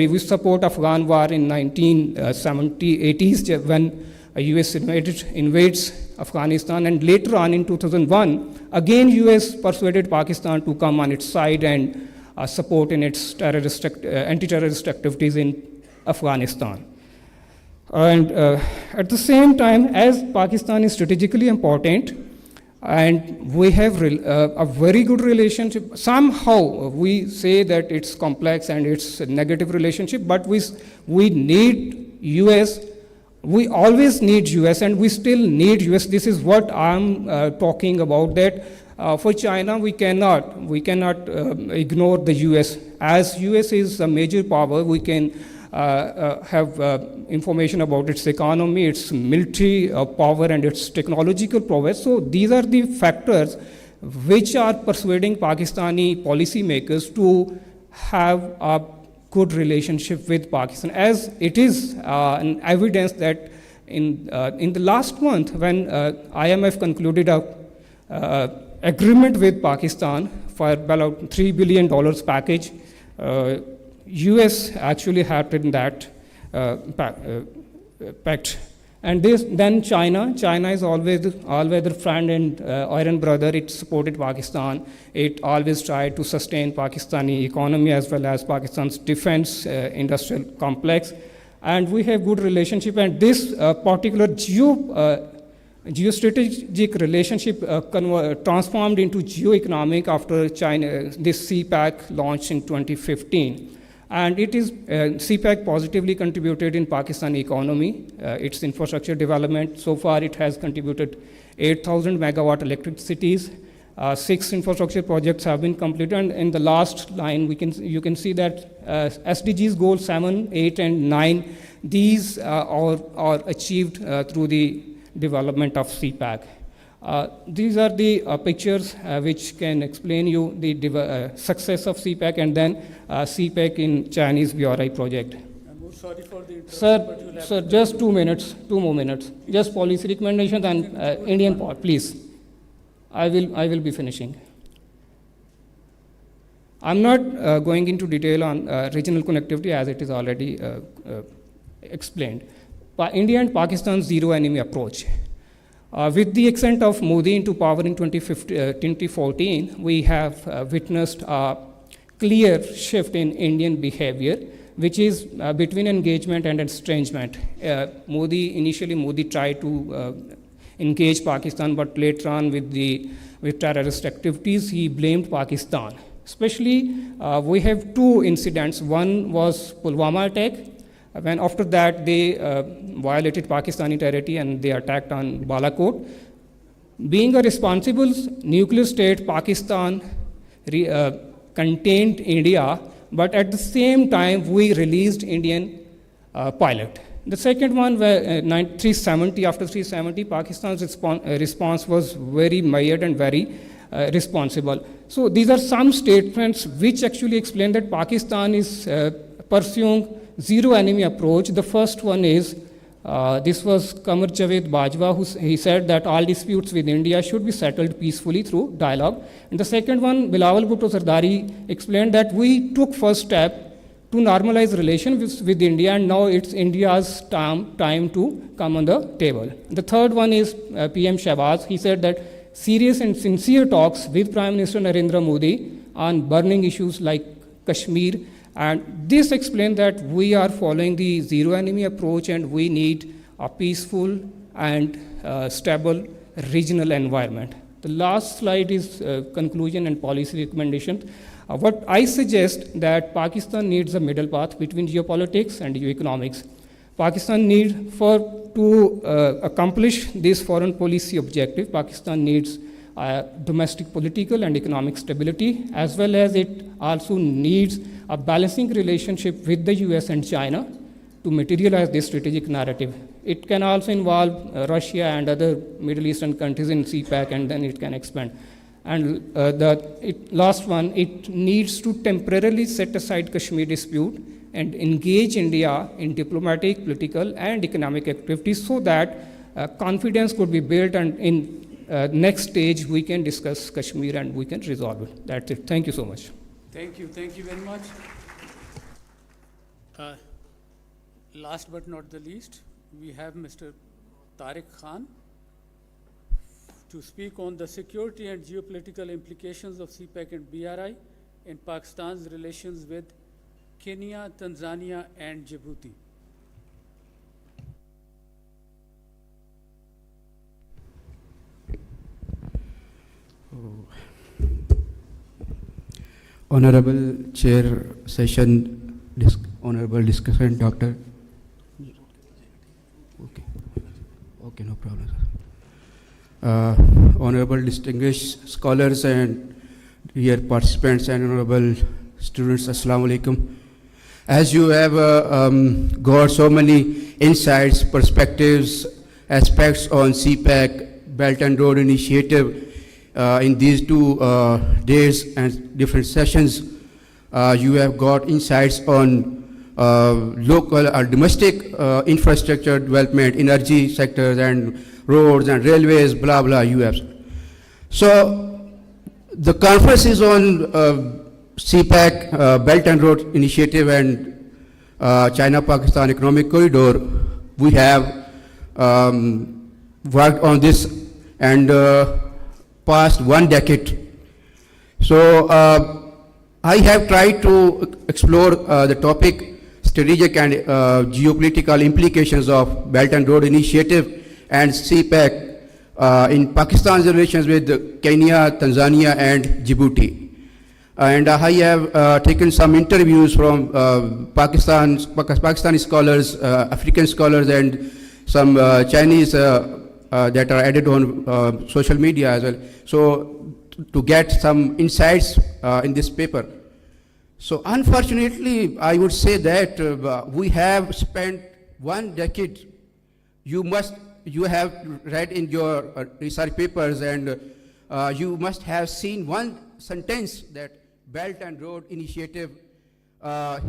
we support Afghan war in 1980s when US invades Afghanistan, and later on in 2001, again US persuaded Pakistan to come on its side and support in its anti-terrorist activities in Afghanistan. And at the same time, as Pakistan is strategically important, and we have a very good relationship, somehow we say that it's complex and it's a negative relationship, but we need US. We always need US, and we still need US. This is what I'm talking about, that for China, we cannot ignore the US. As US is a major power, we can have information about its economy, its military power, and its technological prowess. So these are the factors which are persuading Pakistani policymakers to have a good relationship with Pakistan, as it is an evidence that in the last month when IMF concluded a agreement with Pakistan for about $3 billion package, US actually had in that pact. And then China is always the friend and iron brother. It supported Pakistan. It always tried to sustain Pakistani economy as well as Pakistan's defense industrial complex. And we have good relationship. And this particular geostrategic relationship transformed into geoeconomic after China, this CPEC launched in 2015. And it is, CPEC positively contributed in Pakistan economy, its infrastructure development. So far it has contributed 8,000 megawatt electricities. 6 infrastructure projects have been completed, and in the last line you can see that SDGs goals 7, 8 and 9, these are achieved through the development of CPEC. These are the pictures which can explain you the success of CPEC and then CPEC in Chinese BRI project. I'm sorry for the interruption. Sir, just 2 minutes, 2 more minutes. Just policy recommendations and Indian part, please. I will be finishing. I'm not going into detail on regional connectivity as it is already explained. India and Pakistan's zero enemy approach. With the ascent of Modi into power in 2014, we have witnessed a clear shift in Indian behavior, which is between engagement and estrangement. Initially Modi tried to engage Pakistan, but later on with terrorist activities, he blamed Pakistan. Especially, we have 2 incidents. One was Pulwama attack, when after that they violated Pakistani territory and they attacked on Balakot. Being a responsible nuclear state, Pakistan contained India, but at the same time we released Indian pilot. The second one, 370, after 370, Pakistan's response was very measured and very responsible. So these are some statements which actually explain that Pakistan is pursuing zero enemy approach. The first one is, this was Qamar Javed Bajwa, he said that all disputes with India should be settled peacefully through dialogue. And the second one, Bilawal Bhutto Sardari explained that we took first step to normalize relations with India, and now it's India's time to come on the table. The third one is PM Shahbaz. He said that serious and sincere talks with Prime Minister Narendra Modi on burning issues like Kashmir, and this explains that we are following the zero enemy approach and we need a peaceful and stable regional environment. The last slide is conclusion and policy recommendations. What I suggest that Pakistan needs a middle path between geopolitics and geoeconomics. Pakistan needs to accomplish this foreign policy objective. Pakistan needs domestic political and economic stability, as well as it also needs a balancing relationship with the US and China to materialize this strategic narrative. It can also involve Russia and other Middle Eastern countries in CPEC, and then it can expand. And last one, it needs to temporarily set aside Kashmir dispute and engage India in diplomatic, political, and economic activities so that confidence could be built, and in next stage we can discuss Kashmir and we can resolve it. That's it. Thank you so much. Thank you very much. Last but not the least, we have Mr. Tariq Khan to speak on the security and geopolitical implications of CPEC and BRI in Pakistan's relations with Kenya, Tanzania, and Djibouti. Honorable Chair, Session, Honorable Discussion, Doctor. Okay, no problem. Honorable distinguished scholars and dear participants and honorable students, Assalamu alaikum. As you have got so many insights, perspectives, aspects on CPEC, Belt and Road Initiative in these 2 days and different sessions, you have got insights on local or domestic infrastructure development, energy sectors and roads and railways, blah, blah, you have. So the conference is on CPEC, Belt and Road Initiative and China-Pakistan Economic Corridor. We have worked on this and past 1 decade. So I have tried to explore the topic strategic and geopolitical implications of Belt and Road Initiative and CPEC in Pakistan's relations with Kenya, Tanzania, and Djibouti. And I have taken some interviews from Pakistani scholars, African scholars, and some Chinese that are added on social media as well. So to get some insights in this paper. So unfortunately, I would say that we have spent 1 decade. You have read in your research papers, and you must have seen one sentence that Belt and Road Initiative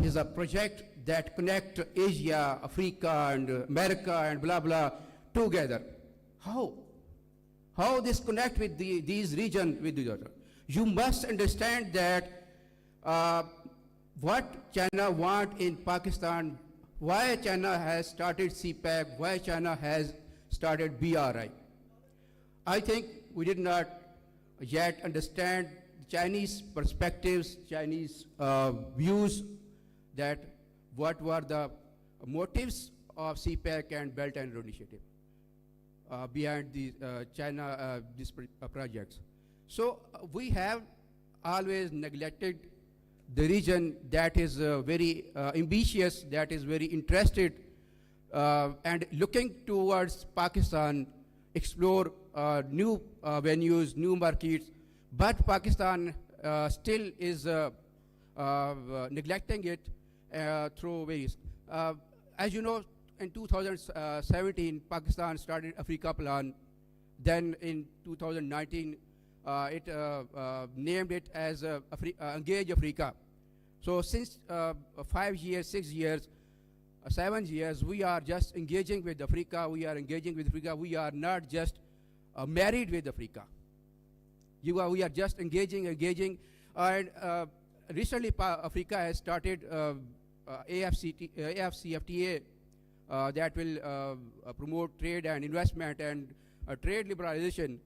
is a project that connect Asia, Africa, and America, and blah, blah, together. How? How this connect with these regions with each other? You must understand that what China want in Pakistan, why China has started CPEC, why China has started BRI. I think we did not yet understand Chinese perspectives, Chinese views, that what were the motives of CPEC and Belt and Road Initiative behind the China these projects. So we have always neglected the region that is very ambitious, that is very interested, and looking towards Pakistan, explore new venues, new markets, but Pakistan still is neglecting it through ways. As you know, in 2017, Pakistan started Africa Plan. Then in 2019, it named it as Engage Africa. So since 5 years, 6 years, 7 years, we are just engaging with Africa. We are engaging with Africa. We are not just married with Africa. We are just engaging. And recently, Africa has started AFCFTA that will promote trade and investment and trade liberalization.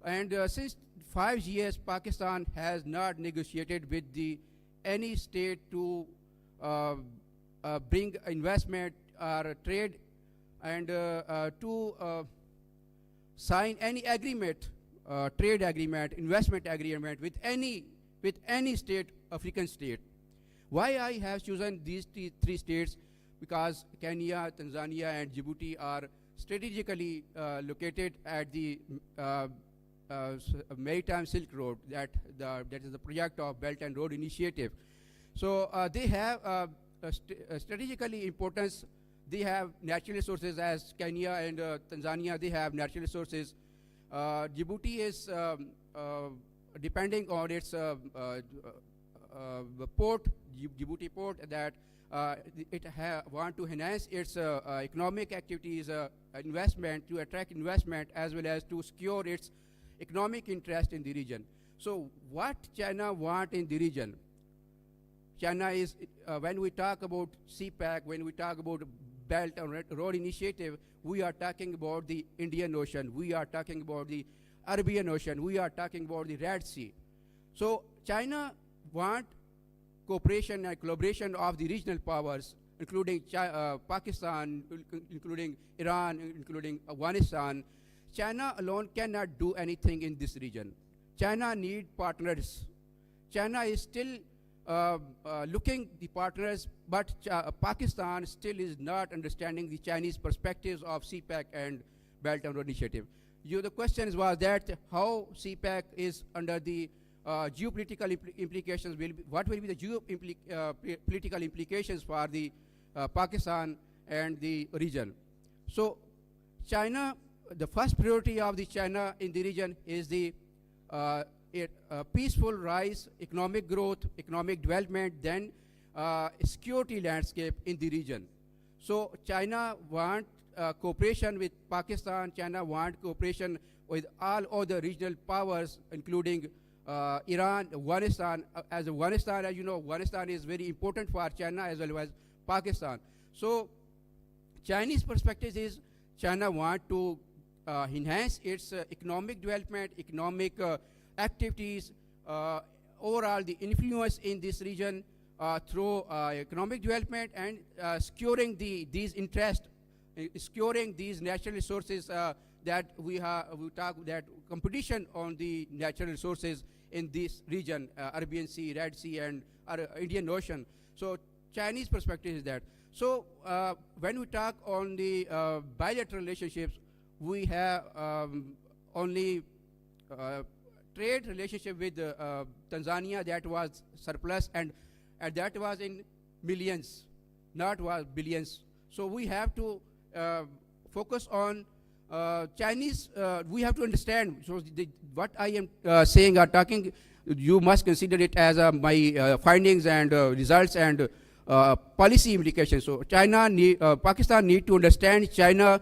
And since 5 years, Pakistan has not negotiated with any state to bring investment or trade and to sign any agreement, trade agreement, investment agreement with any state, African state. Why I have chosen these 3 states? Because Kenya, Tanzania, and Djibouti are strategically located at the Maritime Silk Road, that is the project of Belt and Road Initiative. So they have strategically importance. They have natural resources, as Kenya and Tanzania, they have natural resources. Djibouti is depending on its port, Djibouti port, that it want to enhance its economic activities, investment, to attract investment, as well as to secure its economic interest in the region. So what China want in the region? China is, when we talk about CPEC, when we talk about Belt and Road Initiative, we are talking about the Indian Ocean, we are talking about the Arabian Ocean, we are talking about the Red Sea. So China want cooperation and collaboration of the regional powers, including Pakistan, including Iran, including Afghanistan. China alone cannot do anything in this region. China need partners. China is still looking the partners, but Pakistan still is not understanding the Chinese perspectives of CPEC and Belt and Road Initiative. The question was that how CPEC is under the geopolitical implications, what will be the geopolitical implications for the Pakistan and the region. So China, the first priority of the China in the region is the peaceful rise, economic growth, economic development, then security landscape in the region. So China want cooperation with Pakistan, China want cooperation with all other regional powers, including Iran, Afghanistan. As Afghanistan, as you know, Afghanistan is very important for China as well as Pakistan. So Chinese perspective is China want to enhance its economic development, economic activities, overall the influence in this region through economic development and securing these interests, securing these natural resources that we talk that competition on the natural resources in this region, Arabian Sea, Red Sea, and Indian Ocean. So Chinese perspective is that. So when we talk on the bilateral relationships, we have only trade relationship with Tanzania that was surplus, and that was in millions, not was billions. So we have to focus on Chinese. We have to understand. So what I am saying or talking, you must consider it as my findings and results and policy implications. So Pakistan need to understand China.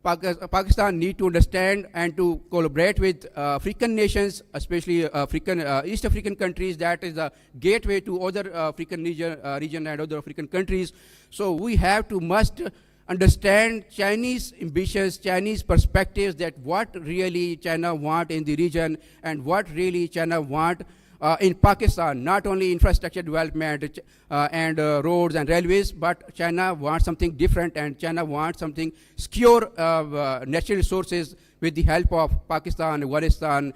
Pakistan need to understand and to collaborate with African nations, especially East African countries. That is the gateway to other African region and other African countries. So we have to must understand Chinese ambitions, Chinese perspectives, that what really China want in the region and what really China want in Pakistan, not only infrastructure development and roads and railways, but China wants something different, and China wants something secure natural resources with the help of Pakistan, Afghanistan,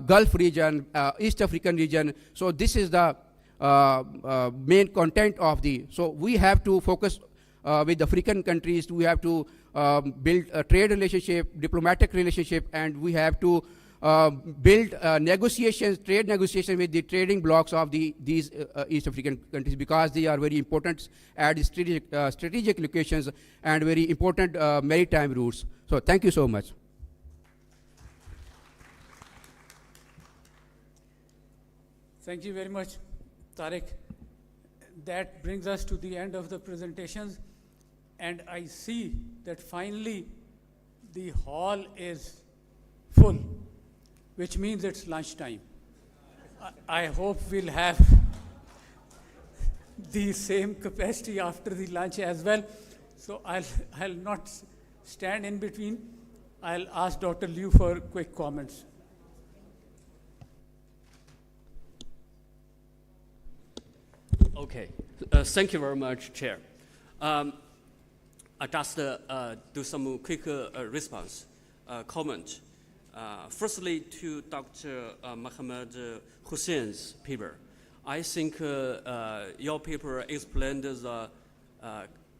Gulf region, East African region. So this is the main content of the, so we have to focus with African countries. We have to build a trade relationship, diplomatic relationship, and we have to build negotiations, trade negotiations with the trading blocks of these East African countries, because they are very important at strategic locations and very important maritime routes. So thank you so much. Thank you very much, Tariq. That brings us to the end of the presentations, and I see that finally the hall is full, which means it's lunchtime. I hope we'll have the same capacity after the lunch as well. So I'll not stand in between. I'll ask Dr. Liu for quick comments. Okay, thank you very much, Chair. I just do some quick response, comment. Firstly, to Dr. Mohammed Hussein's paper, I think your paper explained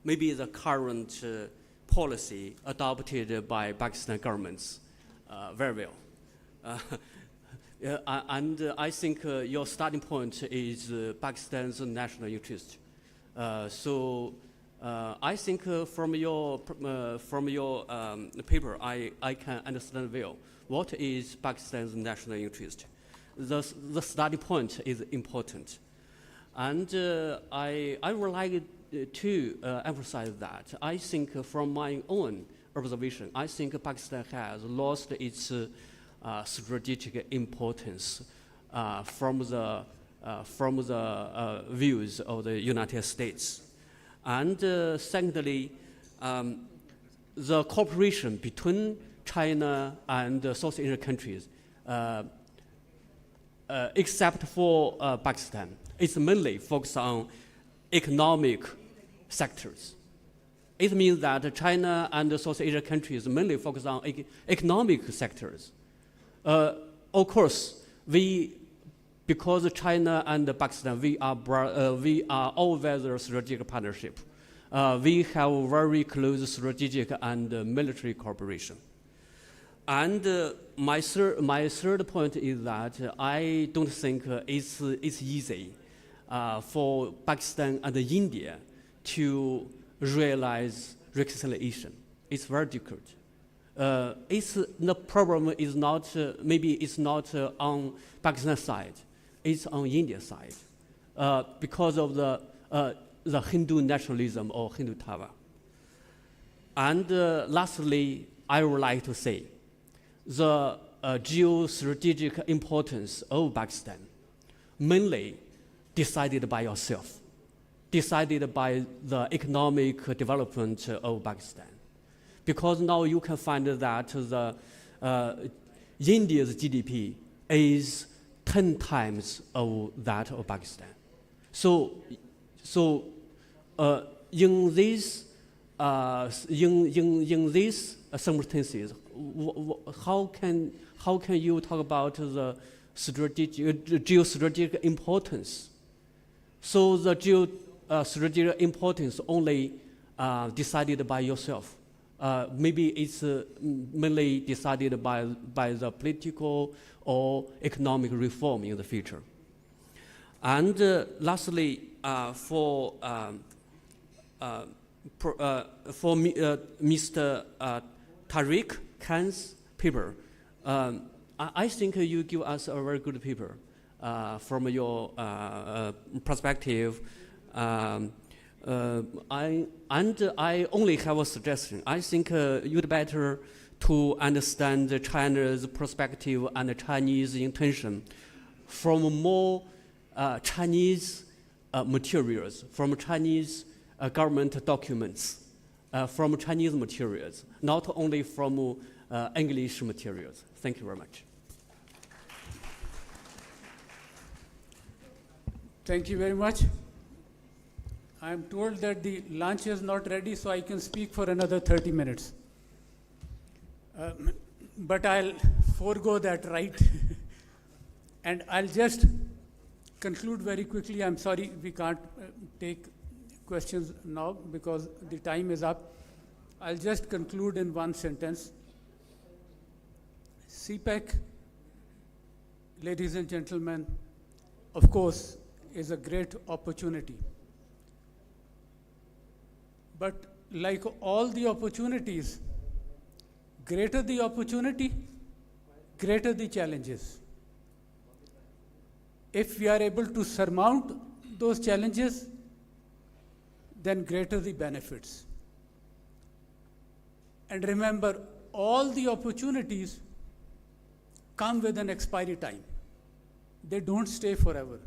maybe the current policy adopted by Pakistan governments very well. And I think your starting point is Pakistan's national interest. So I think from your paper, I can understand well what is Pakistan's national interest. The starting point is important. And I would like to emphasize that. I think from my own observation, I think Pakistan has lost its strategic importance from the views of the United States. And secondly, the cooperation between China and South Asian countries, except for Pakistan, is mainly focused on economic sectors. It means that China and South Asian countries mainly focus on economic sectors. Of course, because China and Pakistan, we are always a strategic partnership. We have very close strategic and military cooperation. And my third point is that I don't think it's easy for Pakistan and India to realize reconciliation. It's very difficult. The problem is not, maybe it's not on Pakistan side, it's on India side, because of the Hindu nationalism or Hindu Tava. And lastly, I would like to say, the geostrategic importance of Pakistan mainly decided by yourself, decided by the economic development of Pakistan. Because now you can find that India's GDP is 10 times of that of Pakistan. So in these circumstances, how can you talk about geostrategic importance. So the geostrategic importance only decided by yourself. Maybe it's mainly decided by the political or economic reform in the future. And lastly, for Mr. Tariq Khan's paper, I think you give us a very good paper from your perspective. I only have a suggestion. I think you'd better to understand China's perspective and Chinese intention from more Chinese materials, from Chinese government documents, from Chinese materials, not only from English materials. Thank you very much. Thank you very much. I am told that the lunch is not ready, so I can speak for another 30 minutes. But I'll forego that right. And I'll just conclude very quickly. I'm sorry we can't take questions now because the time is up. I'll just conclude in one sentence. CPEC, ladies and gentlemen, of course, is a great opportunity. But like all the opportunities, greater the opportunity, greater the challenges. If we are able to surmount those challenges, then greater the benefits. And remember, all the opportunities come with an expiry time. They don't stay forever.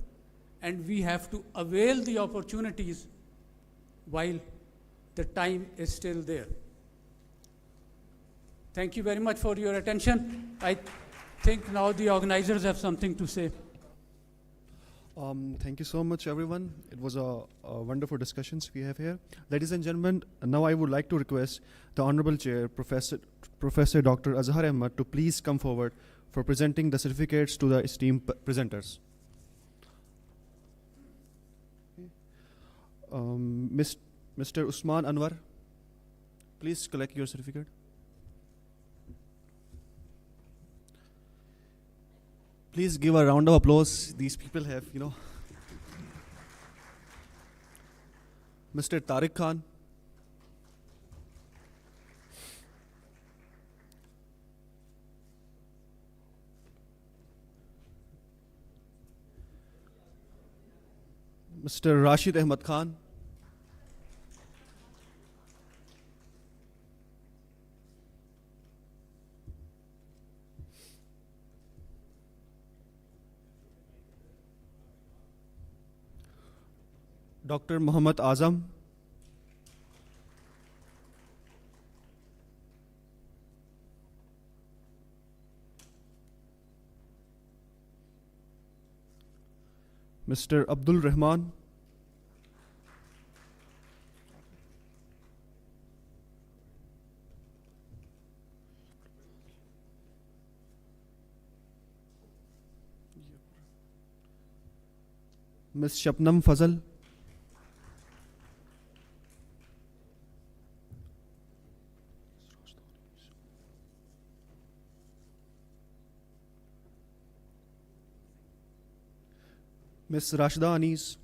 And we have to avail the opportunities while the time is still there. Thank you very much for your attention. I think now the organizers have something to say. Thank you so much, everyone. It was a wonderful discussions we have here. Ladies and gentlemen, now I would like to request the Honorable Chair, Professor Dr. Azhar Ahmad, to please come forward for presenting the certificates to the esteemed presenters. Mr. Usman Anwar, please collect your certificate. Please give a round of applause. These people have, Mr. Tariq Khan. Mr. Rashid Ahmad Khan. Dr. Muhammad Azam. Mr. Abdul Rahman. Ms. Shabnam Fazal. Ms. Rashida Anis.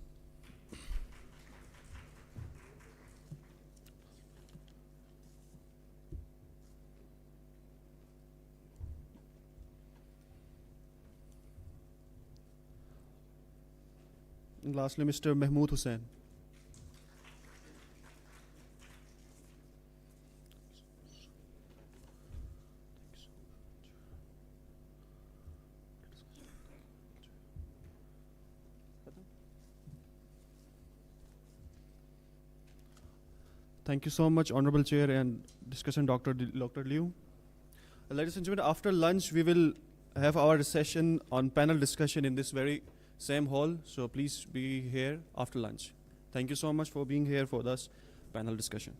And lastly, Mr. Mahmood Hussain. Thank you so much, Honorable Chair and discussion Dr. Liu. Ladies and gentlemen, after lunch, we will have our session on panel discussion in this very same hall. So please be here after lunch. Thank you so much for being here for this panel discussion.